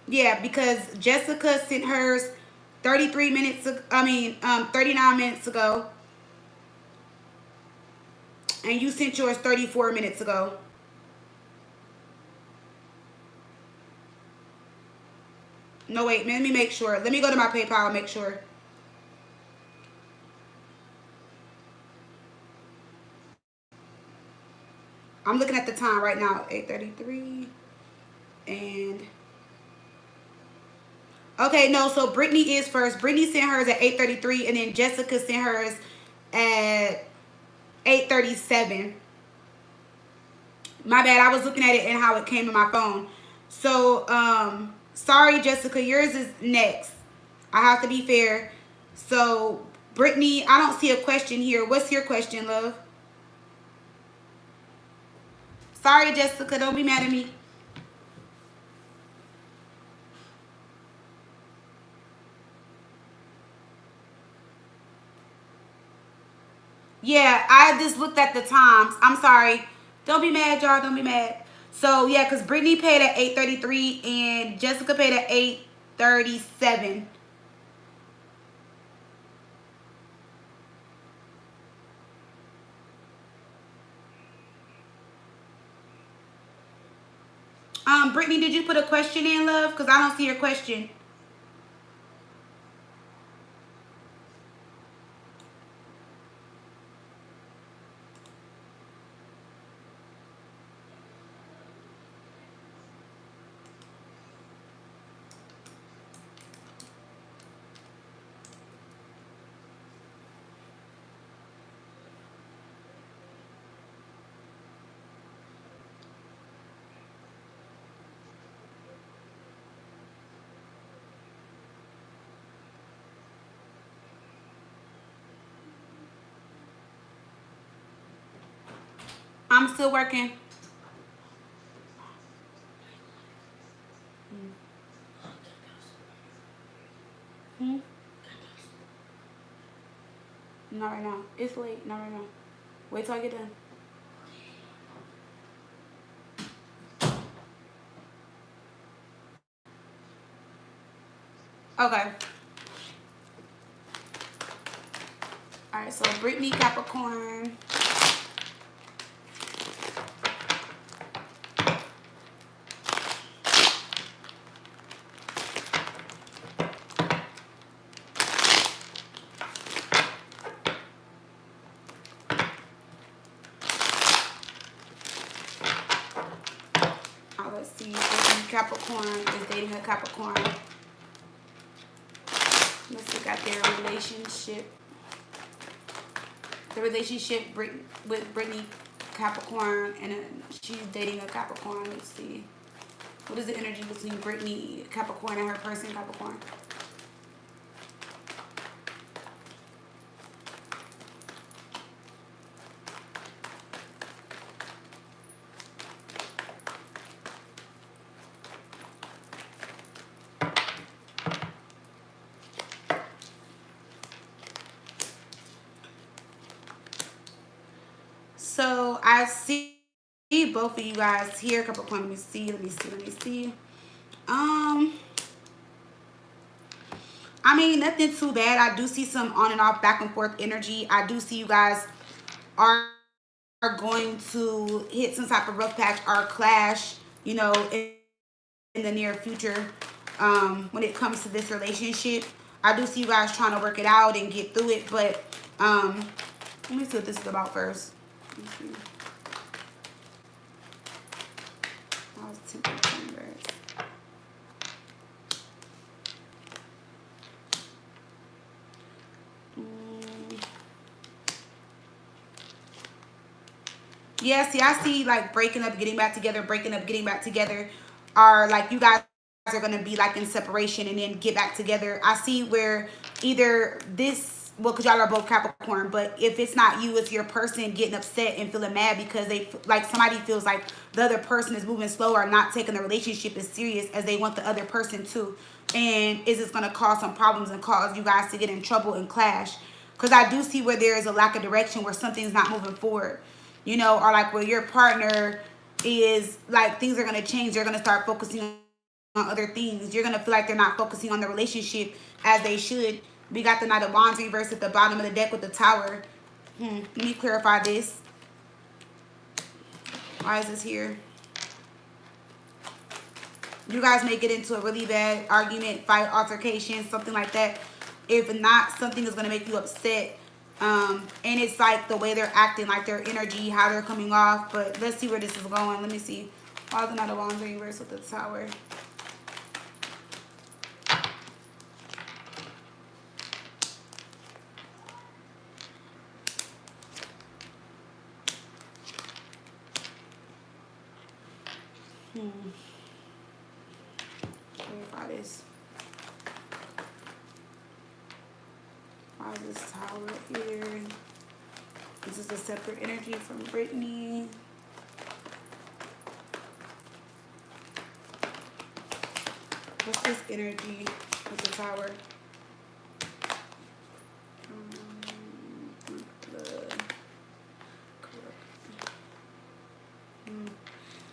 Yeah, because Jessica sent hers 33 minutes. 39 minutes ago, and you sent yours 34 minutes ago. No, wait. Let me make sure. Let me go to my PayPal and make sure. I'm looking at the time right now. 8:33, and okay, no. So Brittany is first. Brittany sent hers at 8:33, and then Jessica sent hers at 8:37. My bad. I was looking at it and how it came in my phone. So, sorry, Jessica. Yours is next. I have to be fair. So, Brittany, I don't see a question here. What's your question, love? Sorry, Jessica. Don't be mad at me. Yeah, I just looked at the times. I'm sorry. Don't be mad, y'all. Don't be mad. So, yeah, because Brittany paid at 8:33 and Jessica paid at 8:37. Brittany, did you put a question in, love? Because I don't see your question. I'm still working. Hmm? Not right now. It's late. Not right now. Wait till I get done. Okay. Alright, so Brittany Capricorn. Let's see. Brittany Capricorn is dating a Capricorn. Let's look at their relationship. The relationship with Brittany Capricorn, and she's dating a Capricorn. Let's see. What is the energy between Brittany Capricorn and her person Capricorn? So I see both of you guys here, Capricorn. Let me see. I mean, nothing too bad. I do see some on and off, back and forth energy. I do see you guys are going to hit some type of rough patch or clash, in the near future. When it comes to this relationship, I do see you guys trying to work it out and get through it. But let me see what this is about first. Let me see. Yeah, see, I see like breaking up, getting back together, breaking up, getting back together, are like you guys are gonna be like in separation and then get back together. I see where either this, well, because y'all are both Capricorn, but if it's not you, it's your person getting upset and feeling mad because they like somebody feels like the other person is moving slow or not taking the relationship as serious as they want the other person to, and is this gonna cause some problems and cause you guys to get in trouble and clash? Because I do see where there is a lack of direction, where something's not moving forward. you know, or like where your partner is like things are gonna change. They're gonna start focusing on other things. You're gonna feel like they're not focusing on the relationship as they should. We got the Knight of Wands reversed at the bottom of the deck with the Tower. Let me clarify this. Why is this here? You guys may get into a really bad argument, fight, altercation, something like that. If not, something is going to make you upset. And it's like the way they're acting, like their energy, how they're coming off. But let's see where this is going. Let me see. Why is the Knight of Wands reversed with the Tower? Clarify this. Why is this Tower here? This is a separate energy from Brittany. What's this energy with the Tower?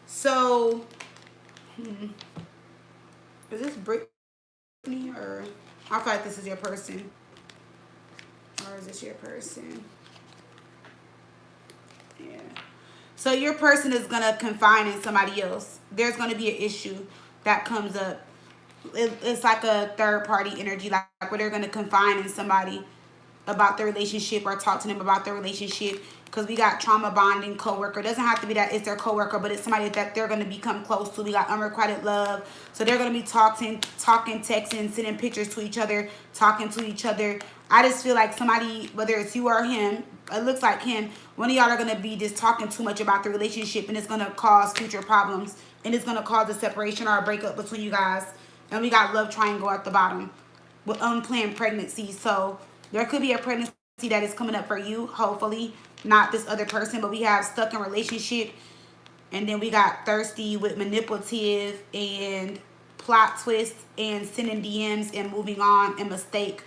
So, is this Brittany or I feel like this is your person, or is this your person? Yeah. So your person is gonna confide in somebody else. There's gonna be an issue that comes up. It's like a third party energy, like where they're gonna confide in somebody about their relationship or talk to them about their relationship. Because we got trauma bonding, coworker. Doesn't have to be that it's their coworker, but it's somebody that they're going to become close to. We got unrequited love. So they're going to be talking, texting, sending pictures to each other, talking to each other. I just feel like somebody, whether it's you or him, it looks like him, one of y'all are going to be just talking too much about the relationship, and it's going to cause future problems, and it's going to cause a separation or a breakup between you guys. And we got love triangle at the bottom with unplanned pregnancy. So there could be a pregnancy that is coming up for you, hopefully not this other person, but we have stuck in relationship, and then we got thirsty with manipulative and plot twist and sending DMs and moving on and mistake.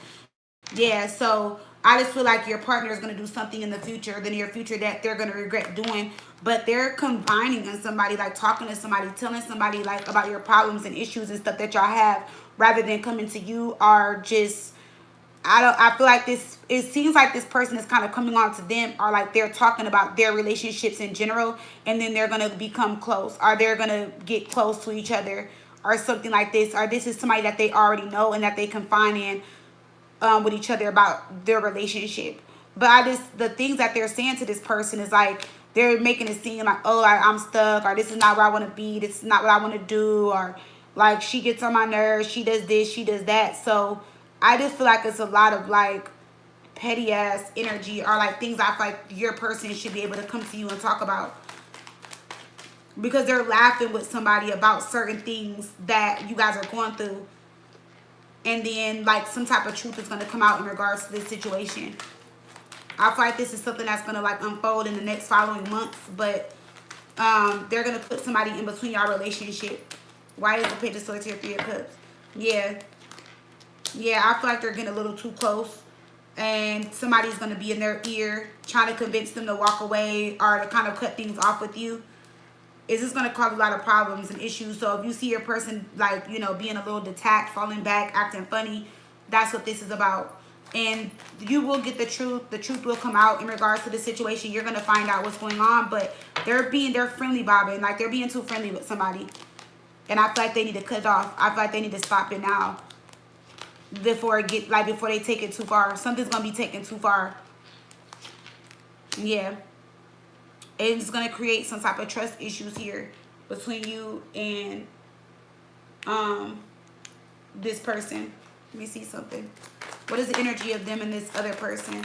Yeah, so I just feel like your partner is going to do something in the future, the near future, that they're going to regret doing, but they're combining in somebody, like talking to somebody, telling somebody like about your problems and issues and stuff that y'all have, rather than coming to you, or just I feel like this, it seems like this person is kind of coming on to them, or like they're talking about their relationships in general, and then they're going to become close, or they're going to get close to each other, or something like this, or this is somebody that they already know and that they confine in with each other about their relationship. But the things that they're saying to this person is like, they're making it seem like, oh, I'm stuck, or this is not where I want to be, this is not what I want to do, or like she gets on my nerves, she does this, she does that. So I just feel like it's a lot of like petty ass energy, or like things I feel like your person should be able to come to you and talk about, because they're laughing with somebody about certain things that you guys are going through, and then like some type of truth is going to come out in regards to this situation. I feel like this is something that's going to like unfold in the next following months, but they're going to put somebody in between your relationship. Why is the Page of Swords here, Three of Cups? Yeah, I feel like they're getting a little too close, and somebody's going to be in their ear trying to convince them to walk away or to kind of cut things off with you. Is this going to cause a lot of problems and issues? So if you see your person like, you know, being a little detached, falling back, acting funny, that's what this is about. And you will get the truth. The truth will come out in regards to the situation. You're going to find out what's going on, but they're friendly bobbing. Like they're being too friendly with somebody. And I feel like they need to cut it off. I feel like they need to stop it now, before they take it too far. Something's gonna be taken too far. Yeah, it's gonna create some type of trust issues here between you and this person. Let me see something. What is the energy of them and this other person?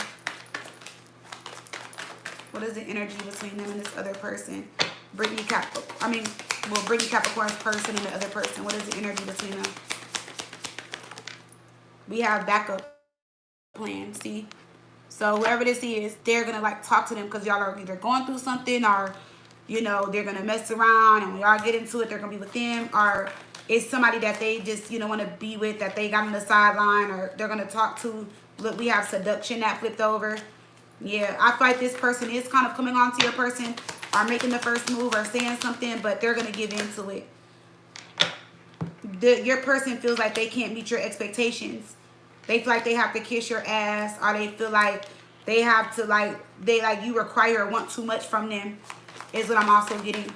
What is the energy between them and this other person? Brittany Capricorn's person and the other person. What is the energy between them? We have backup plan, see? So whoever this is, they're going to like talk to them, because y'all are either going through something, or, you know, they're going to mess around, and when y'all get into it, they're going to be with them, or it's somebody that they just, you know, want to be with, that they got on the sideline, or they're going to talk to. Look, we have seduction that flipped over. Yeah, I feel like this person is kind of coming on to your person or making the first move or saying something, but they're going to give into it. Your person feels like they can't meet your expectations. They feel like they have to kiss your ass, or they feel like they have to, like, you require or want too much from them, is what I'm also getting.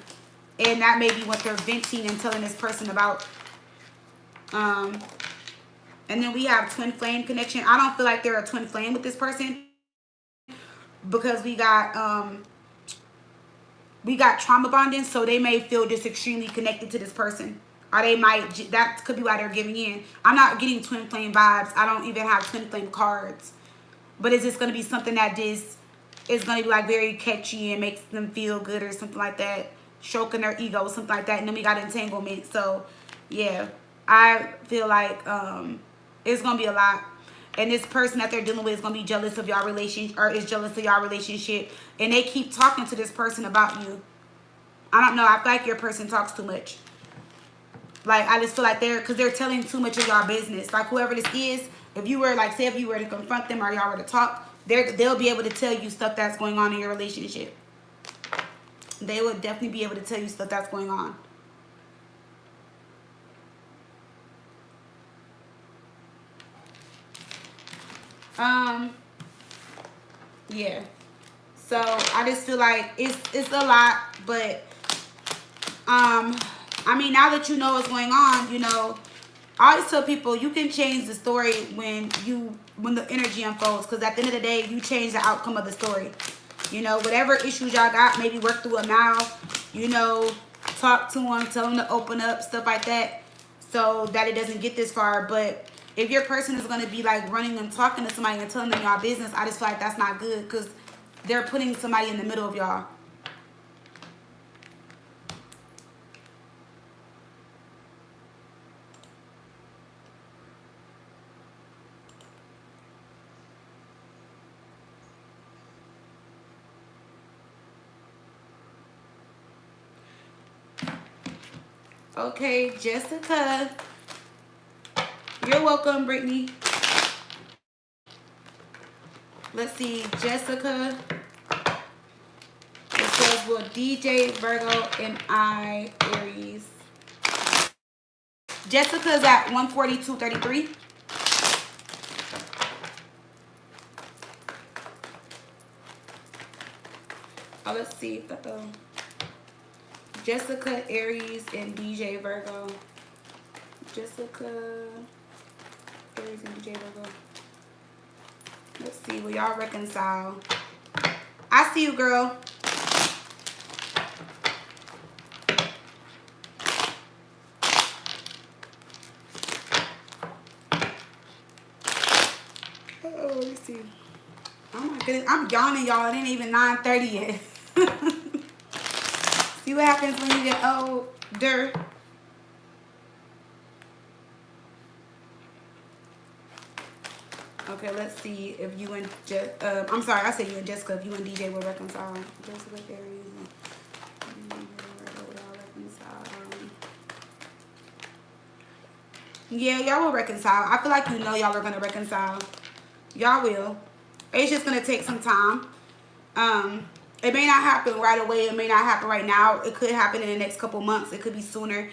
And that may be what they're venting and telling this person about. And then we have twin flame connection. I don't feel like they're a twin flame with this person, because we got trauma bonding, so they may feel just extremely connected to this person. Or they might, that could be why they're giving in. I'm not getting twin flame vibes. I don't even have twin flame cards. But it's just going to be something that just is going to be like very catchy and makes them feel good or something like that. Stroking their ego, something like that. And then we got entanglement. So, yeah. I feel like it's going to be a lot. And this person that they're dealing with is going to be jealous of y'all relationship, or is jealous of y'all relationship. And they keep talking to this person about you. I don't know. I feel like your person talks too much. Like, I just feel like they're telling too much of y'all business. Like, whoever this is, if you were, like, say if you were to confront them or y'all were to talk, they'll be able to tell you stuff that's going on in your relationship. They would definitely be able to tell you stuff that's going on. Yeah. So, I just feel like it's a lot, but, I mean, now that you know what's going on, you know, I always tell people you can change the story when the energy unfolds, because at the end of the day, you change the outcome of the story. You know, whatever issues y'all got, maybe work through them now. You know, talk to them, tell them to open up, stuff like that, so that it doesn't get this far. But if your person is going to be like running and talking to somebody and telling them y'all business, I just feel like that's not good, because they're putting somebody in the middle of y'all. Okay, Jessica. You're welcome, Brittany. Let's see, Jessica. It says, well, DJ, Virgo, and I, Aries. Jessica's at 142.33. Oh, let's see. Jessica, Aries, and DJ, Virgo. Jessica, Aries, and DJ, Virgo. Let's see. Will y'all reconcile? I see you, girl. Oh, let me see. Oh my goodness, I'm yawning, y'all. It ain't even 9:30 yet. See what happens when you get older. Okay, let's see if you and I'm sorry, I said you and Jessica. If you and DJ will reconcile. Jessica, Aries, and yeah, y'all will reconcile. I feel like you know y'all are gonna reconcile. Y'all will. It's just gonna take some time. It may not happen right away. It may not happen right now. It could happen in the next couple months. It could be sooner.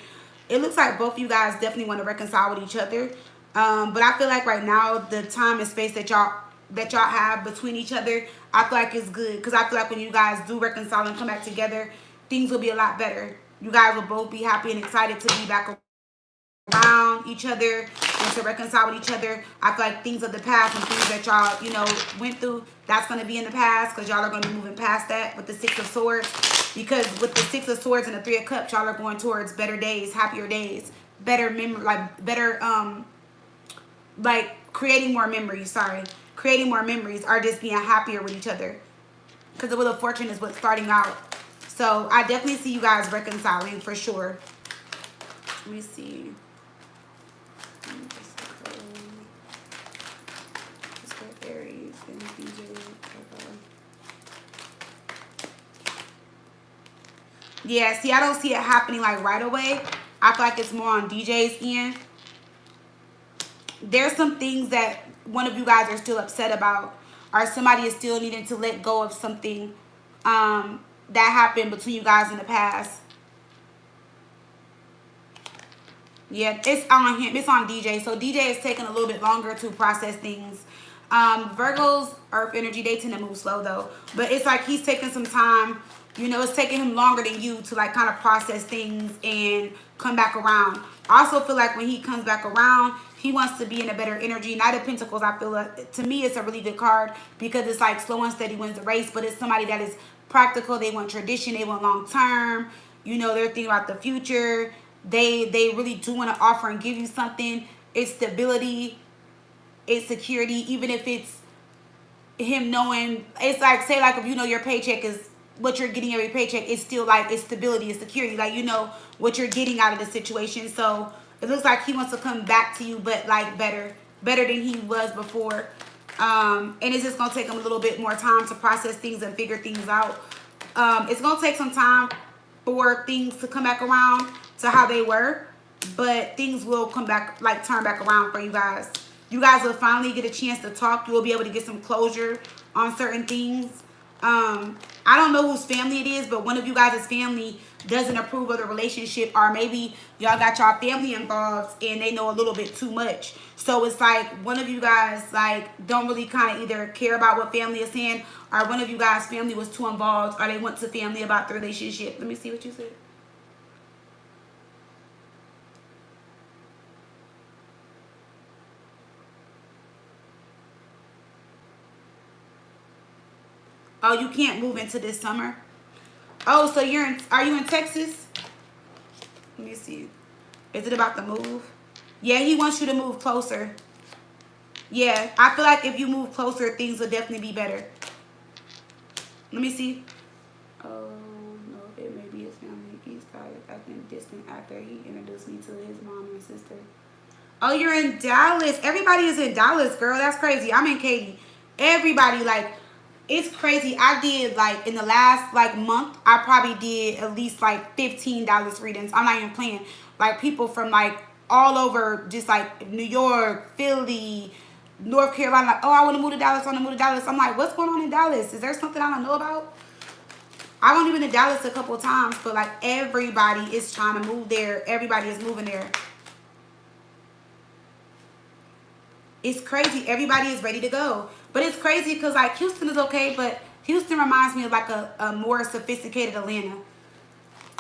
It looks like both of you guys definitely want to reconcile with each other. But I feel like right now, the time and space that y'all have between each other, I feel like it's good. Because I feel like when you guys do reconcile and come back together, things will be a lot better. You guys will both be happy and excited to be back around each other and to reconcile with each other. I feel like things of the past and things that y'all, you know, went through, that's going to be in the past, because y'all are going to be moving past that with the Six of Swords. Because with the Six of Swords and the Three of Cups, y'all are going towards better days, happier days, better memory, like creating more memories. Creating more memories, or just being happier with each other. Because the Wheel of Fortune is what's starting out. So I definitely see you guys reconciling for sure. Let me see. Aries and DJ. Yeah, see, I don't see it happening like right away. I feel like it's more on DJ's end. There's some things that one of you guys are still upset about. or somebody is still needing to let go of something that happened between you guys in the past. Yeah, it's on him. It's on DJ. So DJ is taking a little bit longer to process things. Virgo's earth energy, they tend to move slow though. But it's like he's taking some time. You know, it's taking him longer than you to like kind of process things and come back around. I also feel like when he comes back around, he wants to be in a better energy. Knight of Pentacles, I feel like, to me, it's a really good card because it's like slow and steady wins the race. But it's somebody that is practical. They want tradition. They want long term. You know, they're thinking about the future. They really do want to offer and give you something. It's stability. It's security. Even if it's him knowing, it's like, say like if you know your paycheck is what you're getting every paycheck, it's still like it's stability, it's security. Like you know what you're getting out of the situation. So it looks like he wants to come back to you, but like better than he was before. And it's just gonna take him a little bit more time to process things and figure things out. It's gonna take some time for things to come back around to how they were, but things will come back, like turn back around for you guys. You guys will finally get a chance to talk. You will be able to get some closure on certain things. I don't know whose family it is, but one of you guys' family doesn't approve of the relationship, or maybe y'all got y'all family involved and they know a little bit too much. So it's like one of you guys like don't really kind of either care about what family is saying, or one of you guys' family was too involved, or they went to family about the relationship. Let me see what you said. Oh, you can't move into this summer? Oh, so are you in Texas? Let me see. Is it about the move? Yeah, he wants you to move closer. Yeah, I feel like if you move closer, things will definitely be better. Let me see. Oh, no, it may be his family. He started acting distant after he introduced me to his mom and sister. Oh, you're in Dallas. Everybody is in Dallas, girl. That's crazy. I'm in Katy. Everybody, like, it's crazy. I did, like, in the last, like, month, I probably did at least, like, 15 Dallas readings. I'm not even playing. Like, people from, like, all over, just, like, New York, Philly, North Carolina. Like, oh, I want to move to Dallas. I want to move to Dallas. I'm like, what's going on in Dallas? Is there something I don't know about? I've only been to Dallas a couple of times, but, like, everybody is trying to move there. Everybody is moving there. It's crazy. Everybody is ready to go. But it's crazy because, like, Houston is okay, but Houston reminds me of, like, a more sophisticated Atlanta.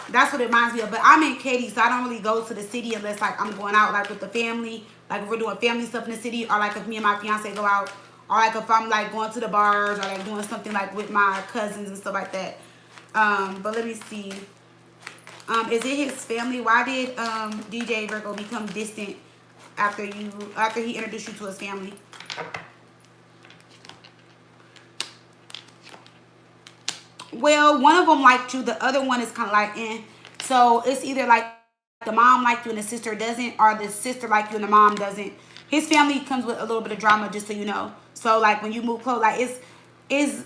That's what it reminds me of. But I'm in Katy, so I don't really go to the city unless, like, I'm going out, like, with the family. Like, if we're doing family stuff in the city, or, like, if me and my fiance go out. Or, like, if I'm, like, going to the bars, or, like, doing something, like, with my cousins and stuff like that. But let me see. Is it his family? Why did DJ Virgo become distant after he introduced you to his family? Well, one of them liked you, the other one is kind of like so it's either like the mom liked you and the sister doesn't, or the sister liked you and the mom doesn't. His family comes with a little bit of drama, just so you know. So like when you move close, like it's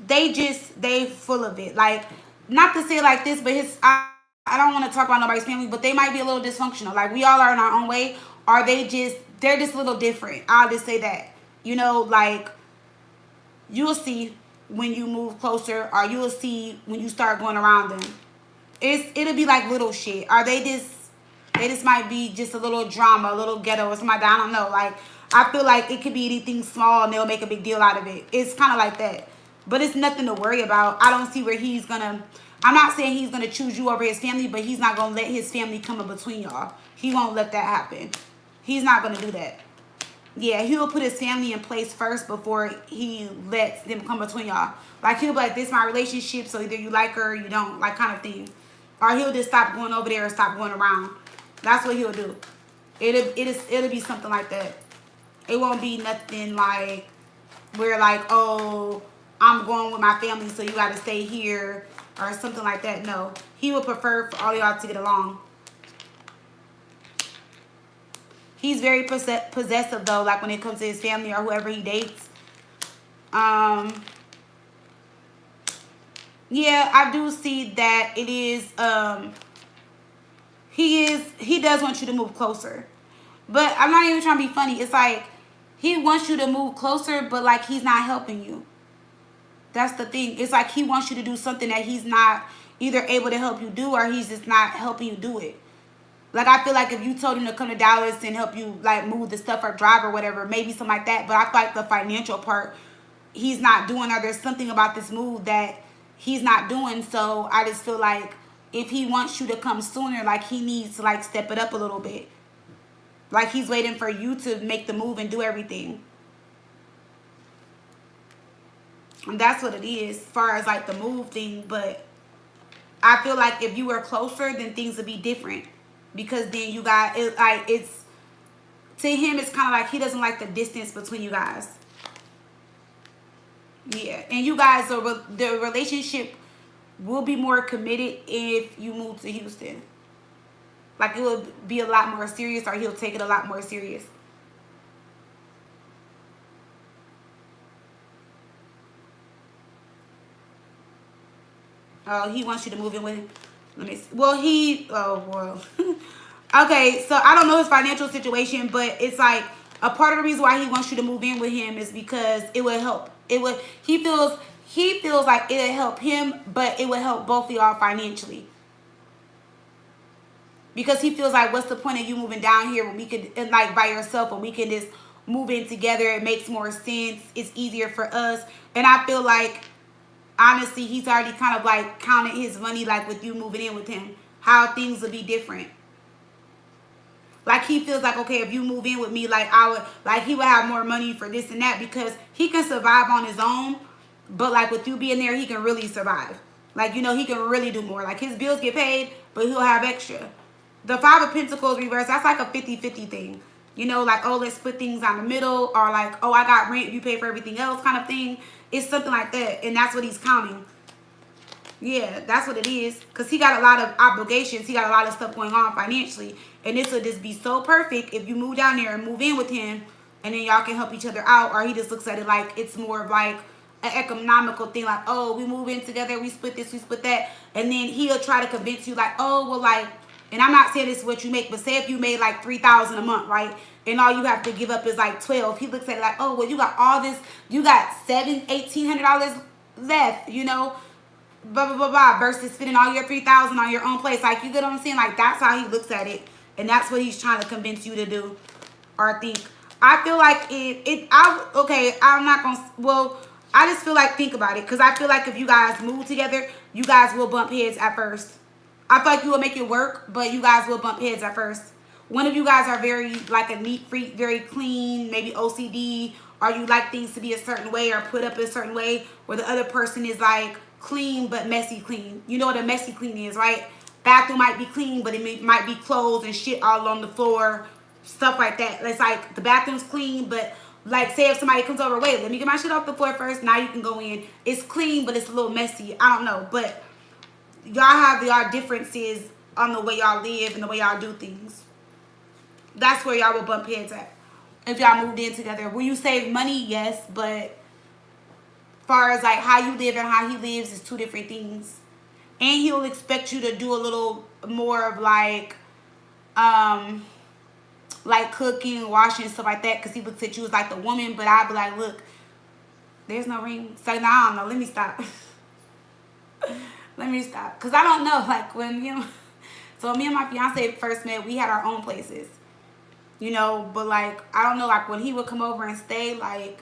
they full of it. Like, not to say it like this, but I don't want to talk about nobody's family, but they might be a little dysfunctional. Like, we all are in our own way. Or they're just a little different. I'll just say that. You know, like, you'll see when you move closer, or you'll see when you start going around them. It'll be like little shit. Or they just might be just a little drama, a little ghetto or something like that. I don't know. Like, I feel like it could be anything small and they'll make a big deal out of it. It's kind of like that. But it's nothing to worry about. I don't see where he's gonna, I'm not saying he's gonna choose you over his family, but he's not gonna let his family come in between y'all. He won't let that happen. He's not gonna do that. Yeah, he'll put his family in place first before he lets them come between y'all. Like, he'll be like, this is my relationship, so either you like her or you don't, like, kind of thing. Or he'll just stop going over there and stop going around. That's what he'll do. It'll be something like that. It won't be nothing like where, like, oh, I'm going with my family, so you got to stay here, or something like that. No, he would prefer for all y'all to get along. He's very possessive, though, like when it comes to his family or whoever he dates. Yeah, I do see that it is, he does want you to move closer. But I'm not even trying to be funny. It's like, he wants you to move closer, but like he's not helping you. That's the thing. It's like he wants you to do something that he's not either able to help you do, or he's just not helping you do it. Like, I feel like if you told him to come to Dallas and help you, like, move the stuff or drive or whatever, maybe something like that. But I feel like the financial part, he's not doing, or there's something about this move that he's not doing. So I just feel like if he wants you to come sooner, like, he needs to, like, step it up a little bit. Like, he's waiting for you to make the move and do everything. And that's what it is, as far as, like, the move thing. But I feel like if you were closer, then things would be different. Because then you got, it, like, it's, to him, it's kind of like he doesn't like the distance between you guys. Yeah. And you guys, the relationship will be more committed if you move to Houston. Like, it will be a lot more serious, or he'll take it a lot more serious. Oh, he wants you to move in with him. Let me see. Well, okay, so I don't know his financial situation, but it's like a part of the reason why he wants you to move in with him is because it would help. He feels like it'll help him, but it would help both of y'all financially. Because he feels like, what's the point of you moving down here when we could, and like by yourself, when we can just move in together? It makes more sense. It's easier for us. And I feel like, honestly, he's already kind of like counted his money, like with you moving in with him, how things will be different. Like, he feels like, okay, if you move in with me, like, he would have more money for this and that, because he can survive on his own, but like with you being there, he can really survive. Like, you know, he can really do more. Like, his bills get paid, but he'll have extra. The Five of Pentacles reverse, that's like a 50-50 thing. You know, like, oh, let's split things down the middle, or like, oh, I got rent, you pay for everything else kind of thing. It's something like that, and that's what he's counting. Yeah, that's what it is, because he got a lot of obligations. He got a lot of stuff going on financially, and this would just be so perfect if you move down there and move in with him, and then y'all can help each other out. Or he just looks at it like it's more of like an economical thing, like, oh, we move in together, we split this, we split that, and then he'll try to convince you, like, oh, well, like, and I'm not saying this is what you make, but say if you made like $3,000 a month, right? And all you have to give up is like 12. He looks at it like, oh, well, you got all this, you got $1,800 left, you know, blah, blah, blah, blah, versus spending all your $3,000 on your own place. Like, you get what I'm saying? Like, that's how he looks at it. And that's what he's trying to convince you to do or think. I feel like I'm not going to, well, I just feel like, think about it. Because I feel like if you guys move together, you guys will bump heads at first. I feel like you will make it work, but you guys will bump heads at first. One of you guys are very, like, a neat freak, very clean, maybe OCD, or you like things to be a certain way or put up a certain way, where the other person is, like, clean but messy clean. You know what a messy clean is, right? Bathroom might be clean, but it might be clothes and shit all on the floor, stuff like that. It's like the bathroom's clean, but like, say if somebody comes over, wait, let me get my shit off the floor first, now you can go in. It's clean, but it's a little messy. I don't know, but y'all have y'all differences on the way y'all live and the way y'all do things. That's where y'all will bump heads at if y'all moved in together. Will you save money? Yes, but far as like how you live and how he lives is two different things. And he'll expect you to do a little more of like cooking, washing, stuff like that, because he looks at you as like the woman. But I'll be like, look, there's no ring. So now I don't know. Let me stop. Let me stop. Because I don't know. Like, when, you know, so me and my fiance first met, we had our own places. You know, but like, I don't know, like when he would come over and stay, like,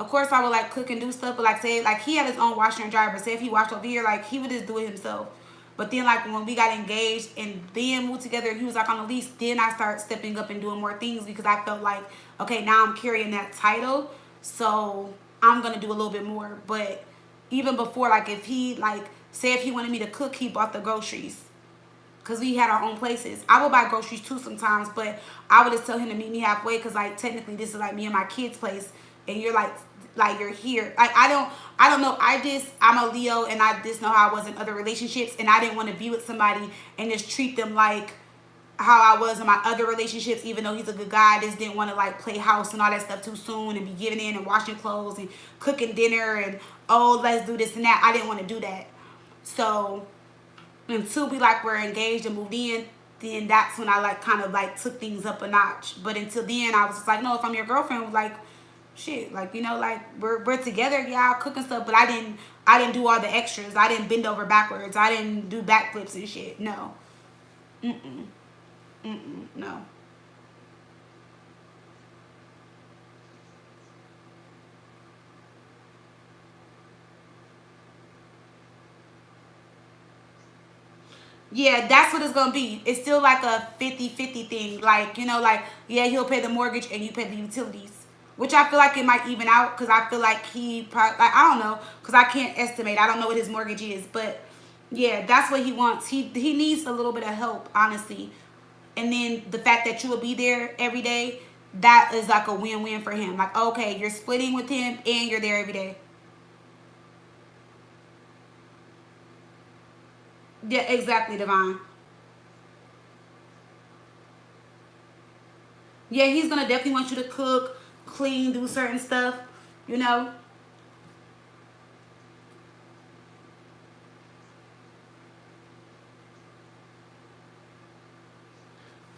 of course I would like cook and do stuff, but like, say, like, he had his own washer and dryer, but say if he washed over here, like, he would just do it himself. But then like when we got engaged and then moved together, he was like on the lease, then I started stepping up and doing more things, because I felt like, okay, now I'm carrying that title, so I'm gonna do a little bit more. But even before, like, if he, like, say if he wanted me to cook, he bought the groceries, because we had our own places. I would buy groceries too sometimes, but I would just tell him to meet me halfway, because like technically this is like me and my kids' place, and you're like you're here. Like, I don't know. I'm a Leo, and I just know how I was in other relationships, and I didn't want to be with somebody and just treat them like how I was in my other relationships, even though he's a good guy. I just didn't want to like play house and all that stuff too soon and be giving in and washing clothes and cooking dinner and, oh, let's do this and that. I didn't want to do that. So until we like were engaged and moved in, then that's when I like kind of like took things up a notch. But until then, I was just like, no, if I'm your girlfriend, like, shit, like, you know, like we're together, yeah, I'll cook and stuff, but I didn't do all the extras. I didn't bend over backwards. I didn't do backflips and shit. No. No. Yeah, that's what it's gonna be. It's still like a 50-50 thing. Like, you know, like, yeah, he'll pay the mortgage and you pay the utilities. Which I feel like it might even out because I feel like he probably, like, I don't know, because I can't estimate. I don't know what his mortgage is, but yeah, that's what he wants. He needs a little bit of help, honestly. And then the fact that you will be there every day, that is like a win-win for him. Like, okay, you're splitting with him and you're there every day. Yeah, exactly, Divine. Yeah, he's gonna definitely want you to cook, clean, do certain stuff, you know.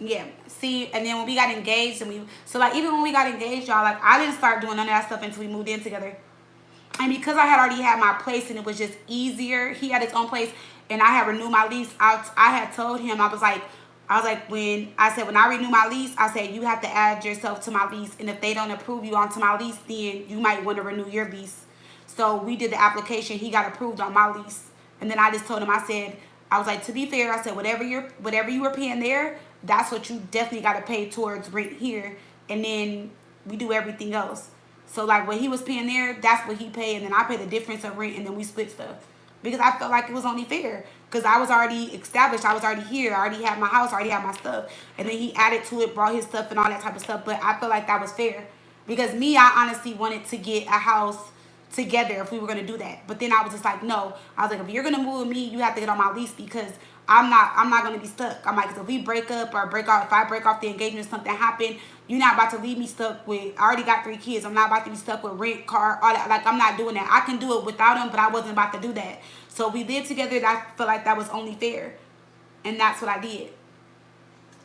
Yeah. See, and then when we got engaged and so like even when we got engaged, y'all, like I didn't start doing none of that stuff until we moved in together. And because I had already had my place and it was just easier, he had his own place and I had renewed my lease. I had told him, when I said, when I renew my lease, I said, you have to add yourself to my lease. And if they don't approve you onto my lease, then you might want to renew your lease. So we did the application. He got approved on my lease. And then I just told him, I was like, to be fair, I said, whatever you were paying there, that's what you definitely got to pay towards rent here. And then we do everything else. So like what he was paying there, that's what he paid, and then I paid the difference of rent, and then we split stuff because I felt like it was only fair because I was already established, I was already here, I already had my house, I already had my stuff, and then he added to it, brought his stuff and all that type of stuff. But I felt like that was fair because me, I honestly wanted to get a house together if we were gonna do that. But then I was just like, no. I was like, if you're gonna move with me, you have to get on my lease because I'm not gonna be stuck. I'm like, 'cause if we break up or break off, if I break off the engagement, something happened, you're not about to leave me stuck with. I already got 3 kids. I'm not about to be stuck with rent, car, all that. Like I'm not doing that. I can do it without him, but I wasn't about to do that. So we lived together. And I feel like that was only fair, and that's what I did.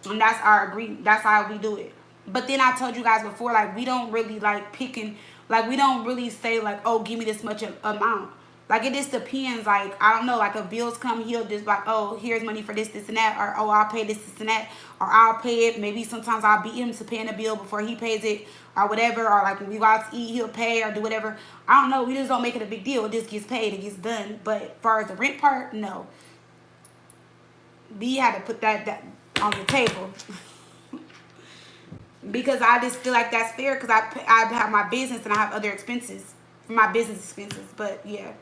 And that's our agreement. That's how we do it. But then I told you guys before, like we don't really like picking, like we don't really say like, oh, give me this much amount. Like it just depends. Like I don't know. Like if bills come, he'll just like, oh, here's money for this, this, and that, or oh, I'll pay this, this, and that, or I'll pay it. Maybe sometimes I'll beat him to paying the bill before he pays it, or whatever. Or like when we go out to eat, he'll pay or do whatever. I don't know. We just don't make it a big deal. It just gets paid. It gets done. But as far as the rent part, no. B had to put that on the table. Because I just feel like that's fair because I have my business and I have other expenses, my business expenses. But yeah,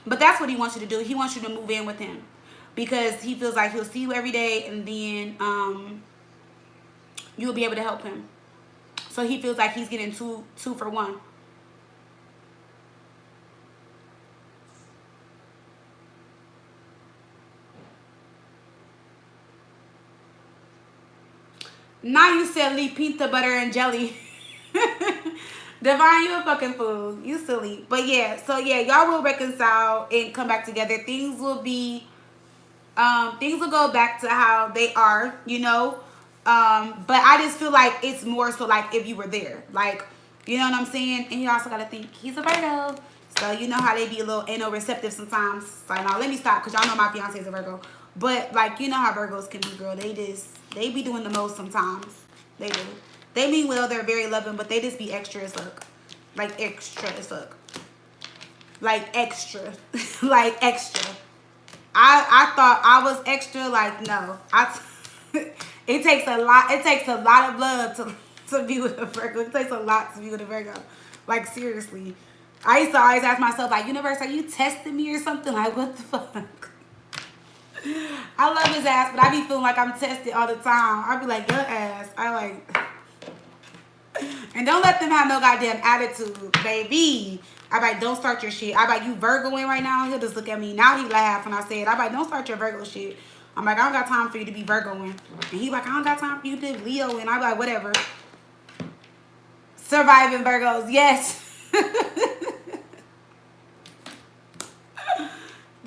but that's what he wants you to do. He wants you to move in with him because he feels like he'll see you every day and then you'll be able to help him. So he feels like he's getting two for one. Now you said leave peanut butter and jelly. Divine, you a fucking fool. You silly. But yeah, so yeah, y'all will reconcile and come back together. Things will go back to how they are, you know. But I just feel like it's more so like if you were there. Like, you know what I'm saying? And you also gotta think he's a Virgo. So you know how they be a little anal receptive sometimes. So now let me stop because y'all know my fiance is a Virgo. But like you know how Virgos can be, girl. They be doing the most sometimes. They do. They mean well, they're very loving, but they just be extra as fuck. Like extra as fuck. Like extra. Like extra. I thought I was extra, like no. It takes a lot of blood to be with a Virgo. It takes a lot to be with a Virgo. Like seriously. I used to always ask myself, like, universe, are you testing me or something? Like, what the fuck? I love his ass, but I be feeling like I'm tested all the time. I be like, your ass. I like, and don't let them have no goddamn attitude, baby. I be like, don't start your shit. I be like, you Virgoing right now? He'll just look at me. Now he laugh when I say it. I be like, don't start your Virgo shit. I'm like, I don't got time for you to be Virgoing. And he like, I don't got time for you to be Leo. And I be like, whatever. Surviving Virgos, yes.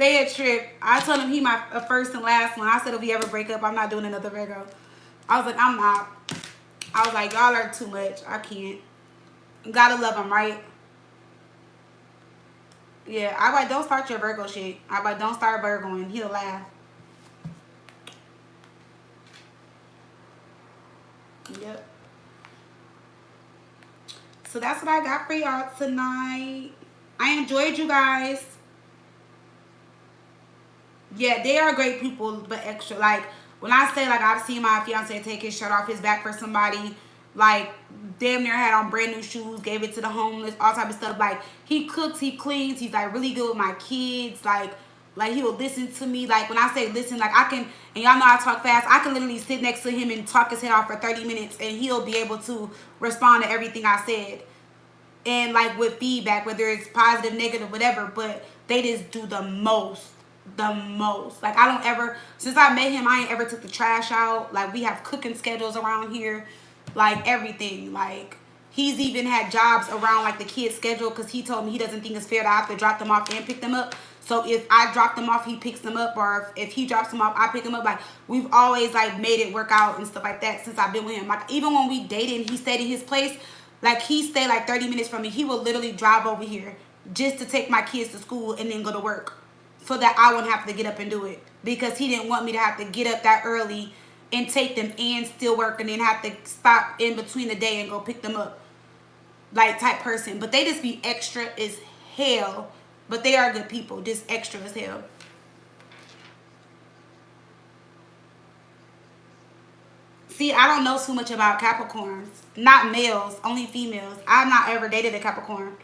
They a trip. I told him he my first and last one. I said if we ever break up, I'm not doing another Virgo. I was like, I'm not. I was like, y'all are too much. I can't. Gotta love him, right? Yeah, I like, don't start your Virgo shit. I like, don't start Virgoing. He'll laugh. Yep. So that's what I got for y'all tonight. I enjoyed you guys. Yeah, they are great people, but extra. Like, when I say, like, I've seen my fiance take his shirt off his back for somebody, like, damn near had on brand new shoes, gave it to the homeless, all type of stuff. Like, he cooks, he cleans, he's, like, really good with my kids. Like he will listen to me. Like, when I say listen, like, I can, and y'all know I talk fast, I can literally sit next to him and talk his head off for 30 minutes, and he'll be able to respond to everything I said. And, like, with feedback, whether it's positive, negative, whatever, but they just do the most. Like, I don't ever, since I met him, I ain't ever took the trash out. Like, we have cooking schedules around here, like, everything. Like, he's even had jobs around, like, the kids' schedule, because he told me he doesn't think it's fair that I have to drop them off and pick them up. So if I drop them off, he picks them up, or if he drops them off, I pick them up. Like, we've always, like, made it work out and stuff like that since I've been with him. Like, even when we dated and he stayed in his place, like, he stayed like 30 minutes from me. He will literally drive over here just to take my kids to school and then go to work, so that I wouldn't have to get up and do it, because he didn't want me to have to get up that early and take them and still work and then have to stop in between the day and go pick them up, like, type person. But they just be extra as hell, but they are good people, just extra as hell. See, I don't know too much about Capricorns. Not males, only females. I've not ever dated a Capricorn.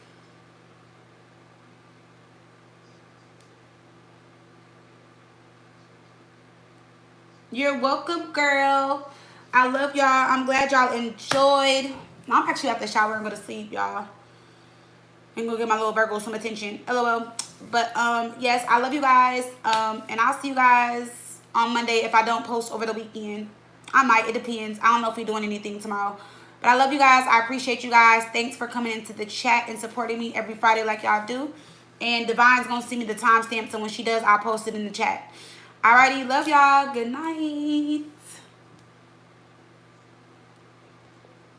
You're welcome, girl. I love y'all. I'm glad y'all enjoyed. I'm actually at the shower and go to sleep, y'all. And go give my little Virgo some attention. LOL. But yes, I love you guys. And I'll see you guys on Monday if I don't post over the weekend. I might. It depends. I don't know if we're doing anything tomorrow. But I love you guys. I appreciate you guys. Thanks for coming into the chat and supporting me every Friday like y'all do. And Divine's going to send me the timestamp, so when she does, I'll post it in the chat. Alrighty, love y'all. Good night.